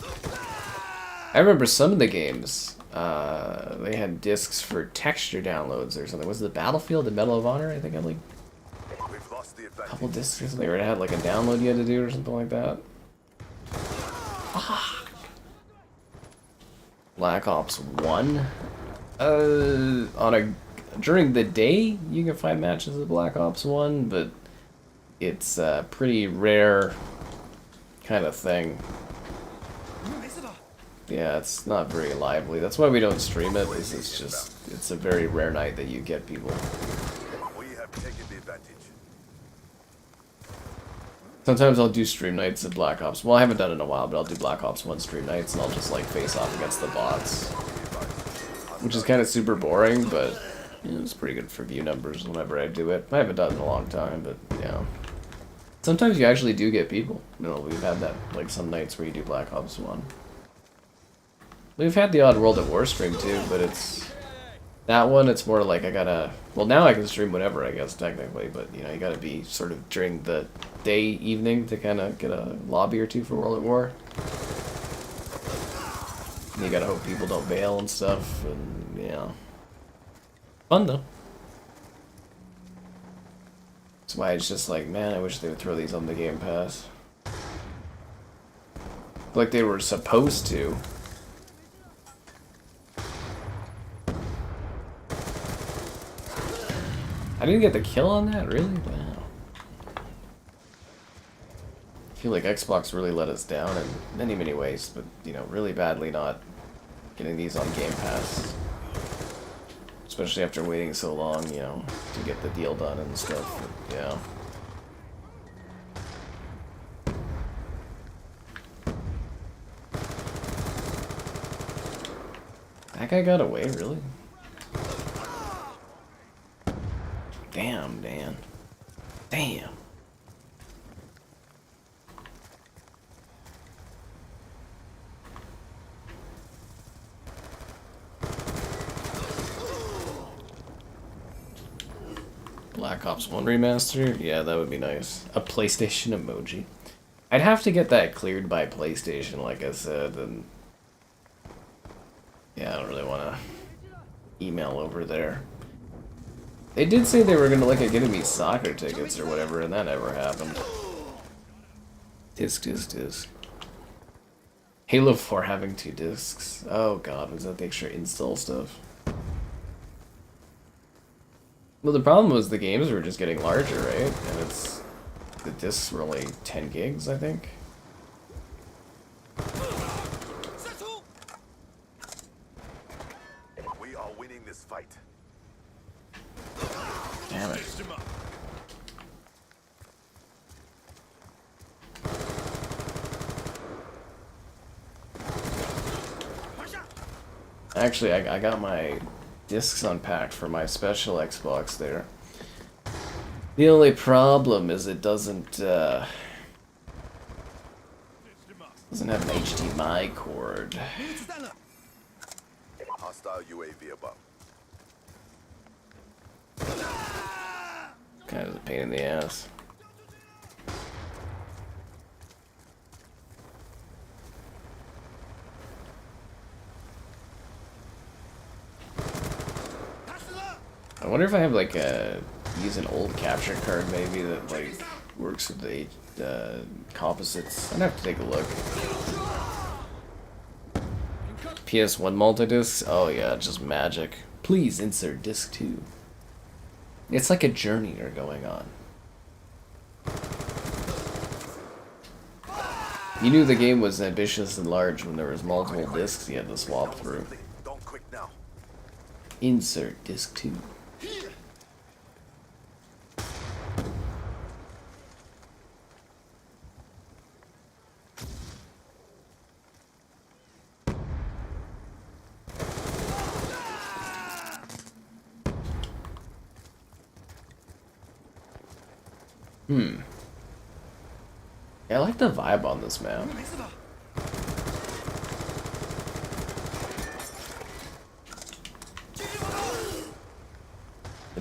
I remember some of the games, they had discs for texture downloads or something. Was it the Battlefield, the Medal of Honor? I think had like We've lost the a advantage. couple discs or something, or it had like a download you had to do or something like that. Ah. Black Ops 1. During the day, you can find matches of Black Ops 1, but it's a pretty rare kind of thing. Yeah, it's not very lively. That's why we don't stream it, is it's a very rare night that you get people. We have taken the advantage. Sometimes I'll do stream nights of Black Ops. Well, I haven't done it in a while, but I'll do Black Ops 1 stream nights, and I'll just like face off against the bots. Which is kind of super boring, but you know, it's pretty good for view numbers whenever I do it. I haven't done it in a long time, but yeah. Sometimes you actually do get people. You know, we've had that, like some nights where you do Black Ops 1. We've had the odd World at War stream too, but it's... That one, it's more like I gotta... Well, now I can stream whenever, I guess, technically, but, you know, you gotta be sort of during the day, evening to kind of get a lobby or two for World at War. And you gotta hope people don't bail and stuff, and, yeah. Fun, though. That's why it's just like, man, I wish they would throw these on the Game Pass. Like they were supposed to. I didn't get the kill on that, really? Wow. I feel like Xbox really let us down in many, many ways, but, you know, really badly not getting these on Game Pass. Especially after waiting so long, you know, to get the deal done and stuff, but, yeah. That guy got away, really? Damn, Dan. Damn. Black Ops 1 remaster? Yeah, that would be nice. A PlayStation emoji. I'd have to get that cleared by PlayStation, like I said, and... Yeah, I don't really want to email over there. They did say they were going to look at getting me soccer tickets or whatever, and that never happened. Disc. Halo 4 having 2 discs. Oh god, was that the extra install stuff? Well, the problem was the games were just getting larger, right? And it's... The discs were only 10 gigs, I think. We are winning this fight. Damn it. Actually, I got my discs unpacked for my special Xbox there. The only problem is it doesn't have an HDMI cord. Hostile UAV above. Kind of a pain in the ass. I wonder if I have like use an old capture card maybe that like works with the composites. I'd have to take a look. PS1 multi-discs? Oh yeah, just magic. Please insert disc 2. It's like a journey you're going on. You knew the game was ambitious and large when there was multiple discs you had to swap through. Don't quit now. Insert disc 2. Yeah, I like the vibe on this map.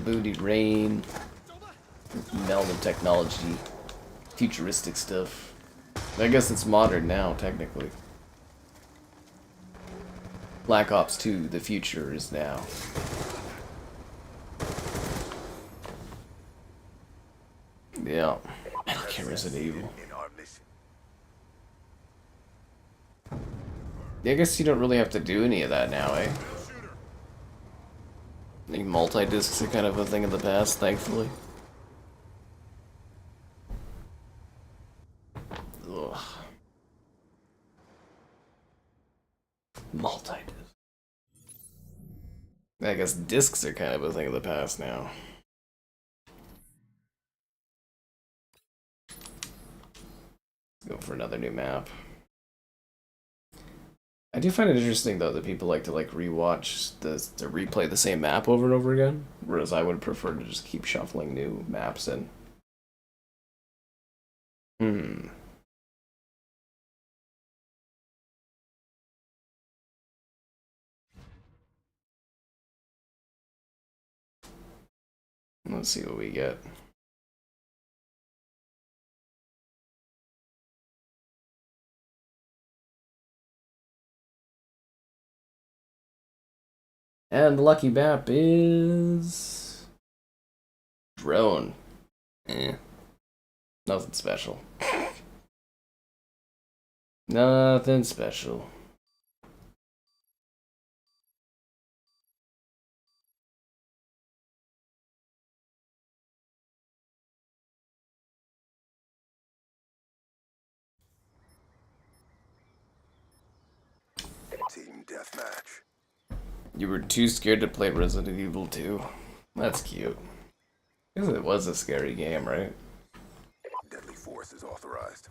Booty Rain, Meltdown technology, futuristic stuff. I guess it's modern now, technically. Black Ops 2, the future is now. Yeah. Metal Gear Resident Evil. Yeah, I guess you don't really have to do any of that now, eh? I think multi-discs are kind of a thing of the past, thankfully. Ugh. Multi-disc. I guess discs are kind of a thing of the past now. Let's go for another new map. I do find it interesting though that people like to rewatch to replay the same map over and over again, whereas I would prefer to just keep shuffling new maps in. Let's see what we get. And the lucky map is drone. Nothing special. Nothing special. Team deathmatch. You were too scared to play Resident Evil 2. That's cute. Because it was a scary game, right? Deadly force is authorized.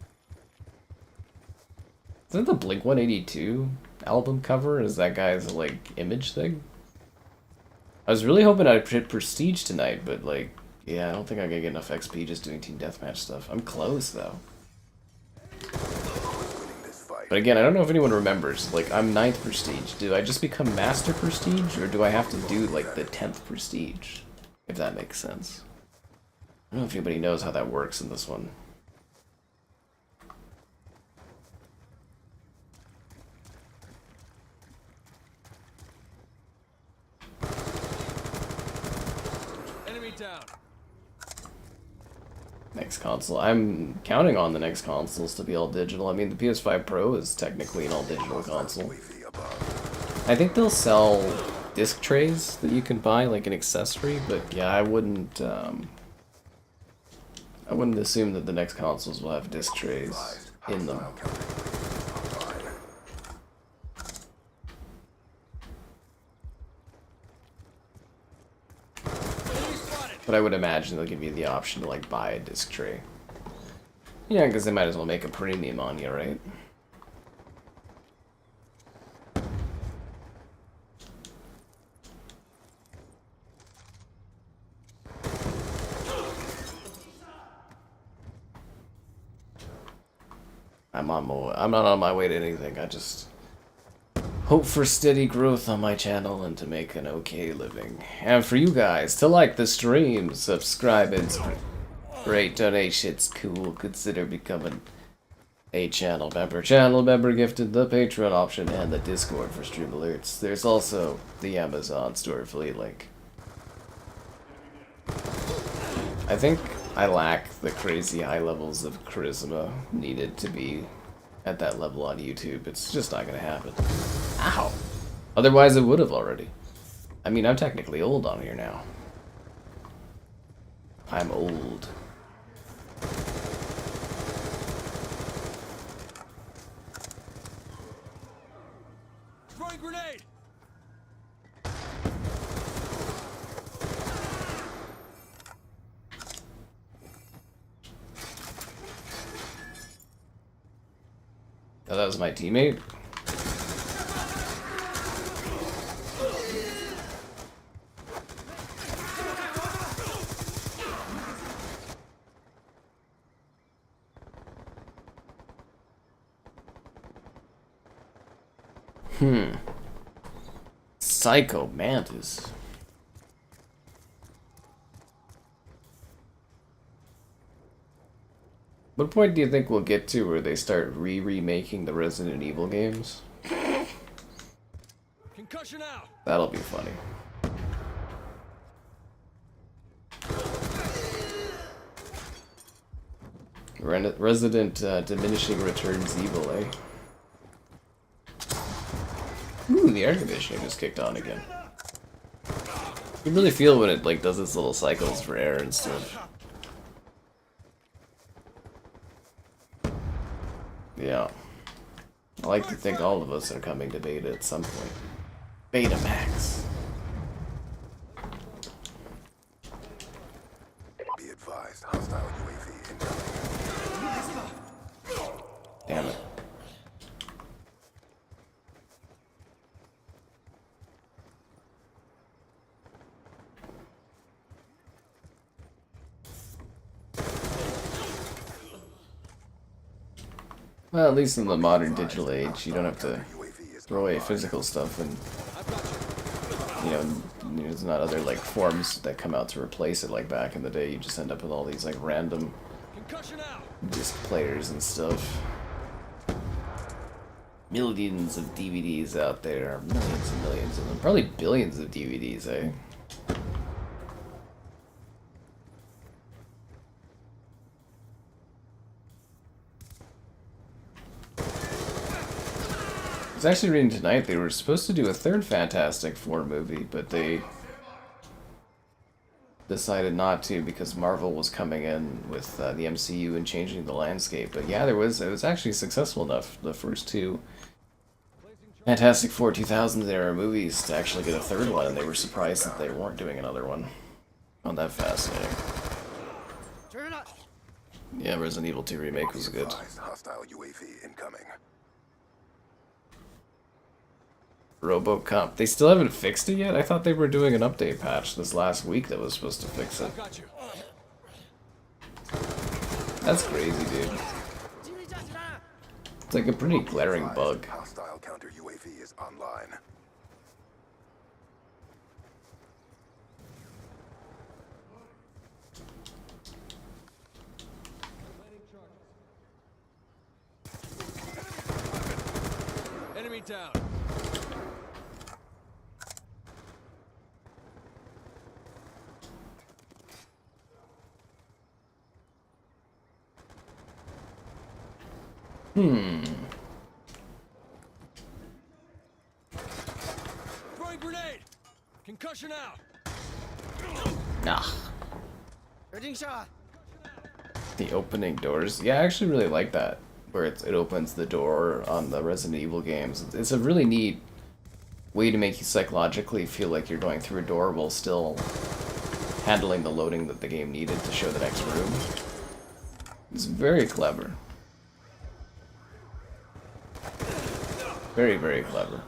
Isn't the Blink-182 album cover? Is that guy's, image thing? I was really hoping I'd hit Prestige tonight, but, yeah, I don't think I'm gonna get enough XP just doing Team Deathmatch stuff. I'm close, though. But again, I don't know if anyone remembers. I'm 9th Prestige. Do I just become Master Prestige, or do I have to do, the 10th Prestige? If that makes sense. I don't know if anybody knows how that works in this one. Enemy down. Next console. I'm counting on the next consoles to be all digital. I mean, the PS5 Pro is technically an all digital console. I think they'll sell disc trays that you can buy, like an accessory, but yeah, I wouldn't assume that the next consoles will have disc trays in them. But I would imagine they'll give you the option to buy a disc tray. Yeah, because they might as well make a premium on you, right? I'm not on my way to anything. I just hope for steady growth on my channel and to make an okay living. And for you guys to like the stream, subscribe, and great donations, cool. Consider becoming a channel member. Channel member gifted the Patreon option and the Discord for stream alerts. There's also the Amazon store affiliate link. I think I lack the crazy high levels of charisma needed to be at that level on YouTube. It's just not gonna happen. Ow! Otherwise it would have already. I mean, I'm technically old on here now. I'm old. Throwing grenade. Oh, that was my teammate? Psycho Mantis. What point do you think we'll get to where they start remaking the Resident Evil games? Concussion out. That'll be funny. Resident Diminishing Returns Evil, eh? Ooh, the air conditioning just kicked on again. You can really feel when it like does its little cycles for air and stuff. Yeah. I like to think all of us are coming to beta at some point. Beta Max. Be advised, hostile UAV incoming. Damn it. Well, at least in the modern digital age, you don't have to throw away physical stuff, and you know, there's not other like forms that come out to replace it like back in the day. You just end up with all these like random Concussion out. disc players and stuff. Millions of DVDs out there, millions and millions of them, probably billions of DVDs, eh? I was actually reading tonight they were supposed to do a third Fantastic Four movie, but they decided not to because Marvel was coming in with the MCU and changing the landscape. But yeah, it was actually successful enough, the first two Fantastic Four 2000s era movies, to actually get a third one, and they were surprised that they weren't doing another one. Found that fascinating. Yeah, Resident Evil 2 Remake was good. Hostile UAV incoming. RoboCop. They still haven't fixed it yet? I thought they were doing an update patch this last week that was supposed to fix it. Got you. That's crazy, dude. It's like a pretty glaring bug. Hostile counter UAV is online. Enemy down. Throwing grenade. Concussion out. Nah. The opening doors. Yeah, I actually really like that, where it opens the door on the Resident Evil games. It's a really neat way to make you psychologically feel like you're going through a door while still handling the loading that the game needed to show the next room. It's very clever. Very, very clever.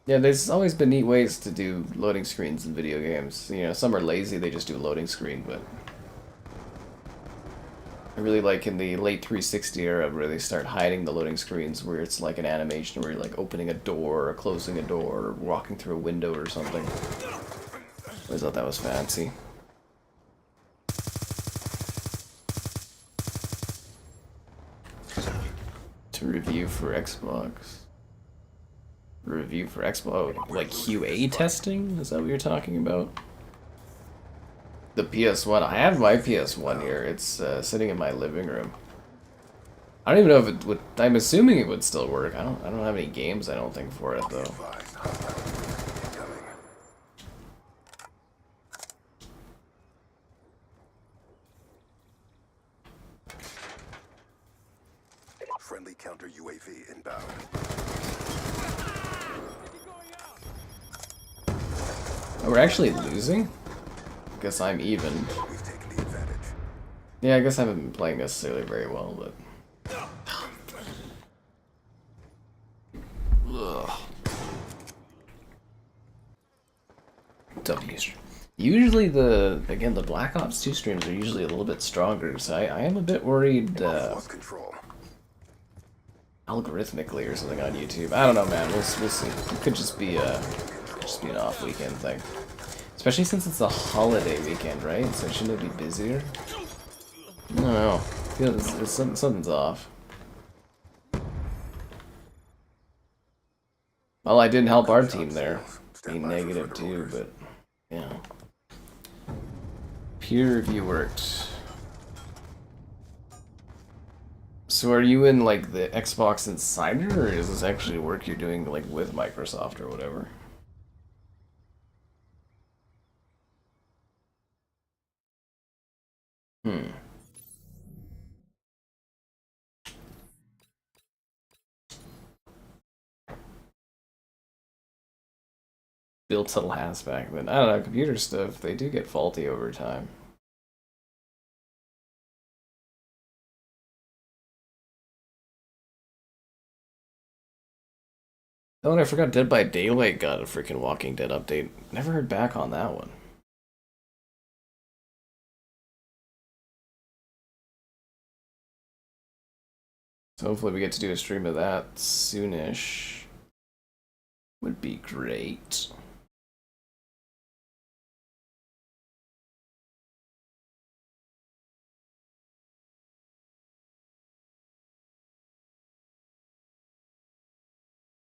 Yeah, there's always been neat ways to do loading screens in video games. You know, some are lazy, they just do a loading screen, but I really like in the late 360 era where they start hiding the loading screens, where it's like an animation where you're like opening a door or closing a door or walking through a window or something. I always thought that was fancy. To review for Xbox. Review for Xbox, like QA testing? Is that what you're talking about? The PS1. I have my PS1 here. It's sitting in my living room. I don't even know if it would. I'm assuming it would still work. I don't have any games. I don't think for it though. Friendly counter UAV inbound. Oh, we're actually losing? Guess I'm even. We've taken the advantage. Yeah, I guess I haven't been playing necessarily very well, but... Ugh. W stream. Usually the Black Ops 2 streams are usually a little bit stronger, so I am a bit worried Lost control. algorithmically or something on YouTube. I don't know, man. We'll see. It could just be an off weekend thing. Especially since it's a holiday weekend, right? So shouldn't it be busier? I don't know. Something's off. Well, I didn't help our team there. Being negative too, but yeah. Peer review worked. So are you in like the Xbox Insider, or is this actually work you're doing like with Microsoft or whatever? Hmm. Built a last back then. I don't know, computer stuff, they do get faulty over time. Oh, and I forgot Dead by Daylight got a freaking Walking Dead update. Never heard back on that one. So hopefully we get to do a stream of that soonish. Would be great.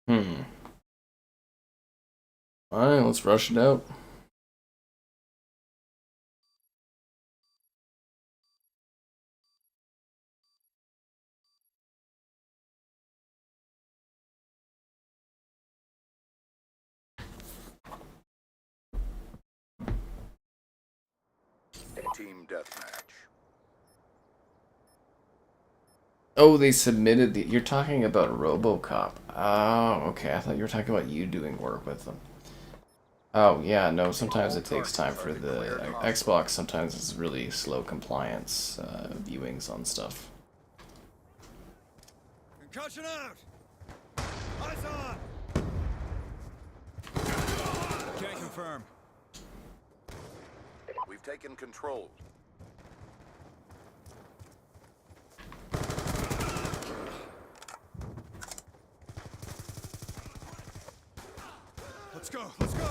Hmm. Alright, let's rush it out. Team deathmatch. Oh, they submitted the... You're talking about RoboCop. Oh, okay. I thought you were talking about you doing work with them. Oh, yeah, no, sometimes it takes time for the Xbox. Sometimes it's really slow compliance viewings on stuff. Concussion out! Eyes on! Can't confirm. We've taken control. Let's go, let's go!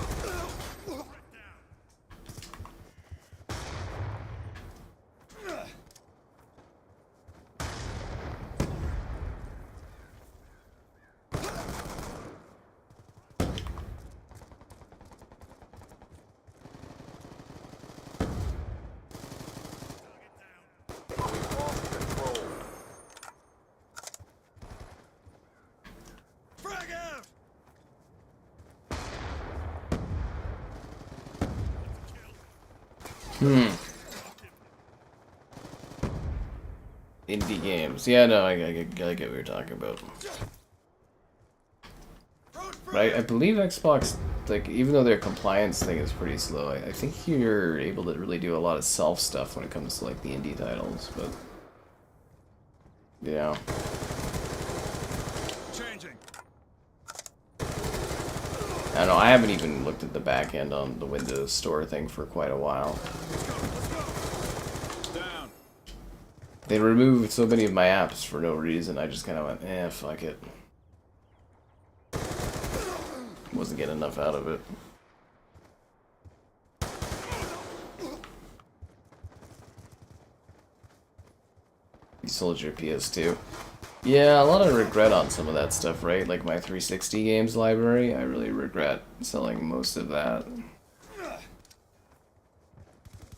We've lost control. Frag out! Indie games. Yeah, no, I get what you're talking about. Right, I believe Xbox, like, even though their compliance thing is pretty slow, I think you're able to really do a lot of self stuff when it comes to, like, the indie titles, but... Yeah. Changing. I don't know, I haven't even looked at the back end on the Windows Store thing for quite a while. Let's go, let's go! Down. They removed so many of my apps for no reason, I just kind of went, eh, fuck it. Wasn't getting enough out of it. You sold your PS2. Yeah, a lot of regret on some of that stuff, right? Like my 360 games library, I really regret selling most of that.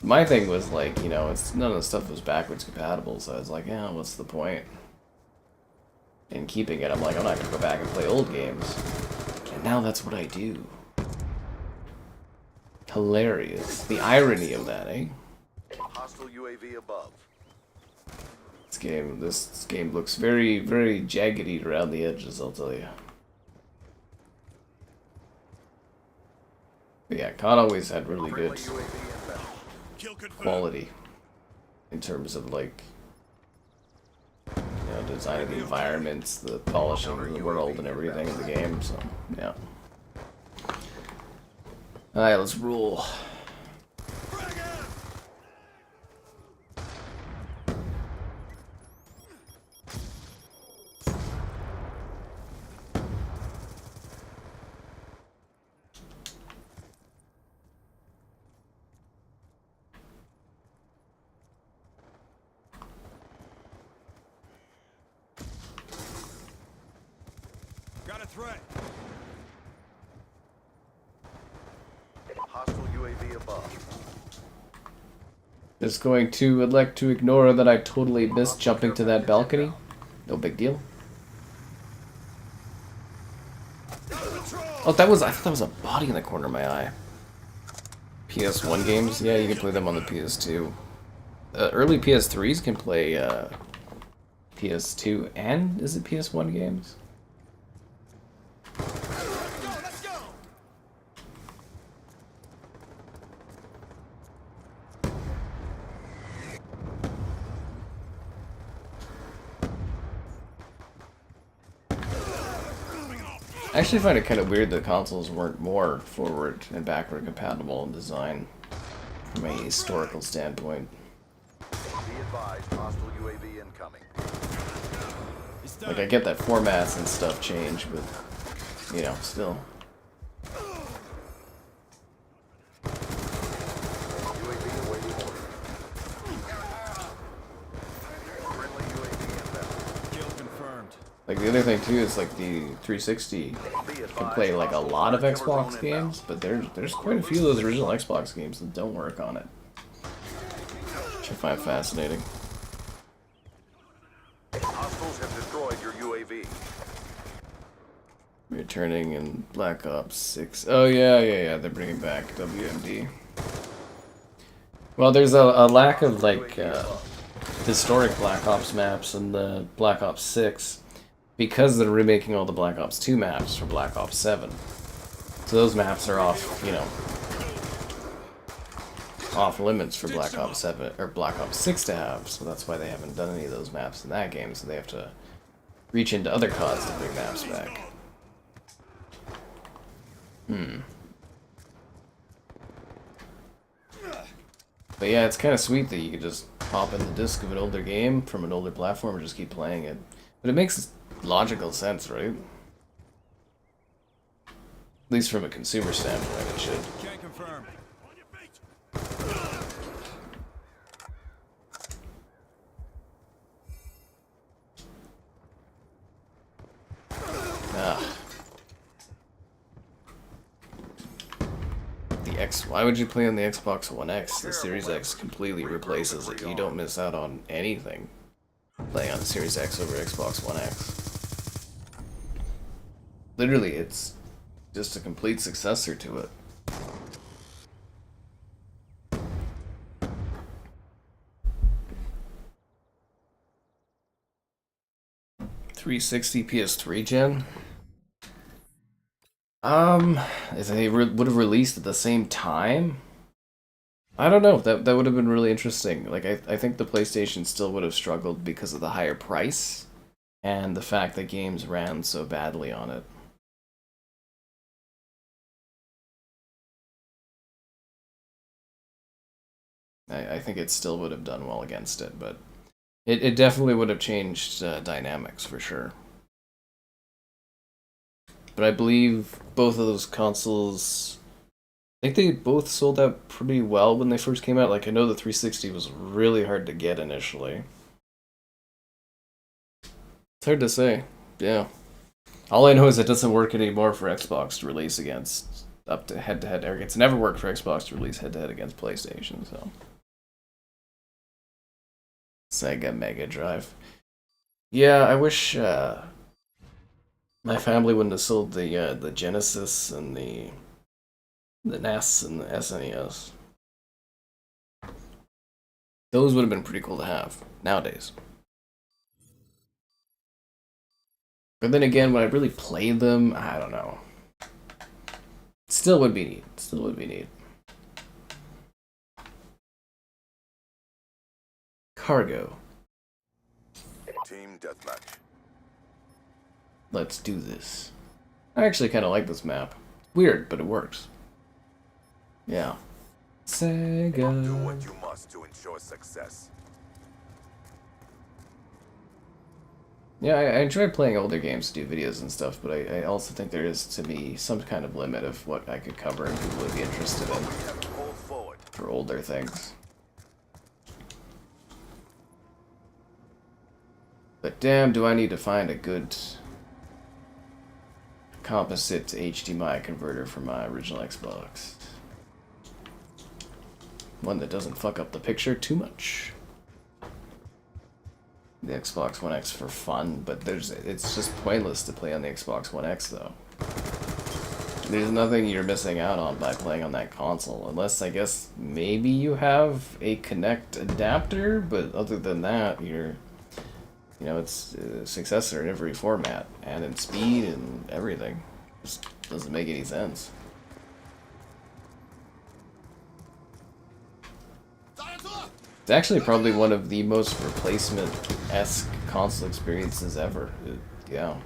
My thing was like, you know, none of the stuff was backwards compatible, so I was like, yeah, what's the point? In keeping it, I'm like, I'm not gonna go back and play old games. And now that's what I do. Hilarious. The irony of that, eh? Hostile UAV above. This game looks very, very jaggedy around the edges, I'll tell you. But yeah, COD always had really good UAV inbound. Kill confirmed. quality in terms of like, you know, design of the environments, the polishing of the world and everything in the game, so yeah. Alright, let's rule. Frag out! threat. Hostile UAV above. Just going to elect to ignore that I totally missed jumping to that balcony. No big deal. Oh, that was, I thought that was a body in the corner of my eye. PS1 games? Yeah, you can play them on the PS2. Early PS3s can play PS2 and, is it PS1 games? Let's go. I actually find it kind of weird that consoles weren't more forward and backward compatible in design from a historical standpoint. Be advised, hostile UAV incoming. It's done. Like, I get that formats and stuff change, but, you know, still. UAV awaiting order. Friendly UAV inbound. Kill confirmed. Like, the other thing, too, is, like, the 360 can play, like, a lot of Xbox games, but there's quite a few of those original Xbox games that don't work on it. Which I find fascinating. Hostiles have destroyed your UAV. Returning in Black Ops 6. Oh, yeah, they're bringing back WMD. Well, there's a lack of, like, historic Black Ops maps in the Black Ops 6 because they're remaking all the Black Ops 2 maps for Black Ops 7. So those maps are off, you know, off limits for Black Ops 7 or Black Ops 6 to have, so that's why they haven't done any of those maps in that game, so they have to reach into other CODs to bring maps back. But yeah, it's kind of sweet that you could just pop in the disc of an older game from an older platform and just keep playing it. But it makes logical sense, right? At least from a consumer standpoint, it should. Can't confirm. On your feet. Ah. The X. Why would you play on the Xbox One X? The Series X completely replaces it. You don't miss out on anything playing on the Series X over Xbox One X. Literally, it's just a complete successor to it. $360 PS3 gen? If they would have released at the same time? I don't know. That would have been really interesting. Like, I think the PlayStation still would have struggled because of the higher price and the fact that games ran so badly on it. I think it still would have done well against it, but it definitely would have changed dynamics for sure. But I believe both of those consoles, I think they both sold out pretty well when they first came out. Like, I know the 360 was really hard to get initially. It's hard to say. Yeah. All I know is it doesn't work anymore for Xbox to release against up to head-to-head. Or it's never worked for Xbox to release head-to-head against PlayStation, so. Sega Mega Drive. Yeah, I wish my family wouldn't have sold the Genesis and the NES and the SNES. Those would have been pretty cool to have nowadays. But then again, when I really played them, I don't know. Still would be neat. Still would be neat. Cargo. Team deathmatch. Let's do this. I actually kind of like this map. Weird, but it works. Yeah. Sega. Do what you must to ensure success. Yeah, I enjoy playing older games to do videos and stuff, but I also think there is to be some kind of limit of what I could cover and people would be interested in Hold forward. for older things. But damn, do I need to find a good composite to HDMI converter for my original Xbox. One that doesn't fuck up the picture too much. The Xbox One X for fun, but it's just pointless to play on the Xbox One X though. There's nothing you're missing out on by playing on that console, unless I guess maybe you have a Kinect adapter, but other than that, you know, it's a successor in every format, and in speed and everything. Just doesn't make any sense. It's actually probably one of the most replacement-esque console experiences ever. Yeah.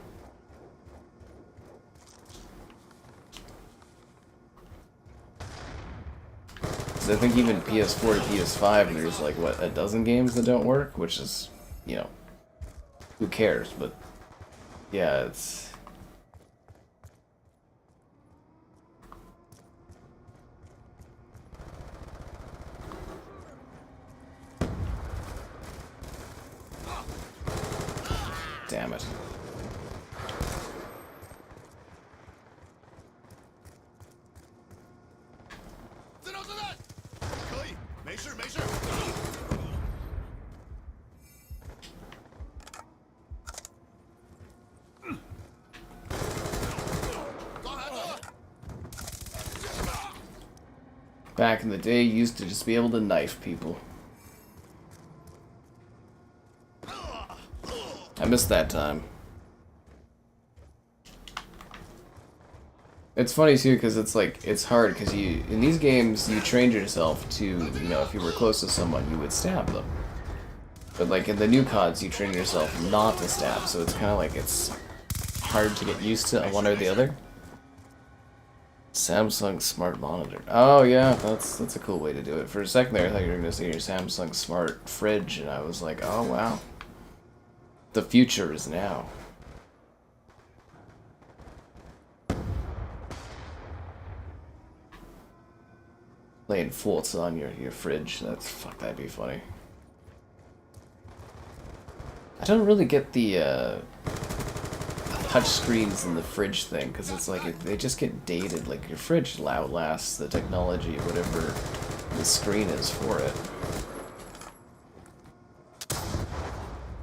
I think even PS4 to PS5, there's like, what, a dozen games that don't work? Which is, you know, who cares? But, yeah, it's... Damn it. Back in the day, you used to just be able to knife people. I missed that time. It's funny too, because it's like, it's hard, because you, in these games, you trained yourself to, you know, if you were close to someone, you would stab them. But like in the new CODs, you train yourself not to stab, so it's kind of like, it's hard to get used to one or the other. Samsung Smart Monitor. Oh yeah, that's a cool way to do it. For a second there, I thought you were going to say your Samsung Smart Fridge, and I was like, oh wow. The future is now. Playing Forza on your fridge. Fuck, that'd be funny. I don't really get the touch screens in the fridge thing, because it's like they just get dated. Like your fridge outlasts the technology, whatever the screen is for it.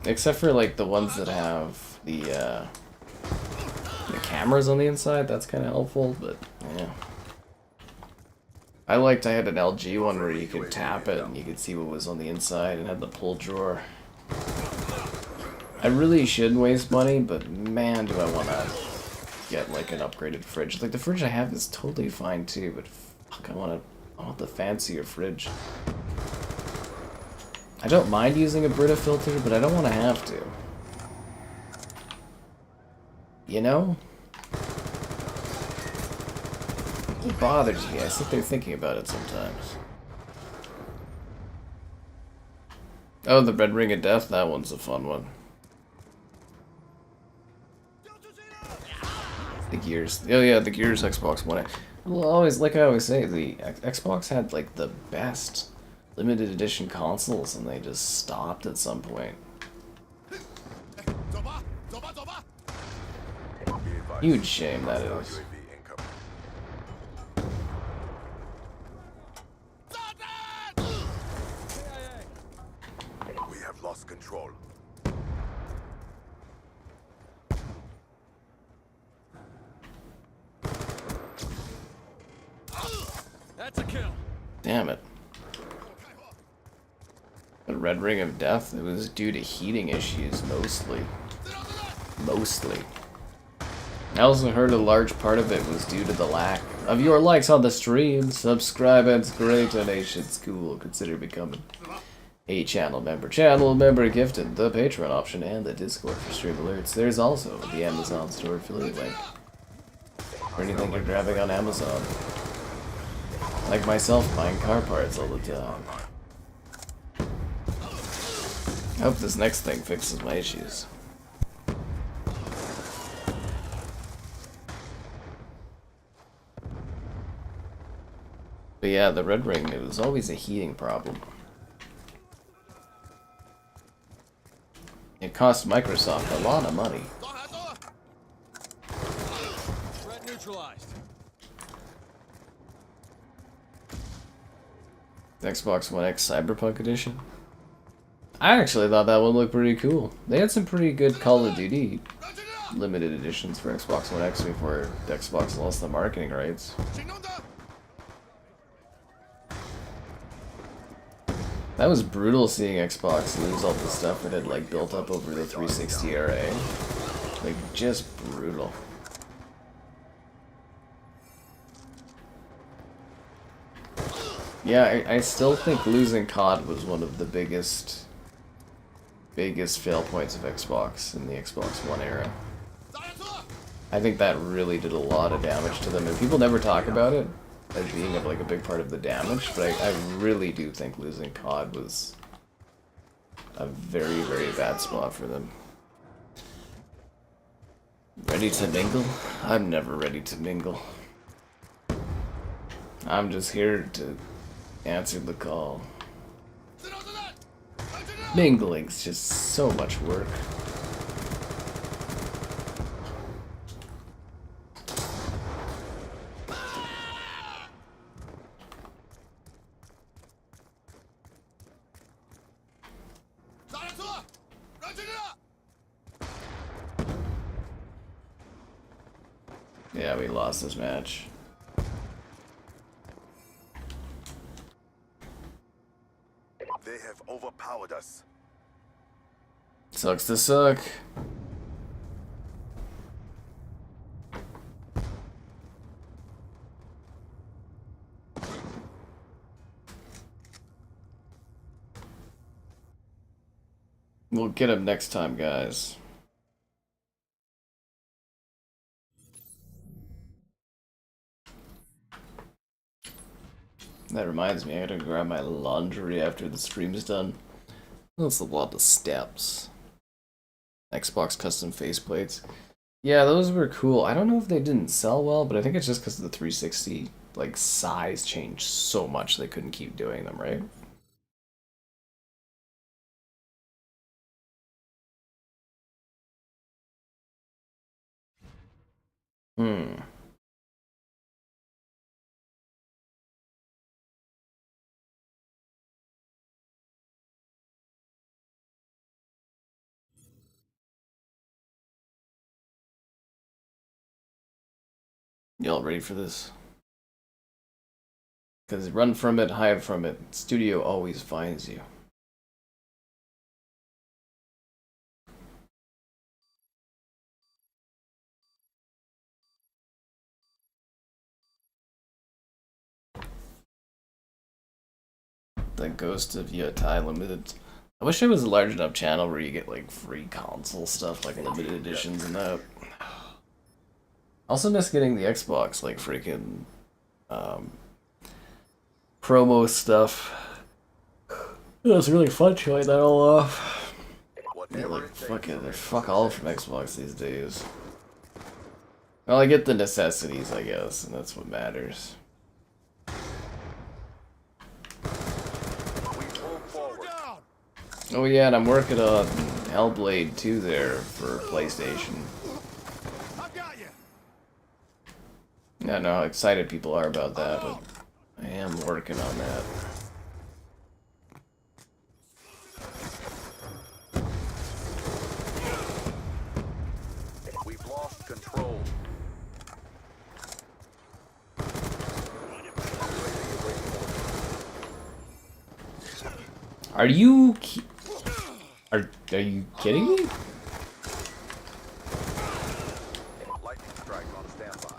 Except for like the ones that have the cameras on the inside, that's kind of helpful, but yeah. I had an LG one where you could tap it and you could see what was on the inside and had the pull drawer. I really shouldn't waste money, but man, do I want to get like an upgraded fridge. Like the fridge I have is totally fine too, but fuck, I want the fancier fridge. I don't mind using a Brita filter, but I don't want to have to. You know? It bothers me. I sit there thinking about it sometimes. Oh, the Red Ring of Death, that one's a fun one. The Gears. Oh yeah, the Gears Xbox One. Well, like I always say, the Xbox had like the best limited edition consoles, and they just stopped at some point. Huge shame that is. We have lost control. That's a kill. Damn it. The Red Ring of Death, it was due to heating issues, mostly. Mostly. I also heard a large part of it was due to the lack of your likes on the stream. Subscribe and great donations. Cool. Consider becoming a channel member. Channel member gifted, the Patreon option, and the Discord for stream alerts. There's also the Amazon store affiliate link for anything you're grabbing on Amazon. Like myself, buying car parts all the time. I hope this next thing fixes my issues. But yeah, the Red Ring, it was always a heating problem. It cost Microsoft a lot of money. Xbox One X Cyberpunk Edition. I actually thought that one looked pretty cool. They had some pretty good Call of Duty limited editions for Xbox One X before Xbox lost the marketing rights. That was brutal seeing Xbox lose all the stuff that had like built up over the 360 era. Like just brutal. Yeah, I still think losing COD was one of the biggest fail points of Xbox in the Xbox One era. I think that really did a lot of damage to them, and people never talk about it as being like a big part of the damage, but I really do think losing COD was a very, very bad spot for them. Ready to mingle? I'm never ready to mingle. I'm just here to answer the call. Mingling's just so much work. Yeah, we lost this match. They have overpowered us. Sucks to suck. We'll get him next time, guys. That reminds me, I gotta grab my laundry after the stream's done. That's a lot of steps. Xbox custom faceplates. Yeah, those were cool. I don't know if they didn't sell well, but I think it's just because the 360 like size changed so much they couldn't keep doing them, right? Hmm. Y'all ready for this? Because run from it, hide from it. Studio always finds you. The Ghost of Yotai Limited. I wish it was a large enough channel where you get like free console stuff, like limited editions and that. Also miss getting the Xbox, like freaking promo stuff. It was really fun showing that all off. Yeah, like fuck all from Xbox these days. Well, I get the necessities, I guess, and that's what matters. Oh yeah, and I'm working on Hellblade 2 there for PlayStation. I don't know how excited people are about that, but I am working on that. We've lost control. Are you kidding me? Lightning strike on standby.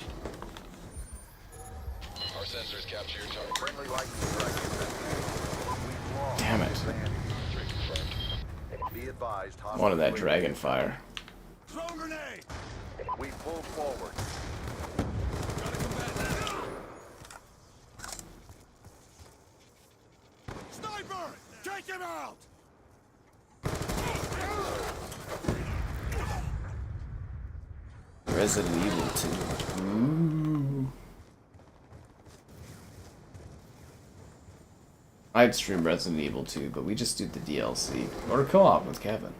Our sensors capture your target. Friendly lightning strike. We've lost. Damn it. 3 confirmed. Be advised. Wanted that dragon fire. Throw grenade! We pull forward. Gotta combat that. Sniper! Take him out! Resident Evil 2. Ooh. I'd stream Resident Evil 2, but we just do the DLC. Or co-op with Kevin.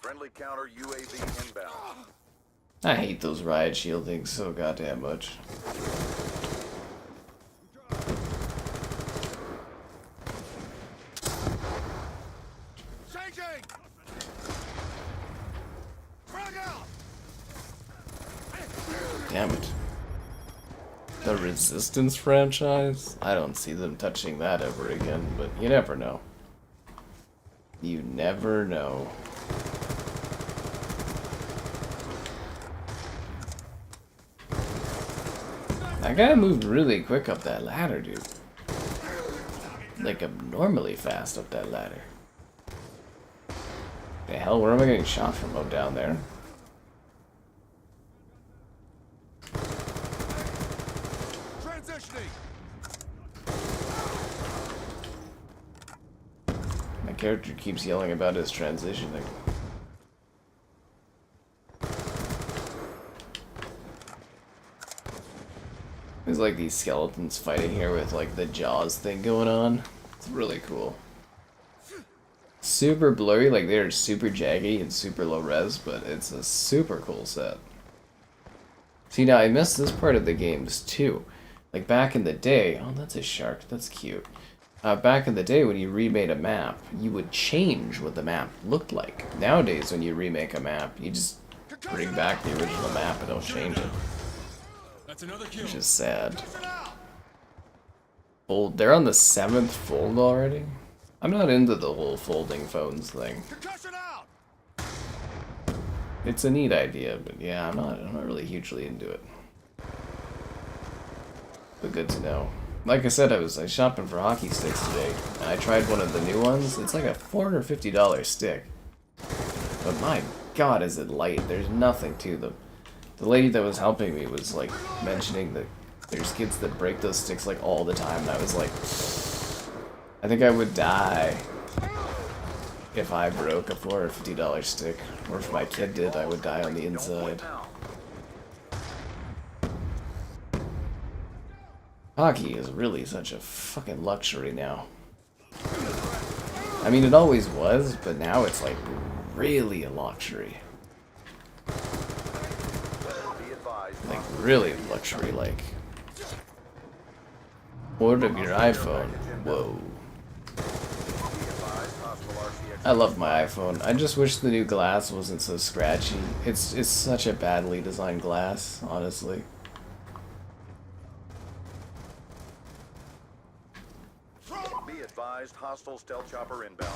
Friendly counter UAV inbound. I hate those riot shield things so goddamn much. Changing! Frag out! Damn it. The Resistance franchise? I don't see them touching that ever again, but you never know. You never know. That guy moved really quick up that ladder, dude. Like abnormally fast up that ladder. The hell, where am I getting shot from? Oh, down there. Transitioning! My character keeps yelling about his transitioning. There's like these skeletons fighting here with like the Jaws thing going on. It's really cool. Super blurry, like they're super jaggy and super low res, but it's a super cool set. See, now I missed this part of the games too. Like back in the day, oh, that's a shark, that's cute. Back in the day when you remade a map, you would change what the map looked like. Nowadays when you remake a map, you just bring back the original map and don't change it. That's another kill. Which is sad. Concussion out! Fold, they're on the 7th fold already? I'm not into the whole folding phones thing. Concussion out! It's a neat idea, but yeah, I'm not really hugely into it. But good to know. Like I said, I was shopping for hockey sticks today, and I tried one of the new ones. It's like a $450 stick. But my god, is it light. There's nothing to them. The lady that was helping me was like mentioning that there's kids that break those sticks like all the time, and I was like, I think I would die if I broke a $450 stick, or if my kid did, I would die on the inside. Hockey is really such a fucking luxury now. I mean, it always was, but now it's like really a luxury. Like really luxury, like. Order your iPhone. Whoa. I love my iPhone. I just wish the new glass wasn't so scratchy. It's such a badly designed glass, honestly. Be advised, hostile stealth chopper inbound.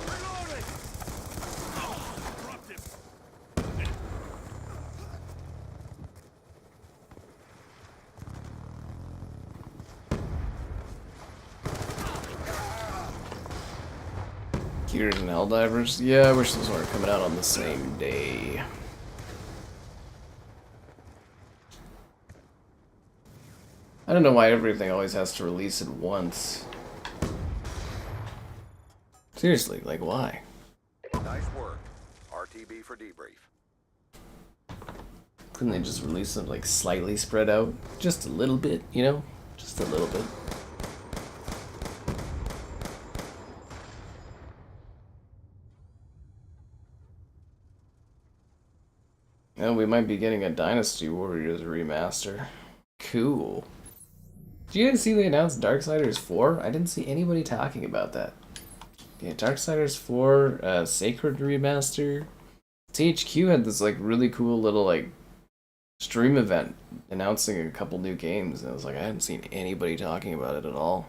Reloading! Oh, dropped him. Gears and Helldivers? Yeah, I wish those weren't coming out on the same day. I don't know why everything always has to release at once. Seriously, like why? Nice work. RTB for debrief. Couldn't they just release them like slightly spread out? Just a little bit, you know? Just a little bit. And we might be getting a Dynasty Warriors remaster. Cool. Did you guys see they announced Darksiders 4? I didn't see anybody talking about that. Yeah, Darksiders 4, Sacred remaster. THQ had this like really cool little like stream event announcing a couple new games, and I was like, I hadn't seen anybody talking about it at all.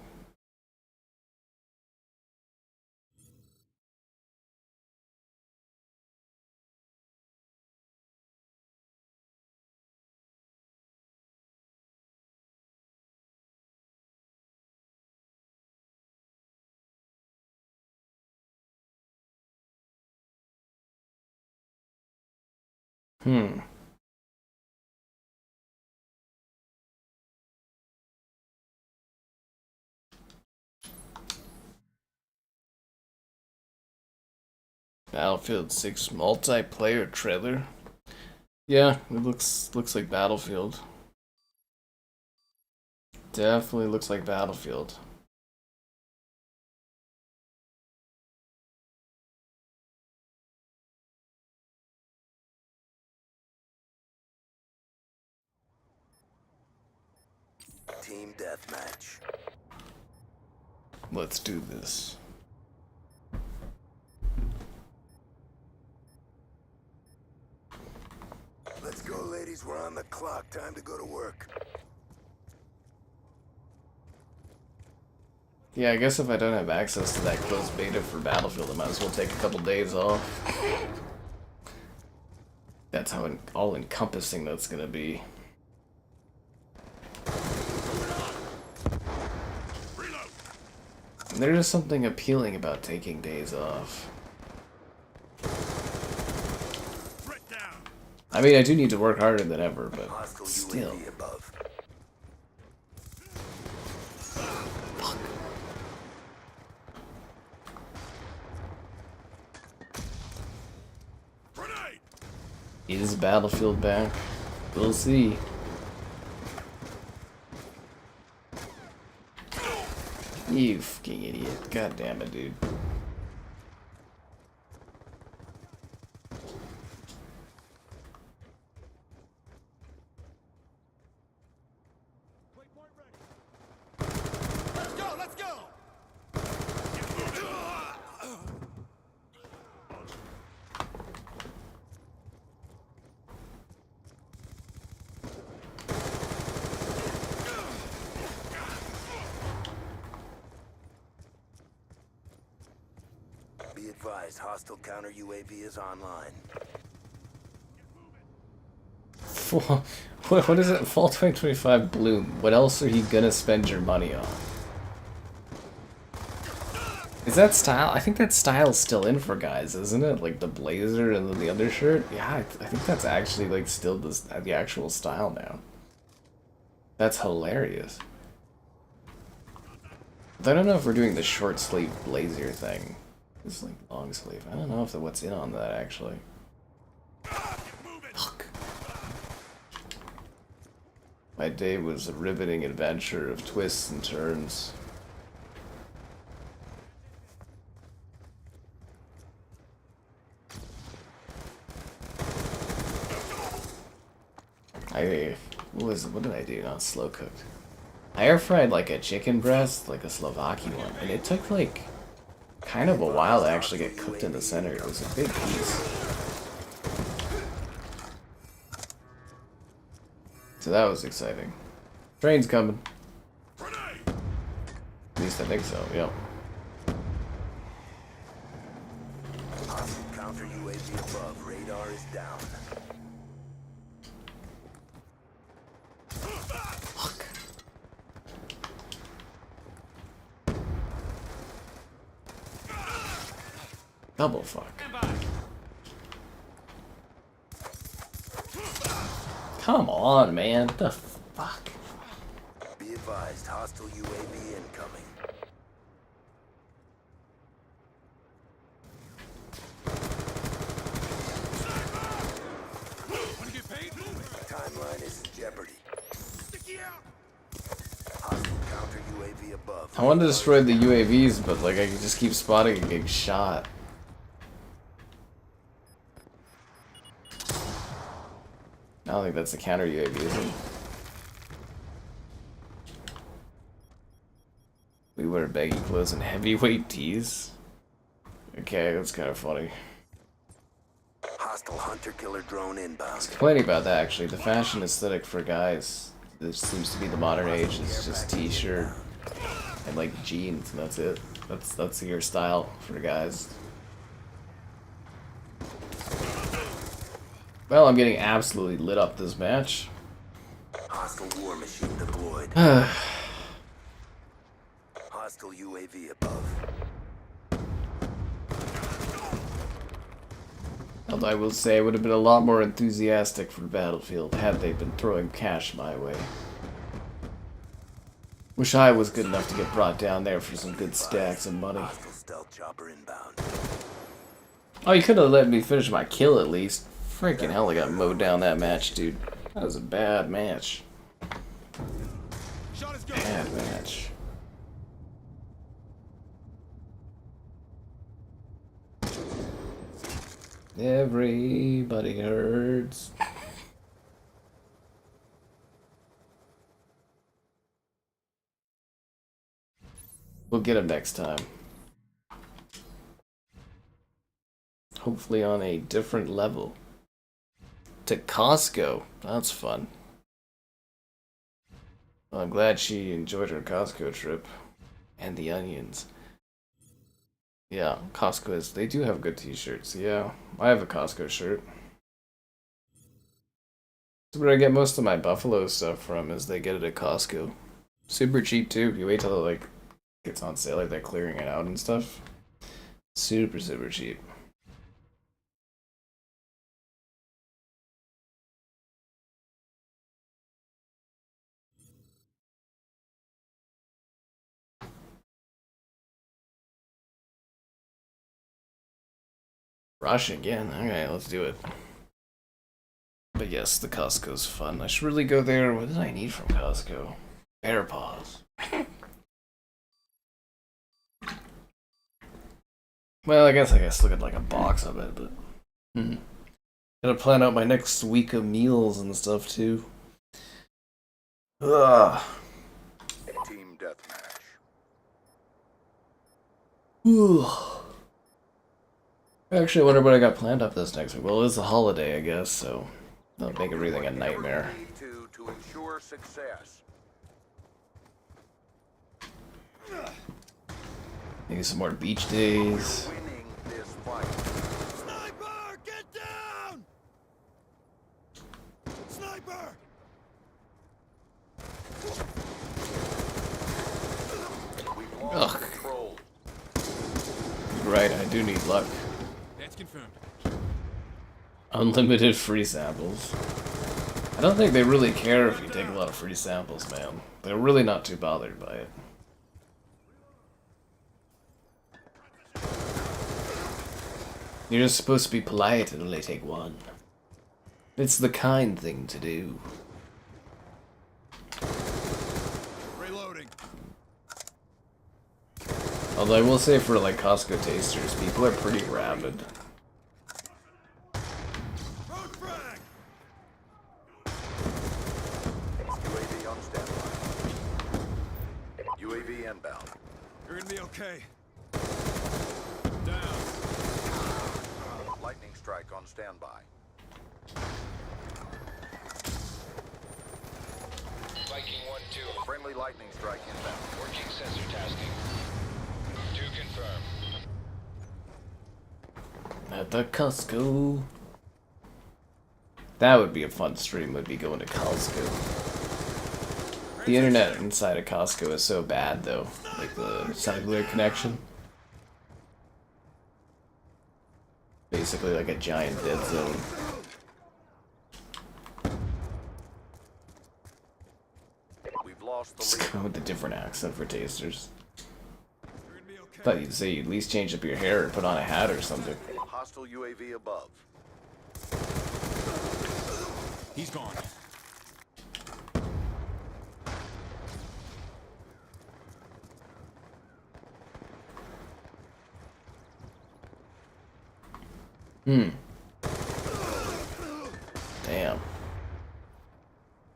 Hmm. Battlefield 6 multiplayer trailer. Yeah, it looks like Battlefield. Definitely looks like Battlefield. team deathmatch. Let's do this. Let's go, ladies. We're on the clock. Time to go to work. Yeah, I guess if I don't have access to that closed beta for Battlefield, I might as well take a couple days off. That's how all-encompassing that's gonna be. And there is something appealing about taking days off. Threat down. I mean, I do need to work harder than ever, but Hostile still. UAV above. Grenade. Is Battlefield back? We'll see. You fucking idiot. God damn it, dude. Let's go. Let's go. Be advised, hostile counter UAV is online. What is it? Fall 2025 Bloom. What else are you gonna spend your money on? Is that style? I think that style's still in for guys, isn't it? Like the blazer and then the undershirt? Yeah, I think that's actually like still the actual style now. That's hilarious. But I don't know if we're doing the short sleeve blazer thing. It's like long sleeve. I don't know if what's in on that actually. Fuck. My day was a riveting adventure of twists and turns. What did I do? Not slow cooked. I air fried like a chicken breast, like a Slovakian one, and it took like kind of a while to actually get cooked in the center. It was a big piece. So that was exciting. Train's coming. At least I think so, yep. Hostile counter UAV above. Radar is down. Fuck. Double fuck. Come on, man. What the fuck? Be advised, hostile UAV incoming. Want to get paid? Move it. Timeline is in jeopardy. Sticky out. Hostile counter UAV above. I wanted to destroy the UAVs, but like I could just keep spotting and getting shot. I don't think that's the counter UAV, is it? We wear baggy clothes and heavyweight tees? Okay, that's kind of funny. Hostile hunter-killer drone I was inbound. complaining about that actually. The fashion aesthetic for guys, this seems to be the modern age, is just t-shirt and like jeans, and that's it. That's your style for guys. Well, I'm getting absolutely lit up this match. Hostile war machine deployed. Hostile UAV above. Although I will say I would have been a lot more enthusiastic for Battlefield had they been throwing cash my way. Wish I was good enough to get brought down there for some good stacks of money. Hostile stealth chopper inbound. Oh, you could have let me finish my kill at least. Freaking hell, I got mowed down that match, dude. That was a bad match. Shot is good. Bad match. Everybody hurts. We'll get him next time. Hopefully on a different level. To Costco. That's fun. Well, I'm glad she enjoyed her Costco trip. And the onions. Yeah, Costco is... They do have good t-shirts. Yeah, I have a Costco shirt. That's where I get most of my Buffalo stuff from, is they get it at Costco. Super cheap too. You wait till it like gets on sale, like they're clearing it out and stuff. Super, super cheap. Rush again. Okay, let's do it. But yes, the Costco's fun. I should really go there. What did I need from Costco? Bear paws. Well, I guess look at like a box of it, but gotta plan out my next week of meals and stuff too. Ugh. Team deathmatch. Actually, I wonder what I got planned up this next week. Well, it's a holiday, I guess, so that'll make everything a nightmare. To ensure success. Maybe some more beach days. Winning this fight. Sniper, get down! Sniper! We've lost Ugh. control. Right, I do need luck. That's confirmed. Unlimited free samples. I don't think they really care if you take a lot of free samples, man. They're really not too bothered by it. You're just supposed to be polite and only take one. It's the kind thing to do. Reloading. Although I will say for like Costco tasters, people are pretty rabid. Road frag! UAV on standby. UAV inbound. You're gonna be okay. Down. Lightning strike on standby. Viking 1-2. Friendly lightning strike inbound. Working sensor tasking. 2 confirmed. At the Costco. That would be a fun stream, would be going to Costco. The internet inside of Costco is so bad though. Like the cellular connection. Basically like a giant dead zone. We've lost the Just lead. go with a different accent for tasters. You're gonna be okay. Thought you'd say you'd at least change up your hair or put on a hat or something. Hostile UAV above. He's gone. Damn.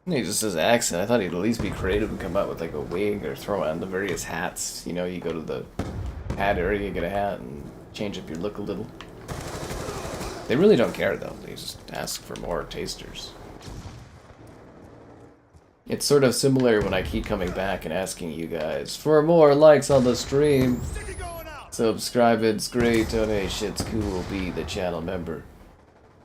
He just says accent. I thought he'd at least be creative and come out with like a wig or throw on the various hats. You know, you go to the hat area, you get a hat and change up your look a little. They really don't care though. They just ask for more tasters. It's sort of similar when I keep coming back and asking you guys for more likes on the stream. Sticky going out! Subscribe, it's great. Donations, cool. Be the channel member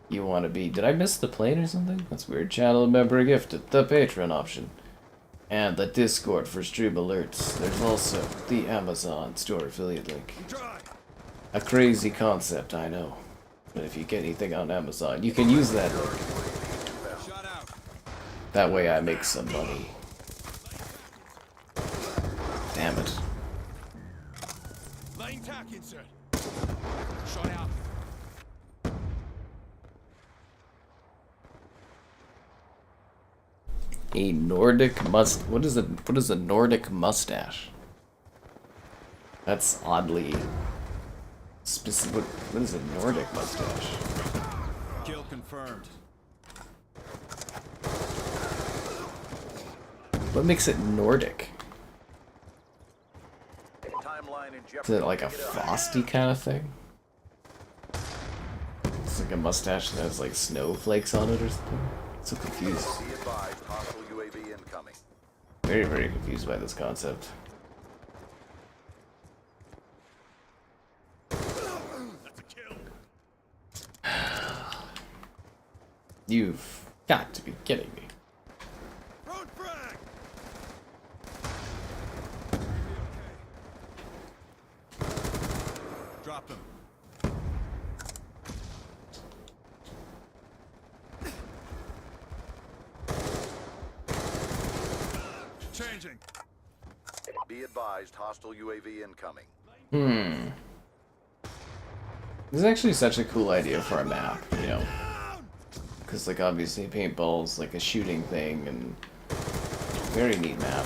you want to be. Did I miss the plane or something? That's weird. Channel member gifted. The Patreon option. And the Discord for stream alerts. There's also the Amazon store affiliate link. Dry. A crazy concept, I know. But if you get anything on Amazon, you can use that link. Shot out. That way I make some money. Damn it. Laying tack insert. Shot out. A Nordic what is a Nordic mustache? That's oddly specific. What is a Nordic mustache? Kill confirmed. What makes it Nordic? Is it like a frosty kind of thing? It's like a mustache that has like snowflakes on it or something. I'm so confused. Be advised, hostile UAV incoming. Very, very confused by this concept. That's a kill. You've got to be kidding me. Front frag. Drop them. Changing. Be advised, hostile UAV incoming. This is actually such a cool idea for a map, you know? Because, like, obviously paintball's like a shooting thing, and very neat map.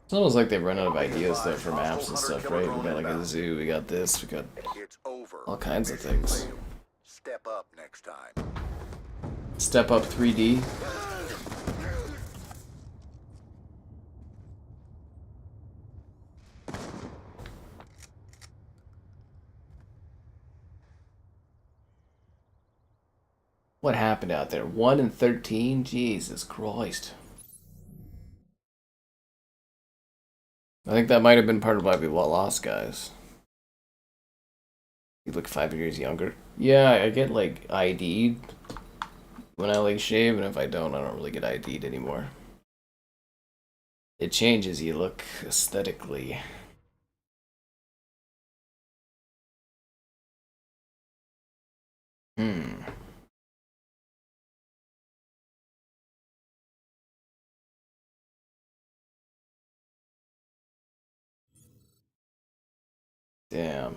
It's almost like they've run out of ideas, though, for maps and stuff, right? We got, like, a zoo, we got this, we got It's over. all kinds of things. Step up next time. Step Up 3D. What happened out there? 1 and 13? Jesus Christ. I think that might have been part of why we lost, guys. You look 5 years younger. Yeah, I get, like, ID'd when I, like, shave, and if I don't really get ID'd anymore. It changes you look aesthetically. Damn.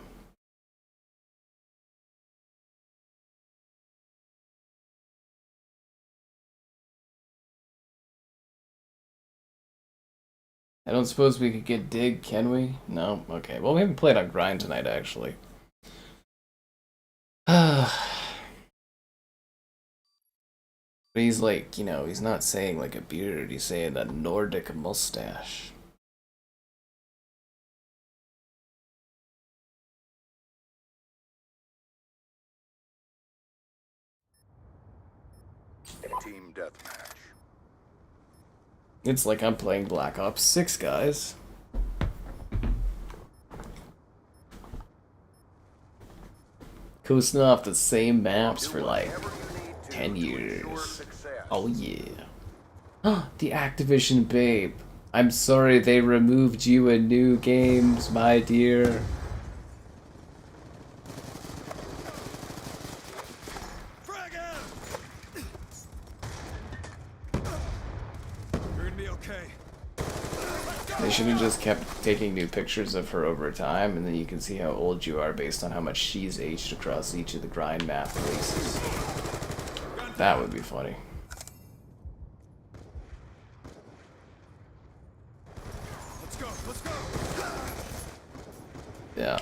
I don't suppose we could get Dig, can we? No? Okay. Well, we haven't played on Grind tonight, actually. But he's like, you know, he's not saying like a beard, he's saying a Nordic mustache. Team deathmatch. It's like I'm playing Black Ops 6, guys. Coasting off the same maps for like 10 years. Oh yeah. The Activision babe. I'm sorry they removed you in new games, my dear. Frag out. You're gonna be okay. They should have just kept taking new pictures of her over time, and then you can see how old you are based on how much she's aged across each of the grind map places. That would be funny. Let's go. Let's go. Yeah.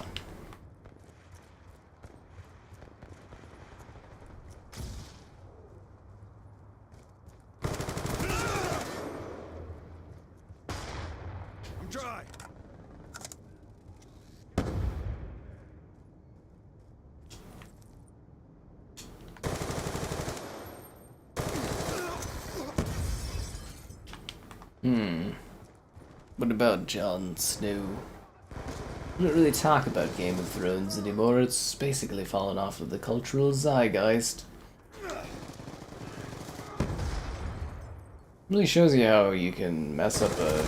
I'm dry. What about Jon Snow? We don't really talk about Game of Thrones anymore. It's basically fallen off of the cultural zeitgeist. Really shows you how you can mess up a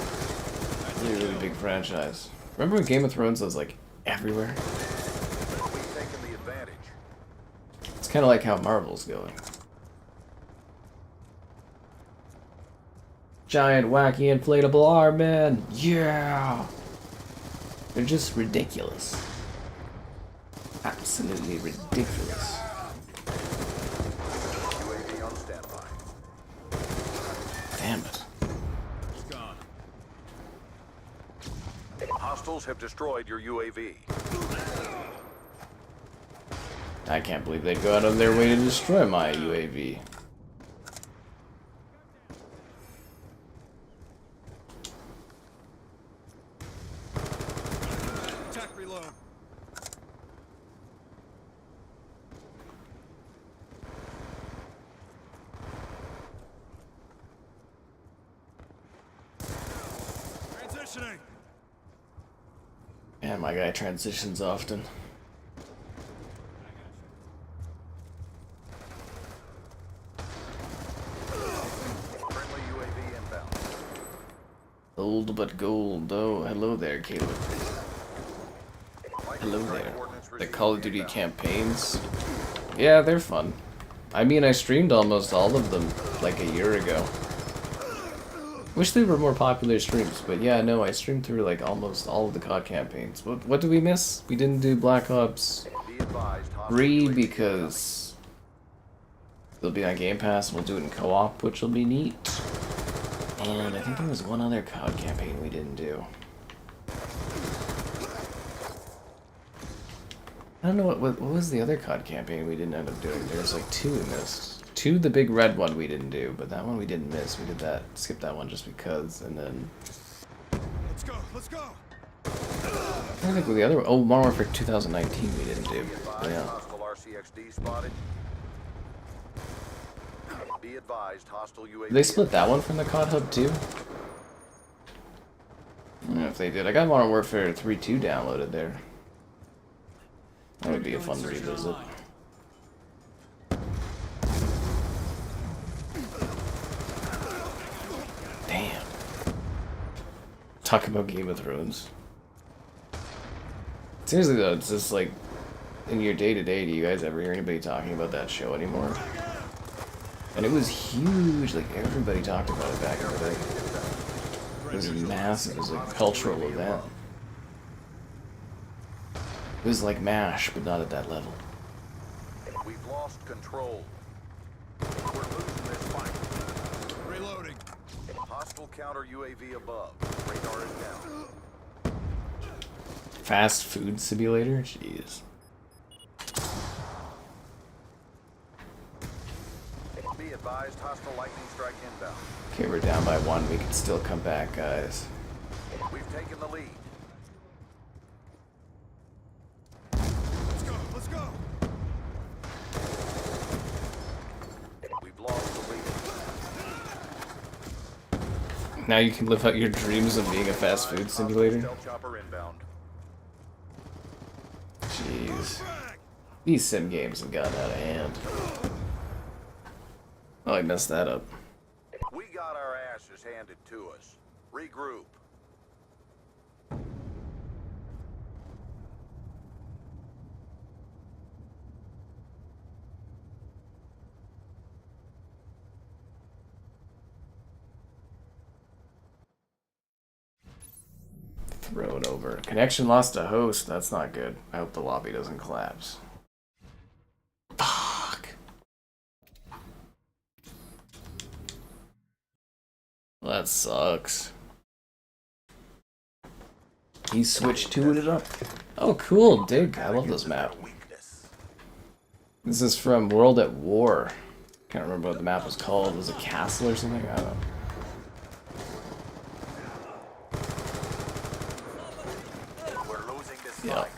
really, really big franchise. Remember when Game of Thrones was like everywhere? We've taken the advantage. It's kind of like how Marvel's going. Giant, wacky, inflatable arm, man! Yeah! They're just ridiculous. Absolutely ridiculous. UAV on standby. Damn it. It's gone. Hostiles have destroyed your UAV. I can't believe they'd go out of their way to destroy my UAV. Transitioning. Man, my guy transitions often. Friendly UAV inbound. Old but gold. Oh, hello there, Caleb. Hello there. The Call of Duty campaigns. Yeah, they're fun. I mean, I streamed almost all of them like a year ago. Wish they were more popular streams, but yeah, no, I streamed through like almost all of the COD campaigns. What did we miss? We didn't do Black Ops Be advised, hostile 3 UAV because it'll be on Game Pass. We'll do it in co-op, which will be neat. And I think there was one other COD campaign we didn't do. I don't know what was the other COD campaign we didn't end up doing. There was like 2 we missed. 2, the big red one we didn't do, but that one we didn't miss. We did that, skipped that one just because, and then Let's go. Let's go. I think the other one, oh, Modern Warfare 2019 we didn't do. Be advised, Yeah. hostile RCXD spotted. Be advised, hostile UAV. Did they split that one from the COD Hub too? I don't know if they did. I got Modern Warfare 3.2 downloaded there. That would be a fun revisit. Damn. Talk about Game of Thrones. Seriously though, it's just like, in your day-to-day, do you guys ever hear anybody talking about that show anymore? And it was huge, like everybody talked about it back in the day. It was massive, it was like a cultural event. It was like MASH, but not at that level. We've lost control. We're losing this fight. Reloading. Hostile counter UAV above. Radar is down. Fast food simulator? Jeez. Be advised, hostile lightning strike inbound. Okay, we're down by 1. We can still come back, guys. We've taken the lead. Let's go. Let's go. We've lost the lead. Now you can live out your dreams of being a fast food simulator? Stealth chopper inbound. Jeez. These sim games have gotten out of hand. Oh, I messed that up. We got our asses handed to us. Regroup. Thrown over. Connection lost to host. That's not good. I hope the lobby doesn't collapse. Fuck. Well, that sucks. He switched to it up. Oh, cool. Dig. I love this map. This is from World at War. Can't remember what the map was called. Was it Castle or something? I don't know. We're losing this Yeah. fight.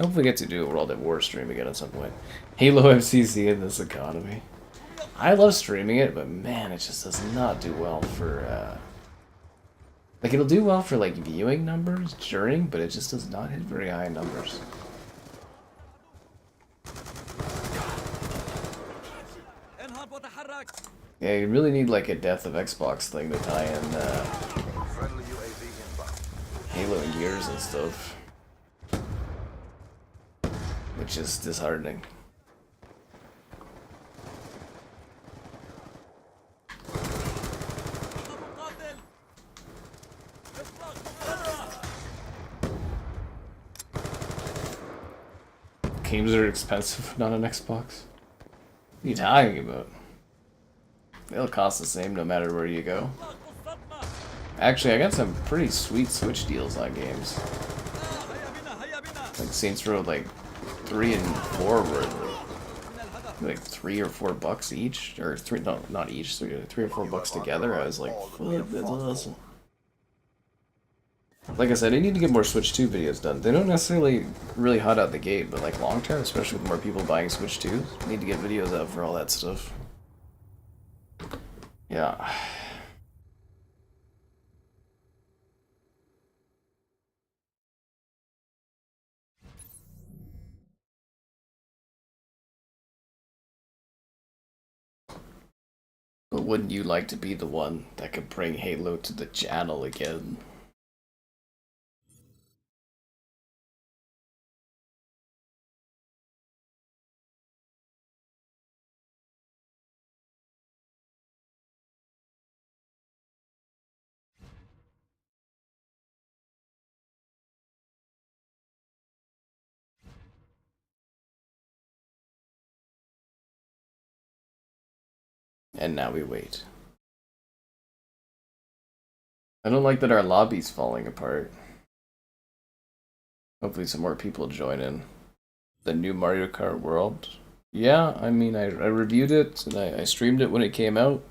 Hope we get to do a World at War stream again at some point. Halo MCC in this economy. I love streaming it, but man, it just does not do well for, like, it'll do well for, like, viewing numbers during, but it just does not hit very high numbers. Yeah, you really need, like, a Death of Xbox thing to tie in, Friendly UAV inbound. Halo and Gears and stuff. Which is disheartening. Games are expensive, not on Xbox. What are you talking about? They'll cost the same no matter where you go. Actually, I got some pretty sweet Switch deals on games. Like Saints Row, like 3 and 4 were like $3 or $4 each, or three, no, not each, $3 or $4 together. I was like, fuck, that's awesome. Like I said, I need to get more Switch 2 videos done. They don't necessarily really hot out the gate, but like long term, especially with more people buying Switch 2s, need to get videos out for all that stuff. Yeah. But wouldn't you like to be the one that could bring Halo to the channel again? And now we wait. I don't like that our lobby's falling apart. Hopefully some more people join in. The new Mario Kart World. Yeah, I mean, I reviewed it and I streamed it when it came out.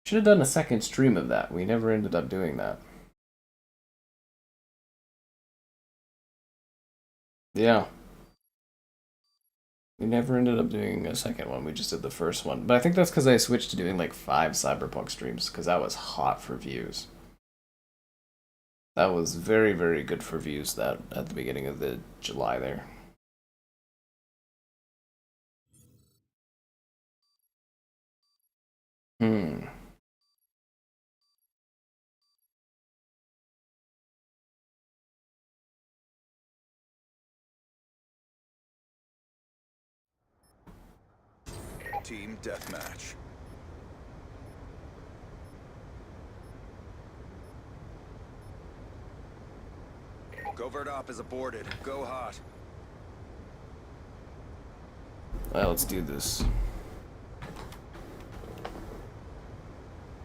Should have done a second stream of that. We never ended up doing that. Yeah. We never ended up doing a second one. We just did the first one. But I think that's because I switched to doing like 5 Cyberpunk streams because that was hot for views. That was very, very good for views that at the beginning of the July there. Team deathmatch. Covert op is aborted. Go hot. Well, let's do this.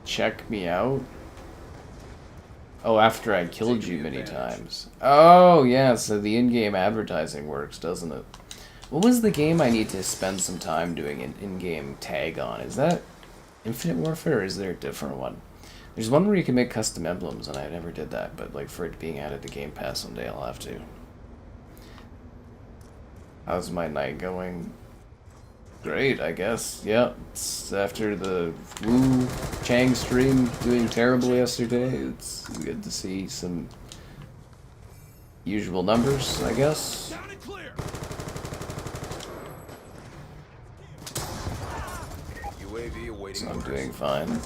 Check me out. Oh, after I killed you many times. Oh, yeah, so the in-game advertising works, doesn't it? What was the game I need to spend some time doing an in-game tag on? Is that Infinite Warfare, or is there a different one? There's one where you can make custom emblems, and I never did that, but like for it being added to Game Pass someday, I'll have to. How's my night going? Great, I guess. Yeah, it's after the Wu Chang stream doing terrible yesterday. It's good to see some usual numbers, I guess. Down and clear. UAV awaiting So I'm orders. doing fine.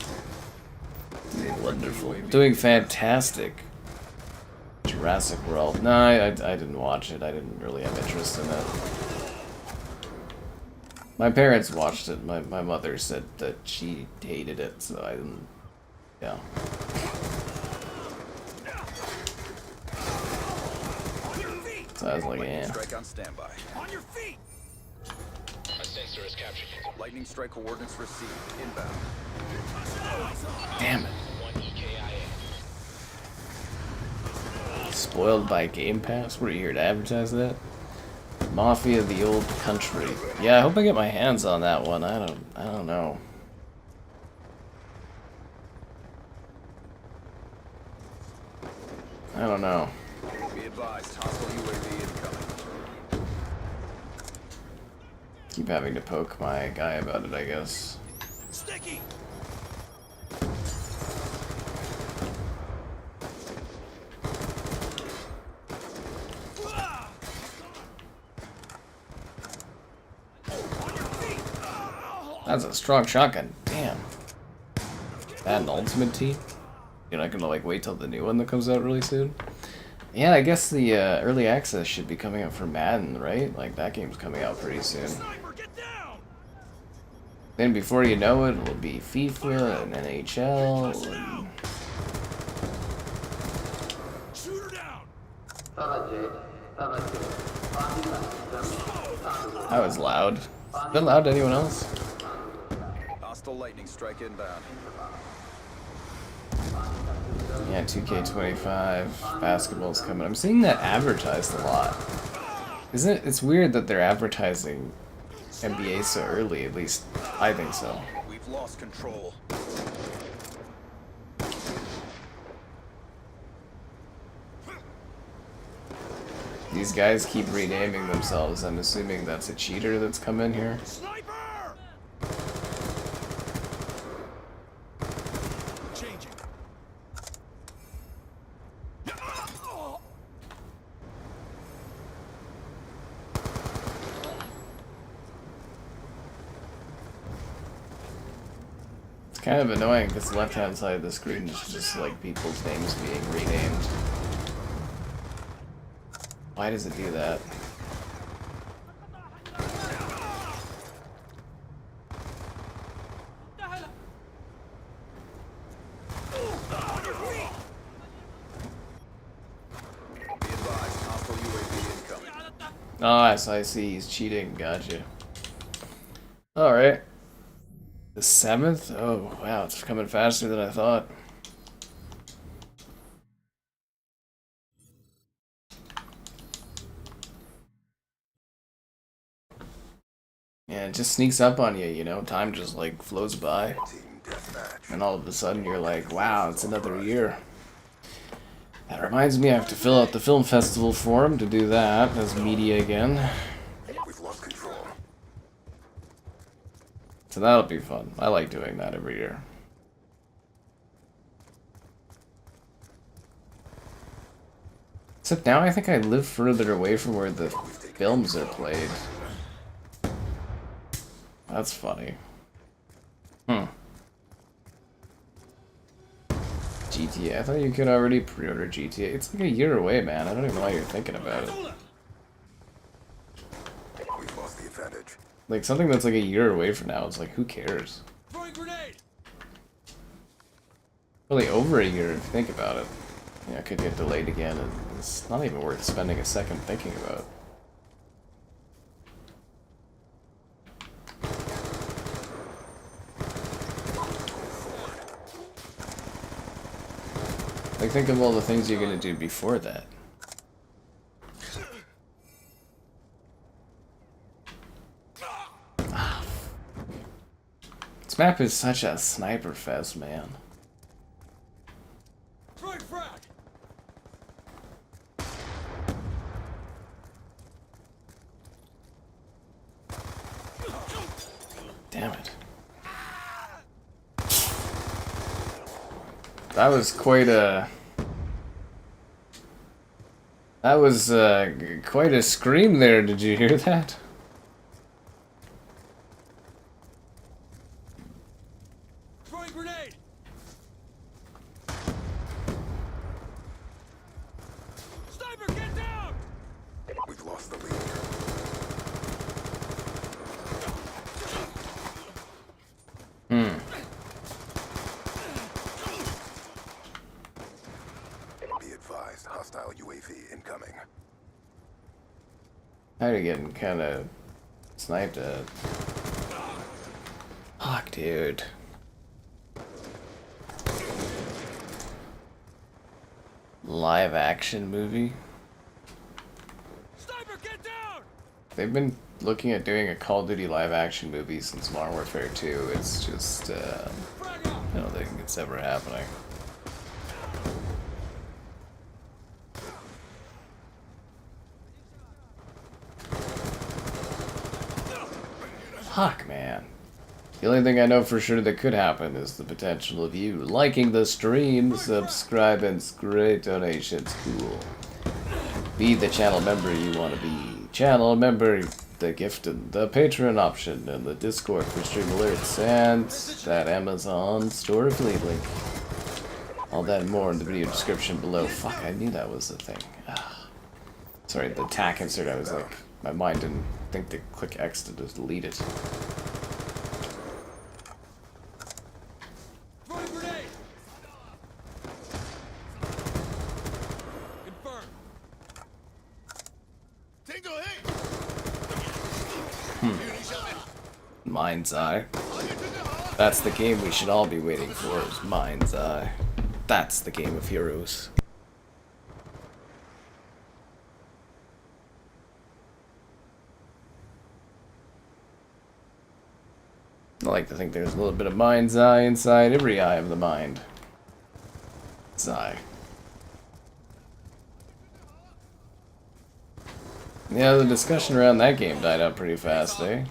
Wonderful. Doing fantastic. Jurassic World. No, I didn't watch it. I didn't really have interest in it. My parents watched it. My mother said that she hated it, so I didn't. Yeah. So I was like, Lightning yeah. strike on standby. On your feet. A sensor is captured. Lightning strike coordinates received. Inbound. Damn it. 1 EKIA. Spoiled by Game Pass? What are you here to advertise that? Mafia of the Old Country. Yeah, I hope I get my hands on that one. I don't know. I don't know. Be advised, hostile UAV incoming. Keep having to poke my guy about it, I guess. Sticky. That's a strong shotgun. Damn. That an ultimate team? You're not gonna like wait till the new one that comes out really soon? Yeah, I guess the early access should be coming out for Madden, right? Like that game's coming out pretty soon. Sniper, get down. Then before you know it, it'll be FIFA and NHL. And... Shoot her down. That was loud. Is that loud to anyone else? Hostile lightning strike inbound. Yeah, 2K25 basketball's coming. I'm seeing that advertised a lot. Isn't it? It's weird that they're advertising NBA so early. At least I think so. We've lost control. These guys keep renaming themselves. I'm assuming that's a cheater that's come in here. Sniper. Changing. It's kind of annoying because the left-hand side of the screen is just like people's names being renamed. Why does it do that? Oh, so I see he's cheating. Gotcha. Alright. The 7th? Oh, wow, it's coming faster than I thought. Yeah, it just sneaks up on you, you know? Time just, like, flows by. And all of a sudden you're like, wow, it's another year. That reminds me, I have to fill out the film festival form to do that as media again. We've lost control. So that'll be fun. I like doing that every year. Except now I think I live further away from where the films are played. That's funny. GTA. I thought you could already pre-order GTA. It's like a year away, man. I don't even know why you're thinking about it. We've lost the advantage. Like, something that's like a year away from now, it's like, who cares? Throwing grenade. Really over a year if you think about it. Yeah, it could get delayed again, and it's not even worth spending a second thinking about. Like, think of all the things you're gonna do before that. This map is such a sniper fest, man. Throwing frag. Damn it. That was quite a... That was quite a scream there, did you hear that? Throwing grenade. Sniper, get down. We've lost the lead. Be advised, hostile UAV incoming. Now you're getting kind of sniped at. Fuck, dude. Live action movie? Sniper, get down. They've been looking at doing a Call of Duty live action movie since Modern Warfare 2. It's just, Frag out. I don't think it's ever happening. Fuck, man. The only thing I know for sure that could happen is the potential of you liking the stream, subscribe, and great donations. Cool. Be the channel member you want to be. Channel member, the gift, and the Patreon option, and the Discord for stream alerts, and that Amazon store affiliate link. All that and more in the video description below. Fuck, I knew that was the thing. Sorry, the tack insert, I was like, my mind didn't think to click X to just delete it. Throwing grenade. Confirm. Tango, hey. Mind's Eye. That's the game we should all be waiting for, is Mind's Eye. That's the game of heroes. I like to think there's a little bit of Mind's Eye inside every eye of the mind. It's eye. Yeah, the discussion around that game died out pretty fast, eh?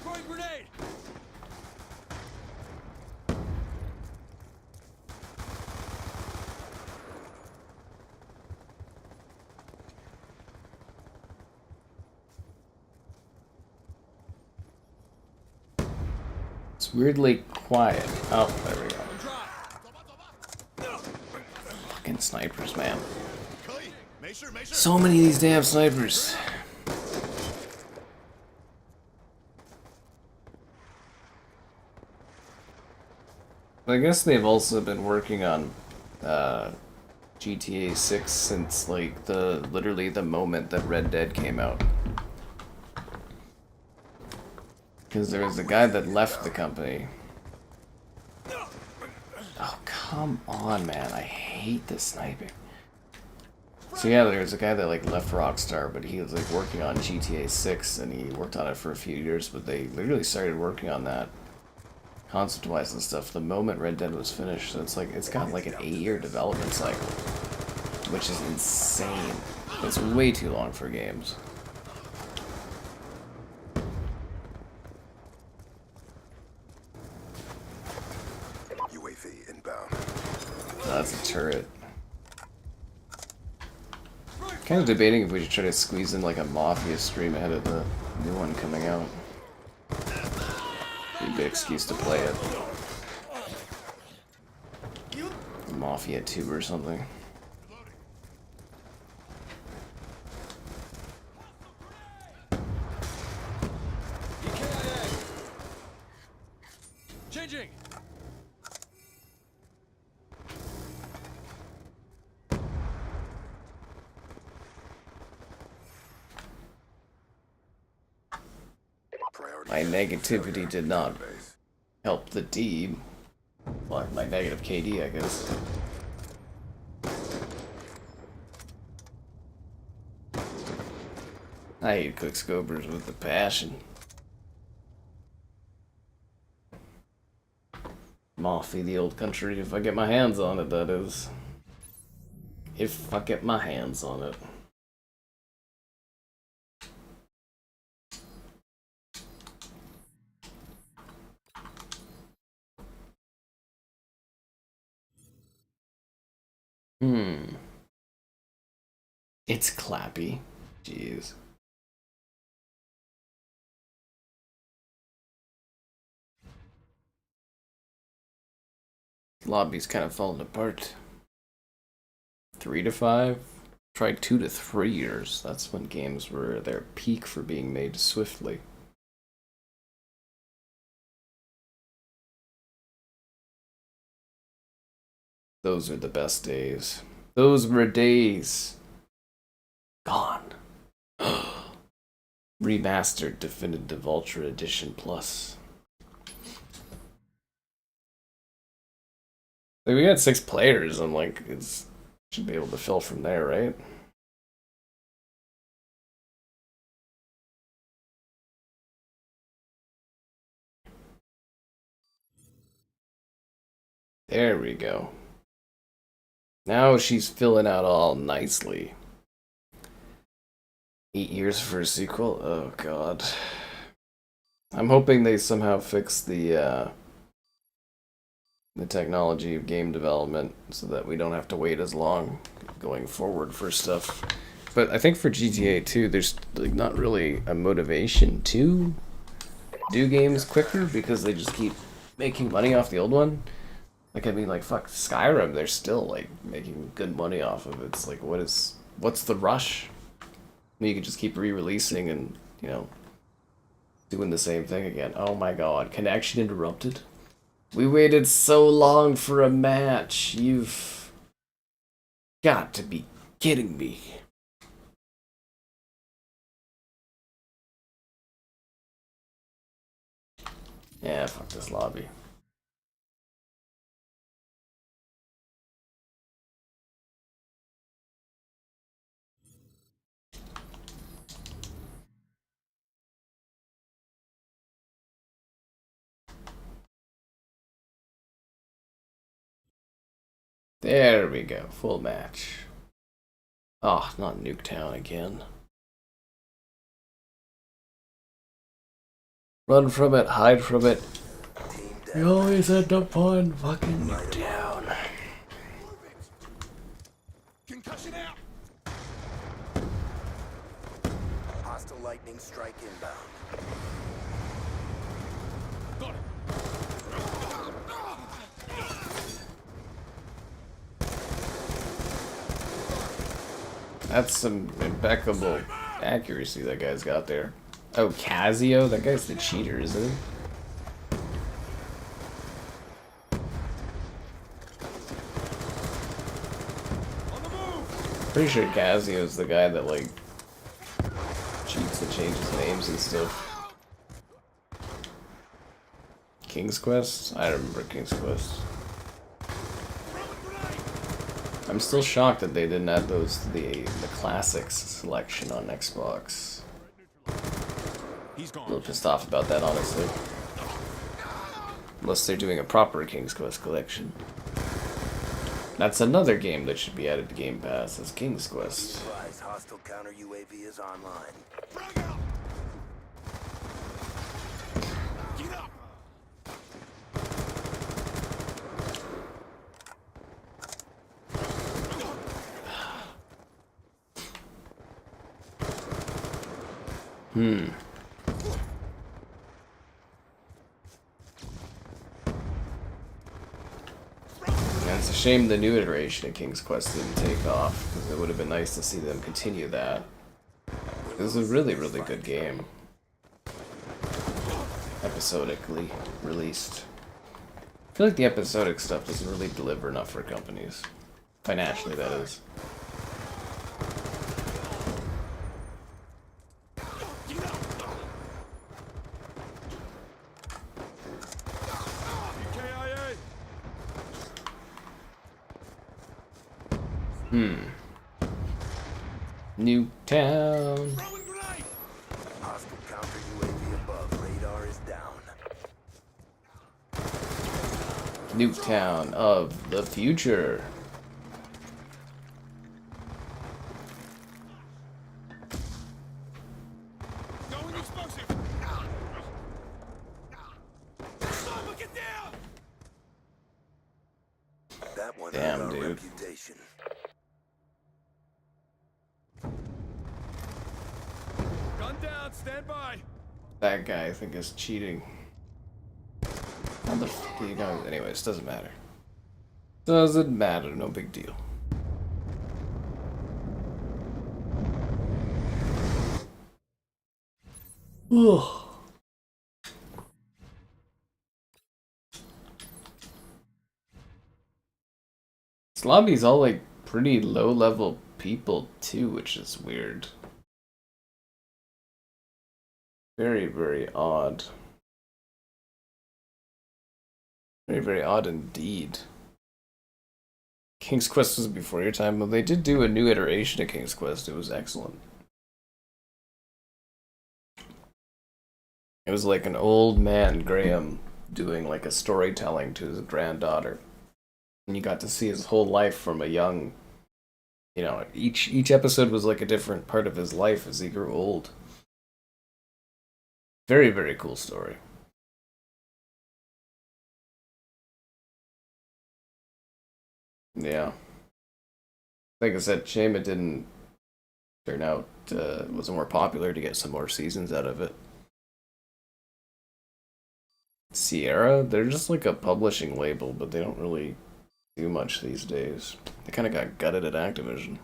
Throwing grenade. weirdly quiet. Oh, there we go. Drop. Fucking snipers, man. So many of these damn snipers. I guess they've also been working on GTA 6 since like literally the moment that Red Dead came out. Because there was a guy that left the company. Oh, come on, man. I hate the sniping. So yeah, there was a guy that like left Rockstar, but he was like working on GTA 6 and he worked on it for a few years, but they literally started working on that concept-wise and stuff the moment Red Dead was finished. So it's like it's got like an 8-year development cycle, which is insane. It's way too long for games. UAV inbound. That's a turret. Kind of debating if we should try to squeeze in like a Mafia stream ahead of the new one coming out. Be a good excuse to play it. Mafia 2 or something. EKIA. Changing. Priority. My negativity did not help the team. Well, my negative KD, I guess. I hate quickscopers with a passion. Mafia, the old country, if I get my hands on it, that is. If I get my hands on it. It's clappy. Jeez. Lobby's kind of falling apart. 3 to 5? Try 2 to 3 years. That's when games were at their peak for being made swiftly. Those are the best days. Those were days. Gone. Remastered Definitive Ultra Edition Plus. Like, we got 6 players, and like it's should be able to fill from there, right? There we go. Now she's filling out all nicely. 8 years for a sequel? Oh god. I'm hoping they somehow fix the technology of game development so that we don't have to wait as long going forward for stuff. But I think for GTA 2, there's like not really a motivation to do games quicker because they just keep making money off the old one. Like, I mean, like, fuck, Skyrim, they're still, like, making good money off of it. It's like, what's the rush? I mean, you can just keep re-releasing and, you know, doing the same thing again. Oh my god, connection interrupted? We waited so long for a match. You've got to be kidding me. Yeah, fuck this lobby. There we go, full match. Oh, not Nuketown again. Run from it, hide from it. You always end up on fucking Nuketown. Concussion out. Hostile lightning strike inbound. Got it. That's some impeccable accuracy that guy's got there. Oh, Casio? That guy's the cheater, isn't he? Pretty sure Casio's the guy that, like, cheats and changes names and stuff. King's Quest? I remember King's Quest. I'm still shocked that they didn't add those to the classics selection on Xbox. He's A gone. little pissed off about that, honestly. Unless they're doing a proper King's Quest collection. That's another game that should be added to Game Pass, is King's Quest. Rise, hostile counter UAV is online. Frag out. Get up. Yeah, it's a shame the new iteration of King's Quest didn't take off, because it would have been nice to see them continue that. It was a really, really good game. Episodically released. I feel like the episodic stuff doesn't really deliver enough for companies. Financially, that is. KIA. Nuketown. Throwing grenade. Hostile counter UAV above. Radar is down. Nuketown of the future. Going explosive. Stop, get down. That one Damn, hurt our dude. reputation. Gun down, stand by. That guy, I think, is cheating. How the f do you know? Anyways, doesn't matter. Doesn't matter, no big deal. Ugh. This lobby's all like pretty low level people too, which is weird. Very, very odd. Very, very odd indeed. King's Quest was before your time, but they did do a new iteration of King's Quest. It was excellent. It was like an old man, Graham, doing like a storytelling to his granddaughter. And you got to see his whole life from a young, you know, each episode was like a different part of his life as he grew old. Very, very cool story. Yeah. Like I said, shame it didn't turn out, it wasn't more popular to get some more seasons out of it. Sierra, they're just like a publishing label, but they don't really do much these days. They kind of got gutted at Activision.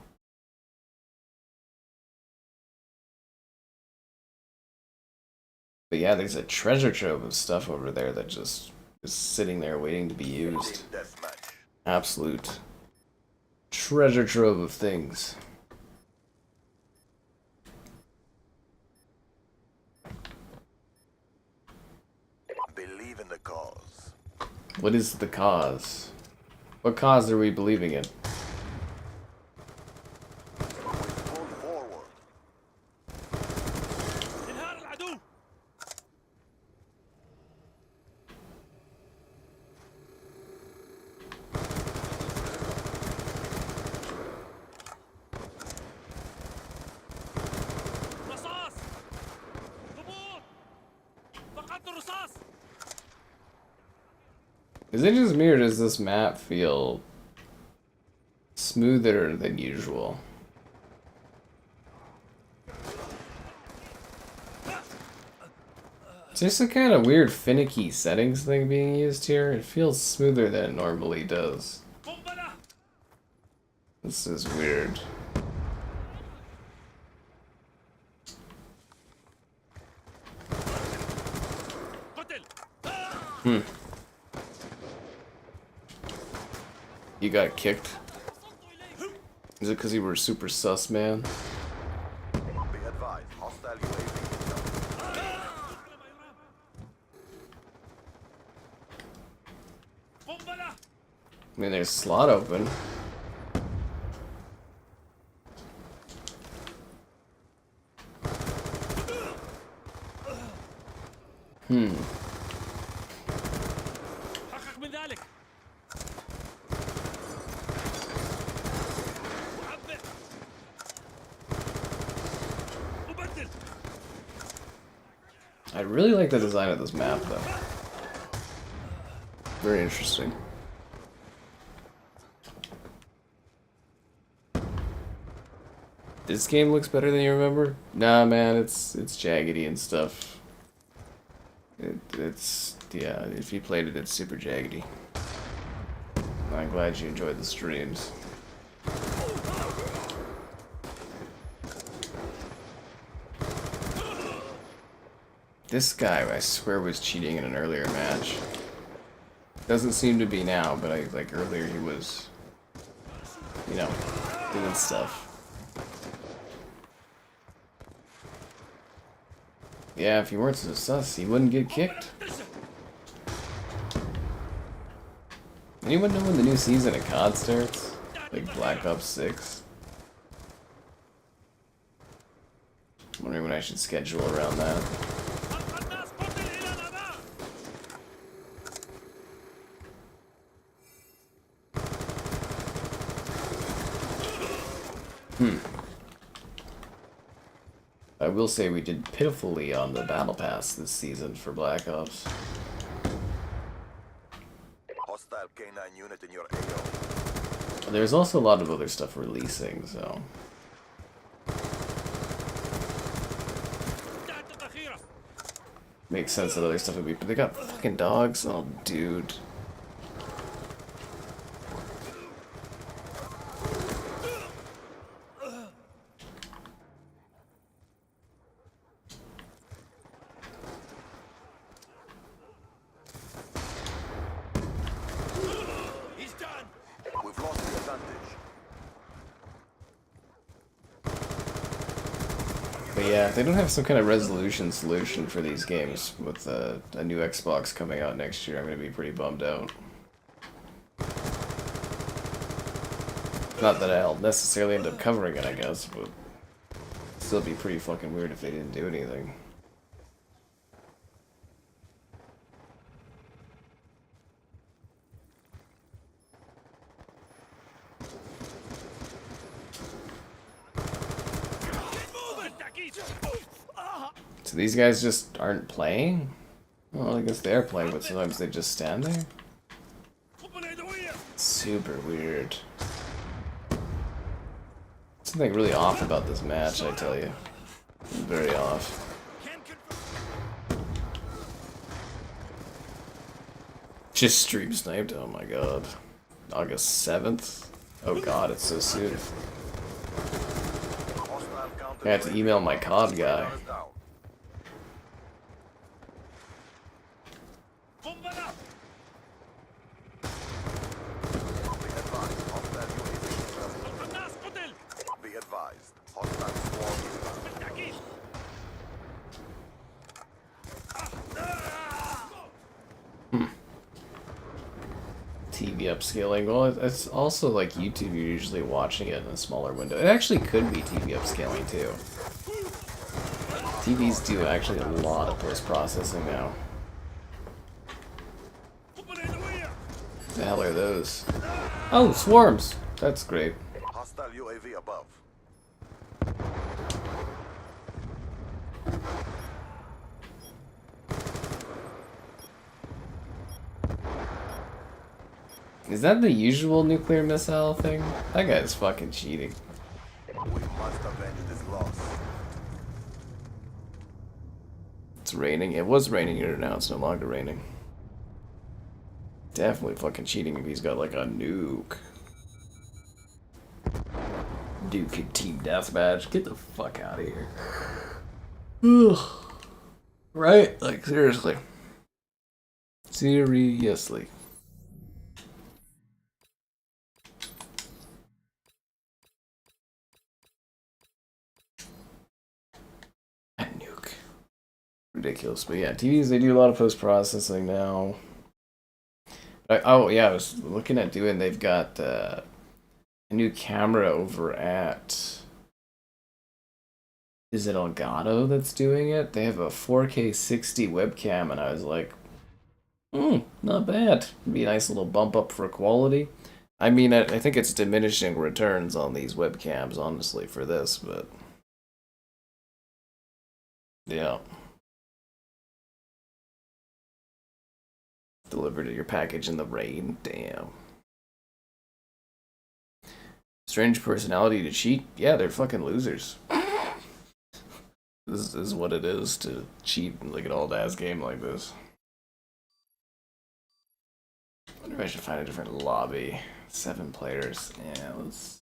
But yeah, there's a treasure trove of stuff over there that just is sitting there waiting to be used. Deathmatch. Absolute treasure trove of things. Believe in the cause. What is the cause? What cause are we believing in? We pull forward. انهار العدو. رصاص. ضبوط. فقدت الرصاص. Is it just me or does this map feel smoother than usual? It's just a kind of weird finicky settings thing being used here. It feels smoother than it normally does. قنبلة. This is weird. You got kicked? Is it because you were super sus, man? Be advised, hostile UAV inbound. قنبلة. I mean, there's a slot open. حقق من ذلك. وعبر. أبدل. I really like the design of this map, though. Very interesting. This game looks better than you remember? Nah, man, it's jaggedy and stuff. It's yeah. If you played it, it's super jaggedy. I'm glad you enjoyed the streams. This guy, I swear, was cheating in an earlier match. Doesn't seem to be now, but like earlier he was, you know, doing stuff. Yeah, if he weren't so sus, he wouldn't get kicked. Anyone know when the new season of COD starts? Like Black Ops 6? Wondering when I should schedule around that. الناس قتل إلى الأمام. I will say we did pitifully on the Battle Pass this season for Black Ops. Hostile K9 unit in your AO. There's also a lot of other stuff releasing, so... التعدد الأخيرة. Makes sense that other stuff would be... But they got fucking dogs? Oh, dude. He's done. We've lost the advantage. But yeah, if they don't have some kind of resolution solution for these games with a new Xbox coming out next year, I'm going to be pretty bummed out. Not that I'll necessarily end up covering it, I guess, but it'd still be pretty fucking weird if they didn't do anything. So these guys just aren't playing? Well, I guess they're playing, but sometimes they just stand there? قنبلة يدوية. Super weird. Something really off about this match, I tell you. Very off. Can confirm. Just stream sniped? Oh my god. August 7th? Oh god, it's so soon. Hostile counter I have to email my COD guy. Radar is down. قنبلة. Be advised, hostile UAV inbound. الناس قتل. Be advised, hostile swarm inbound. بالتأكيد. TV upscaling. Well, it's also like YouTube, you're usually watching it in a smaller window. It actually could be TV upscaling too. TVs do actually a lot of post-processing now. قنبلة يدوية. The hell are those? Oh, swarms! That's great. Hostile UAV above. Is that the usual nuclear missile thing? That guy's fucking cheating. We must avenge this loss. It's raining. It was raining here, now it's no longer raining. Definitely fucking cheating if he's got like a nuke. Duke team deathmatch. Get the fuck out of here. Ugh. Right? Like, seriously. Seriously. And nuke. Ridiculous. But yeah, TVs, they do a lot of post-processing now. Oh, yeah, I was looking at doing, they've got a new camera over at... Is it Elgato that's doing it? They have a 4K 60 webcam, and I was like, not bad. Be a nice little bump up for quality. I mean, I think it's diminishing returns on these webcams, honestly, for this, but... Yeah. Delivered to your package in the rain. Damn. Strange personality to cheat? Yeah, they're fucking losers. This is what it is to cheat in like an old-ass game like this. I wonder if I should find a different lobby. 7 players. Yeah, let's...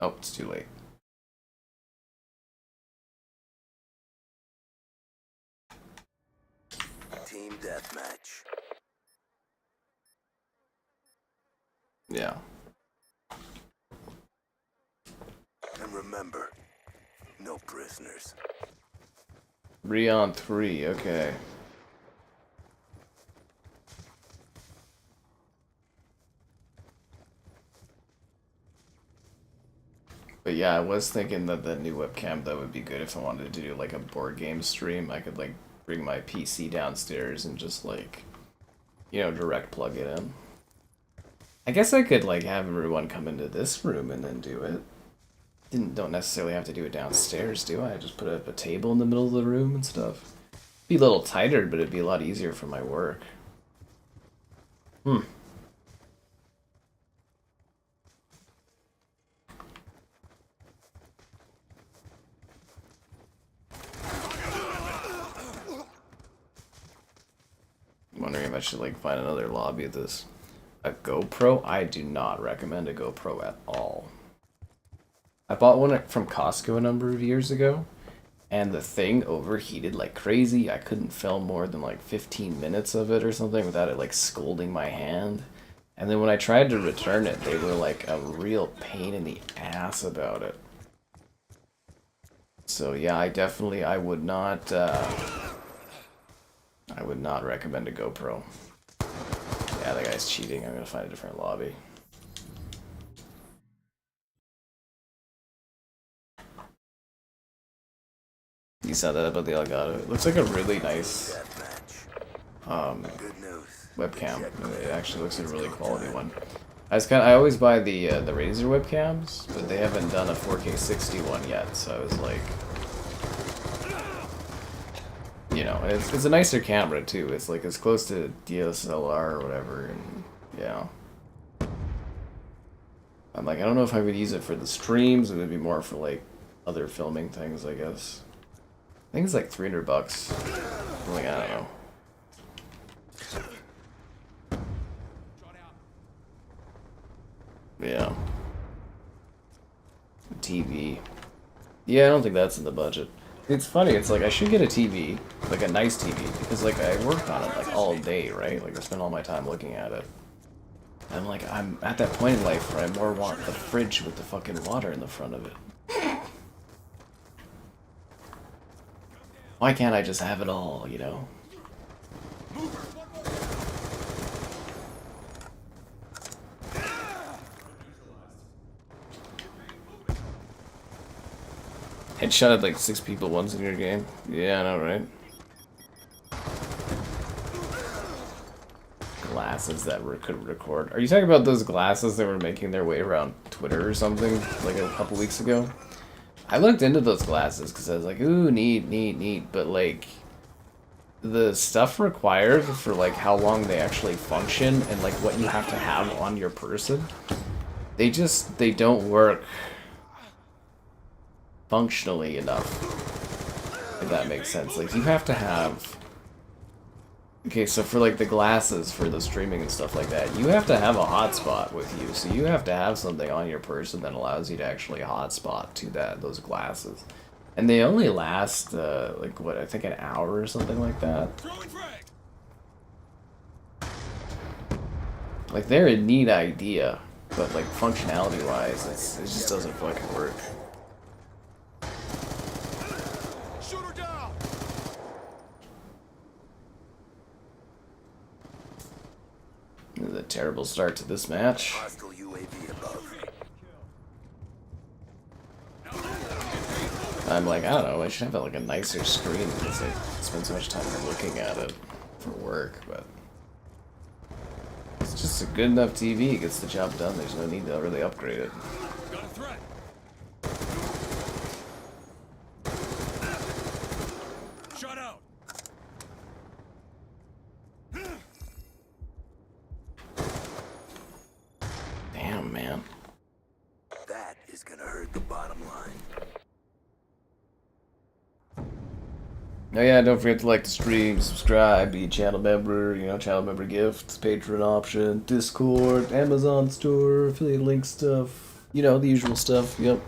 Oh, it's too late. Team deathmatch. Yeah. And remember, no prisoners. 3 on 3, okay. But yeah, I was thinking that the new webcam, that would be good if I wanted to do like a board game stream. I could like bring my PC downstairs and just like, you know, direct plug it in. I guess I could like have everyone come into this room and then do it. Don't necessarily have to do it downstairs, do I? Just put up a table in the middle of the room and stuff. Be a little tighter, but it'd be a lot easier for my work. I'm wondering if I should like find another lobby of this. A GoPro? I do not recommend a GoPro at all. I bought one from Costco a number of years ago, and the thing overheated like crazy. I couldn't film more than like 15 minutes of it or something without it like scolding my hand. And then when I tried to return it, they were like a real pain in the ass about it. So yeah, I would not recommend a GoPro. Yeah, that guy's cheating. I'm gonna find a different lobby. You saw that about the Elgato. It looks like a really nice webcam. It actually looks like a really quality one. I always buy the Razer webcams, but they haven't done a 4K 60 one yet. So I was like, you know, it's a nicer camera too. It's like as close to DSLR or whatever, and yeah. I'm like, I don't know if I would use it for the streams. It would be more for like other filming things, I guess. I think it's like $300. I'm like, I don't know. Yeah. TV. Yeah, I don't think that's in the budget. It's funny, it's like I should get a TV, like a nice TV, because like I work on it like all day, right? Like I spend all my time looking at it. I'm like, I'm at that point in life where I more want the fridge with the fucking water in the front of it. Why can't I just have it all, you know? Headshot at like 6 people once in your game. Yeah, I know, right? Glasses that could record. Are you talking about those glasses that were making their way around Twitter or something like a couple weeks ago? I looked into those glasses because I was like, ooh, neat, but like the stuff required for like how long they actually function and like what you have to have on your person, they don't work functionally enough, if that makes sense. Like you have to have, okay, so for like the glasses for the streaming and stuff like that, you have to have a hotspot with you. So you have to have something on your person that allows you to actually hotspot to those glasses. And they only last like what, I think an hour or something like that. Like, they're a neat idea, but like functionality-wise, it just doesn't fucking work. Shoot her down! This is a terrible start to this match. Hostile UAV above. I'm like, I don't know, I should have like a nicer screen because I spend so much time looking at it for work, but it's just a good enough TV, it gets the job done, there's no need to really upgrade it. Got a threat. Shut out. Damn, man. That is gonna hurt the bottom line. Oh yeah, don't forget to like the stream, subscribe, be a channel member, you know, channel member gifts, Patreon option, Discord, Amazon store, affiliate link stuff, you know, the usual stuff, yep.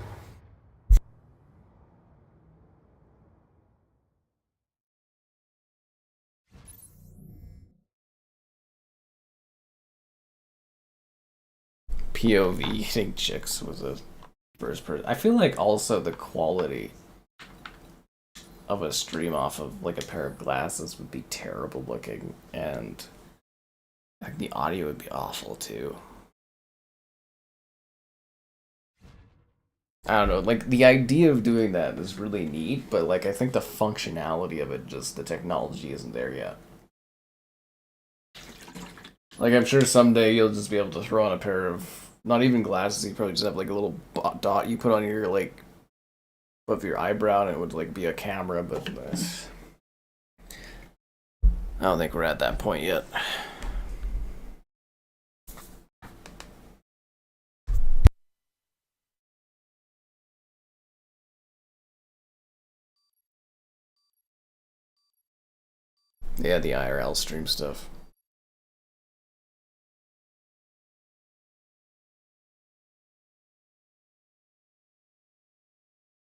POV eating chicks was a first person. I feel like also the quality of a stream off of like a pair of glasses would be terrible looking, and like the audio would be awful too. I don't know, like the idea of doing that is really neat, but like I think the functionality of it, just the technology isn't there yet. Like I'm sure someday you'll just be able to throw on a pair of, not even glasses, you probably just have like a little dot you put on your like above your eyebrow and it would like be a camera, but I don't think we're at that point yet. Yeah, the IRL stream stuff.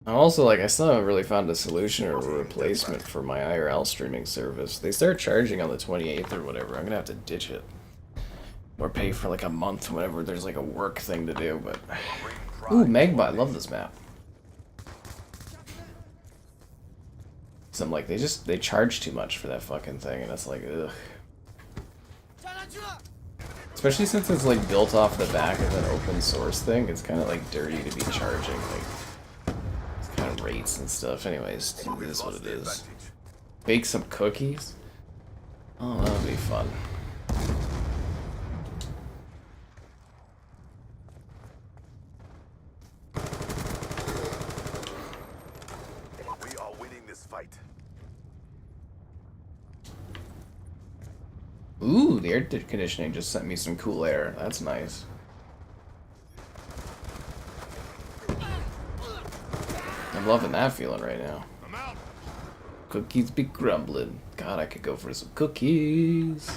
I'm also like, I still haven't really found a solution or a replacement for my IRL streaming service. They start charging on the 28th or whatever. I'm gonna have to ditch it. Or pay for like a month whenever there's like a work thing to do, but... Ooh, Magma, I love this map. So I'm like, they charge too much for that fucking thing, and it's like, ugh. Especially since it's like built off the back of an open source thing, it's kind of like dirty to be charging like kind of rates and stuff. Anyways, it is what it is. Bake some cookies? Oh, that would be fun. We are winning this fight. Ooh, the air conditioning just sent me some cool air. That's nice. I'm loving that feeling right now. I'm out. Cookies be grumbling. God, I could go for some cookies.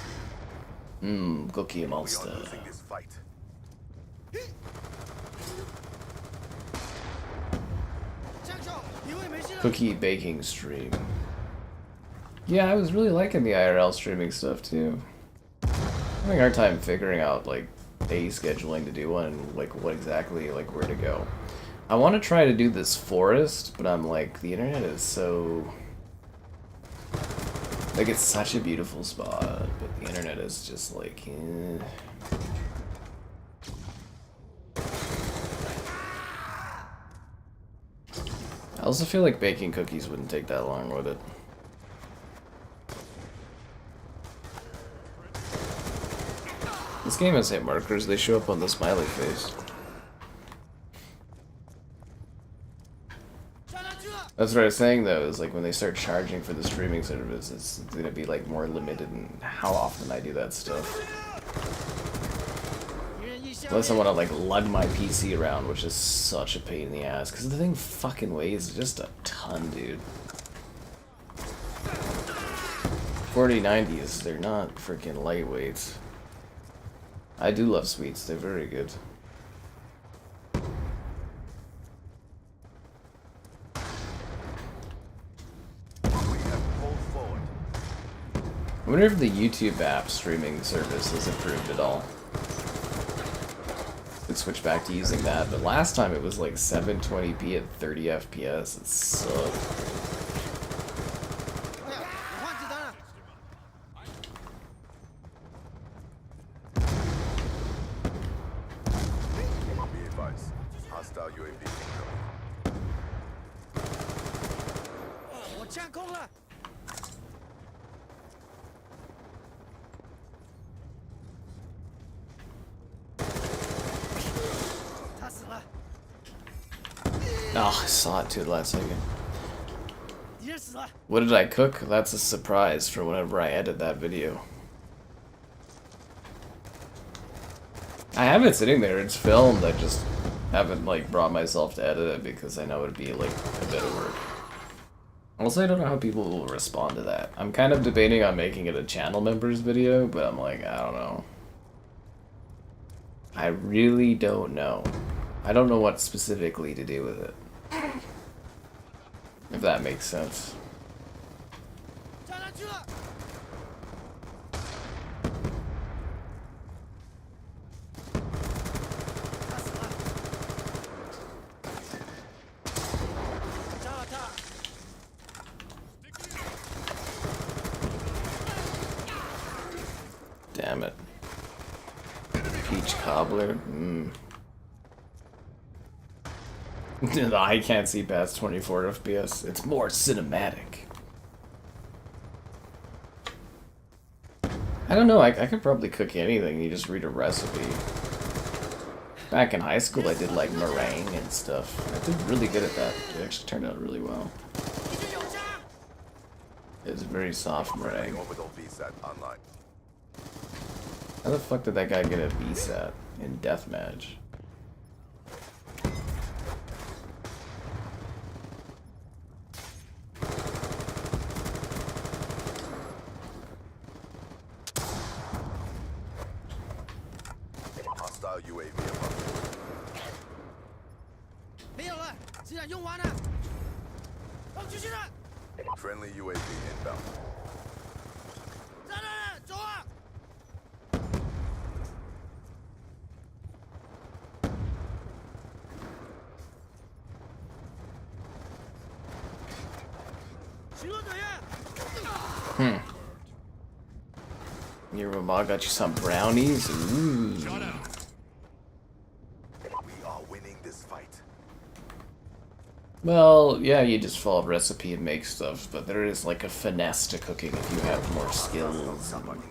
Cookie We are monster. losing this fight. Cookie baking stream. Yeah, I was really liking the IRL streaming stuff too. I'm having a hard time figuring out like day scheduling to do one and like what exactly, like where to go. I want to try to do this forest, but I'm like, the internet is so... Like, it's such a beautiful spot, but the internet is just like... I also feel like baking cookies wouldn't take that long, would it? This game has hit markers, they show up on the smiley face. That's what I was saying though, is like when they start charging for the streaming service, it's gonna be like more limited in how often I do that stuff. Unless I want to like lug my PC around, which is such a pain in the ass, because the thing fucking weighs just a ton, dude. 4090s, they're not freaking lightweights. I do love sweets, they're very good. I wonder if the YouTube app streaming service has improved at all. could switch back to using that. But last time it was like 720p at 30 FPS. It sucked. Be advised. Hostile UAV incoming. Oh, I saw it too last second. What did I cook? That's a surprise for whenever I edit that video. I have it sitting there, it's filmed, I just haven't like brought myself to edit it because I know it'd be like a bit of work. Also, I don't know how people will respond to that. I'm kind of debating on making it a channel members video, but I'm like, I don't know. I really don't know. I don't know what specifically to do with it. If that makes sense. Damn it. Peach cobbler. I can't see past 24 FPS. It's more cinematic. I don't know, I could probably cook anything. You just read a recipe. Back in high school, I did like meringue and stuff. I did really good at that. It actually turned out really well. It's very soft meringue. Orbital VSAT online. How the fuck did that guy get a VSAT in deathmatch? Hostile UAV above. Friendly UAV inbound. Your mama got you some brownies? Ooh. We are winning this fight. Well, yeah, you just follow a recipe and make stuff, but there is like a finesse to cooking if you have more skills. And,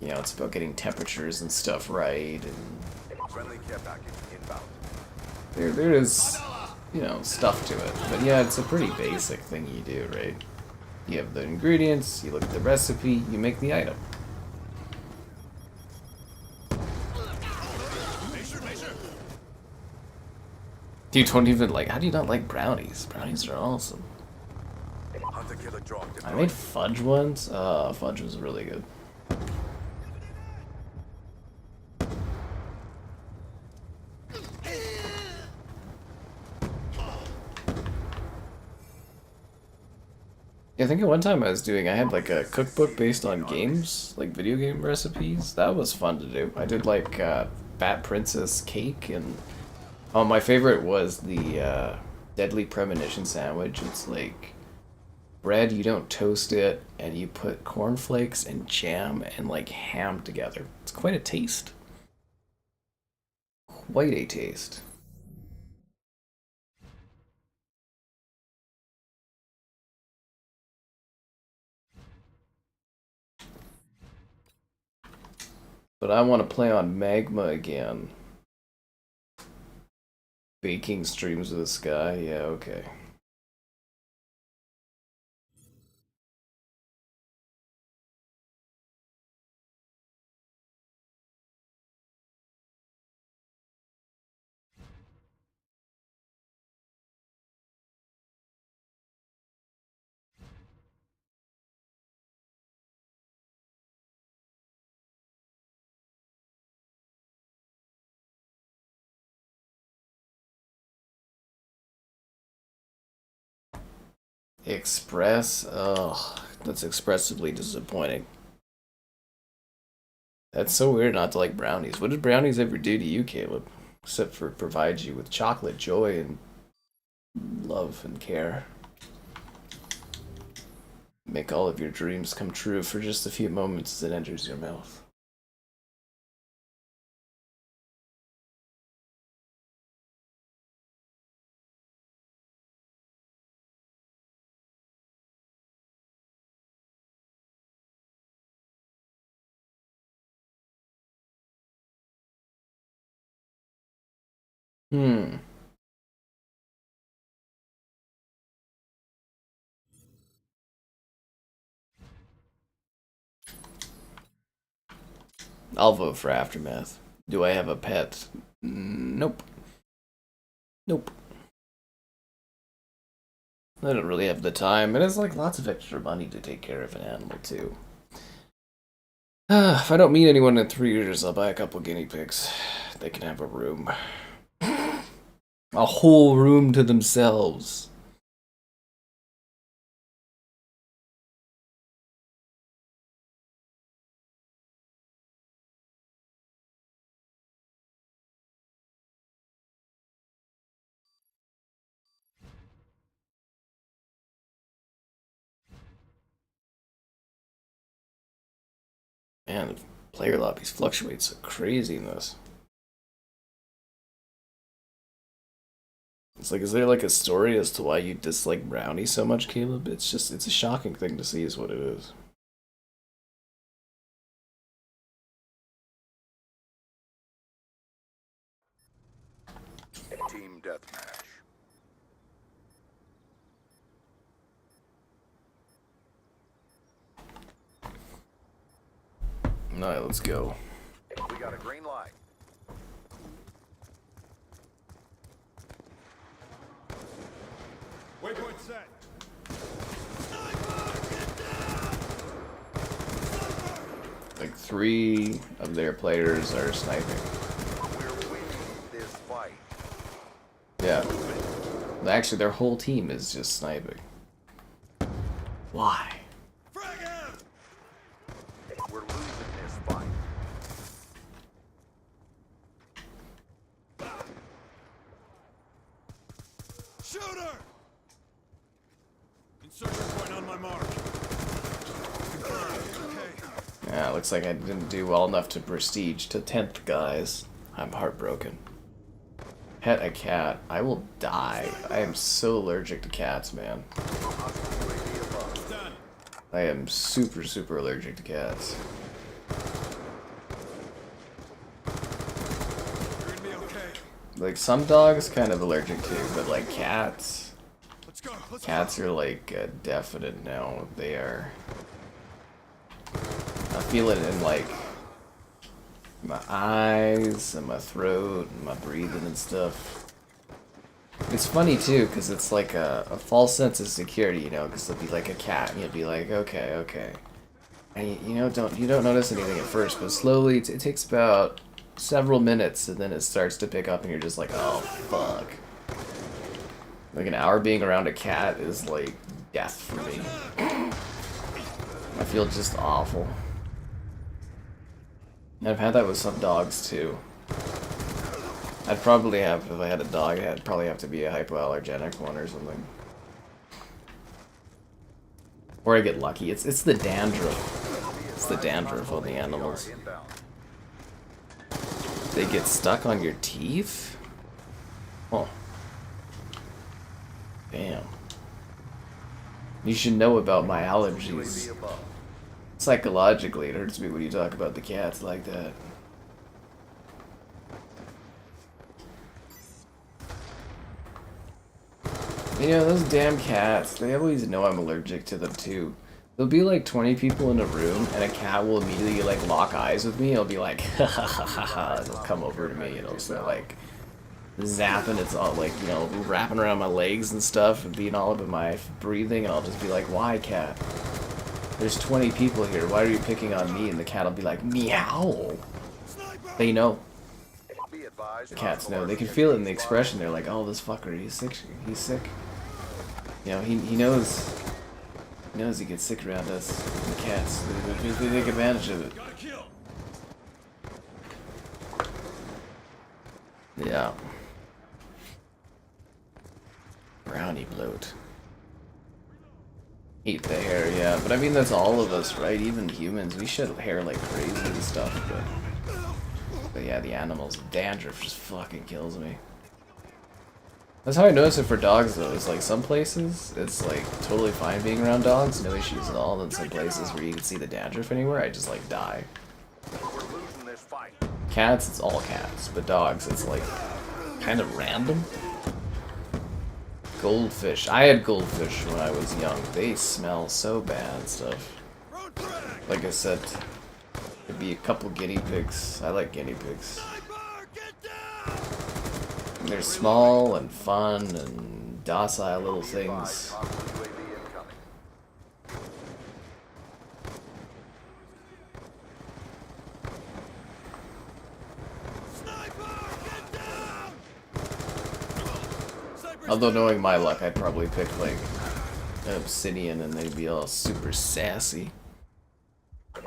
you know, it's about getting temperatures and stuff right, and Friendly care package inbound. there is, you know, stuff to it. But yeah, it's a pretty basic thing you do, right? You have the ingredients, you look at the recipe, you make the item. You don't even like, how do you not like brownies? Brownies are awesome. Hunter killer drone I deployed. made fudge once. Fudge was really good. Yeah, I think at one time I had like a cookbook based on games, like video game recipes. That was fun to do. I did like Bat Princess cake, and oh, my favorite was the Deadly Premonition sandwich. It's like bread, you don't toast it, and you put cornflakes and jam and like ham together. It's quite a taste. Quite a taste. But I want to play on Magma again. Baking streams with this guy? Yeah, okay. Express? Ugh, that's expressively disappointing. That's so weird not to like brownies. What did brownies ever do to you, Caleb? Except for provide you with chocolate, joy, and love and care. Make all of your dreams come true for just a few moments as it enters your mouth. Hmm. I'll vote for Aftermath. Do I have a pet? Nope. Nope. I don't really have the time, and it's like lots of extra money to take care of an animal too. If I don't meet anyone in 3 years, I'll buy a couple guinea pigs. They can have a room. A whole room to themselves. Man, player lobbies fluctuate so crazy in this. It's like, is there like a story as to why you dislike brownie so much, Caleb? It's just, it's a shocking thing to see is what it is. Team deathmatch. Alright, let's go. We got a green light. Waypoint set. Like 3 of their players are sniping. We're winning this fight. Yeah. Actually, their whole team is just sniping. Why? Frag out! We're losing this fight. Shooter! Insertion point on my mark. Confirmed. Okay. Yeah, looks like I didn't do well enough to prestige to 10th, guys. I'm heartbroken. Pet a cat. I will die. I am so allergic to cats, man. Done. I am super, super allergic to cats. You're gonna be okay. Like, some dogs kind of allergic to, but like cats... Let's go. Let's Cats are like a definite no. They are... I feel it in like my eyes and my throat and my breathing and stuff. It's funny too, because it's like a false sense of security, you know, because it'll be like a cat and you'll be like, okay, okay. And you know, you don't notice anything at first, but slowly it takes about several minutes and then it starts to pick up and you're just like, oh fuck. Like an hour being around a cat is like death for me. I feel just awful. And I've had that with some dogs too. I'd probably have, if I had a dog, I'd probably have to be a hypoallergenic one or something. Or I get lucky. It's the dandruff. It's the dandruff on the animals. They get stuck on your teeth? Oh. Damn. You should know about my allergies. Psychologically, it hurts me when you talk about the cats like that. You know, those damn cats, they always know I'm allergic to them too. There'll be like 20 people in a room, and a cat will immediately like lock eyes with me. It'll be like, ha ha ha ha ha, it'll come over to me, and it'll start like zapping, it's all like, you know, wrapping around my legs and stuff, and being all up in my breathing, and I'll just be like, why, cat? There's 20 people here, why are you picking on me? And the cat will be like, meow. They know. The cats know. They can feel it in the expression. They're like, oh, this fucker, he's sick. He's sick. You know, he knows. He knows he gets sick around us. The cats, they take advantage of it. Got a kill. Yeah. Brownie bloat. Eat the hair, yeah. But I mean, that's all of us, right? Even humans. We shed hair like crazy and stuff, but yeah, the animals. Dandruff just fucking kills me. That's how I notice it for dogs, though. It's like some places, it's like totally fine being around dogs, no issues at all. And some places where you can see the dandruff anywhere, I just like die. We're losing this fight. Cats, it's all cats, but dogs, it's like kind of random. Goldfish. I had goldfish when I was young. They smell so bad and stuff. Like I said, it'd be a couple guinea pigs. I like guinea pigs. They're small and fun and docile little things. Hostile UAV incoming. Although knowing my luck, I'd probably pick like an obsidian and they'd be all super sassy.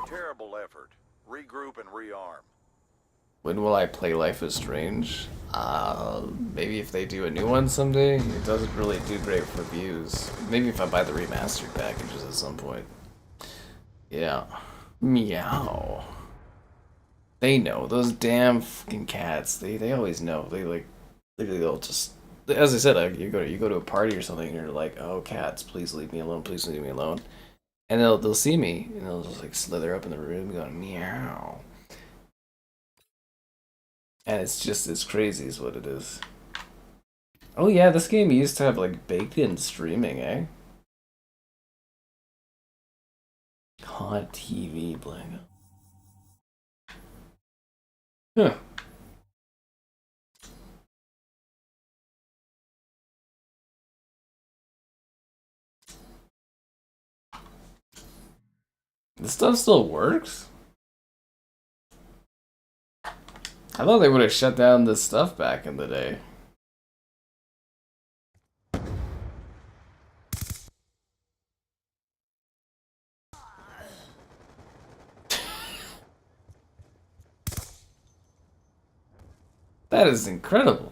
Terrible effort. Regroup and rearm. When will I play Life is Strange? Maybe if they do a new one someday. It doesn't really do great for views. Maybe if I buy the remastered packages at some point. Yeah. Meow. They know. Those damn fucking cats. They always know. They like literally they'll just, as I said, like, you go to a party or something and you're like, oh cats, please leave me alone, please leave me alone. And they'll see me and they'll just like slither up in the room going meow. And it's just as crazy as what it is. Oh yeah, this game used to have like baked-in streaming, eh? COD TV playing. Huh. This stuff still works? I thought they would have shut down this stuff back in the day. That is incredible.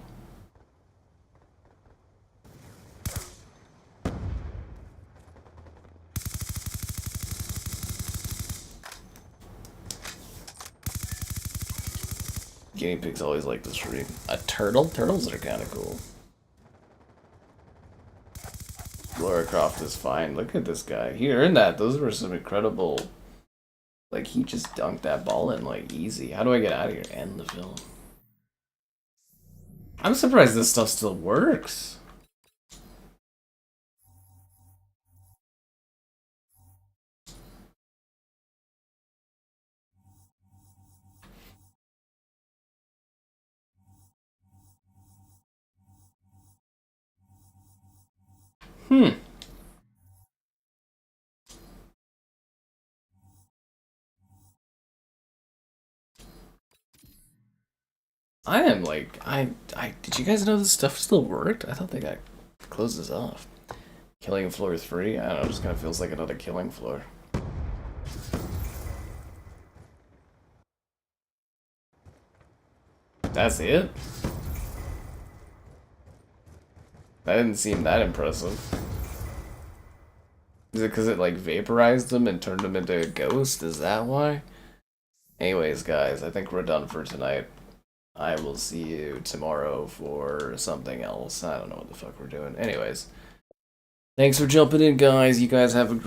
Guinea pigs always like to stream. A turtle? Turtles are kind of cool. Lara Croft is fine. Look at this guy. He earned that. Those were some incredible... Like, he just dunked that ball in, like, easy. How do I get out of here? End the film. I'm surprised this stuff still works. I am like, did you guys know this stuff still worked? I thought they got closed this off. Killing floor 3? I don't know, it just kind of feels like another killing floor. That's it? That didn't seem that impressive. Is it because it like vaporized them and turned them into a ghost? Is that why? Anyways, guys, I think we're done for tonight. I will see you tomorrow for something else. I don't know what the fuck we're doing. Anyways, thanks for jumping in, guys. You guys have a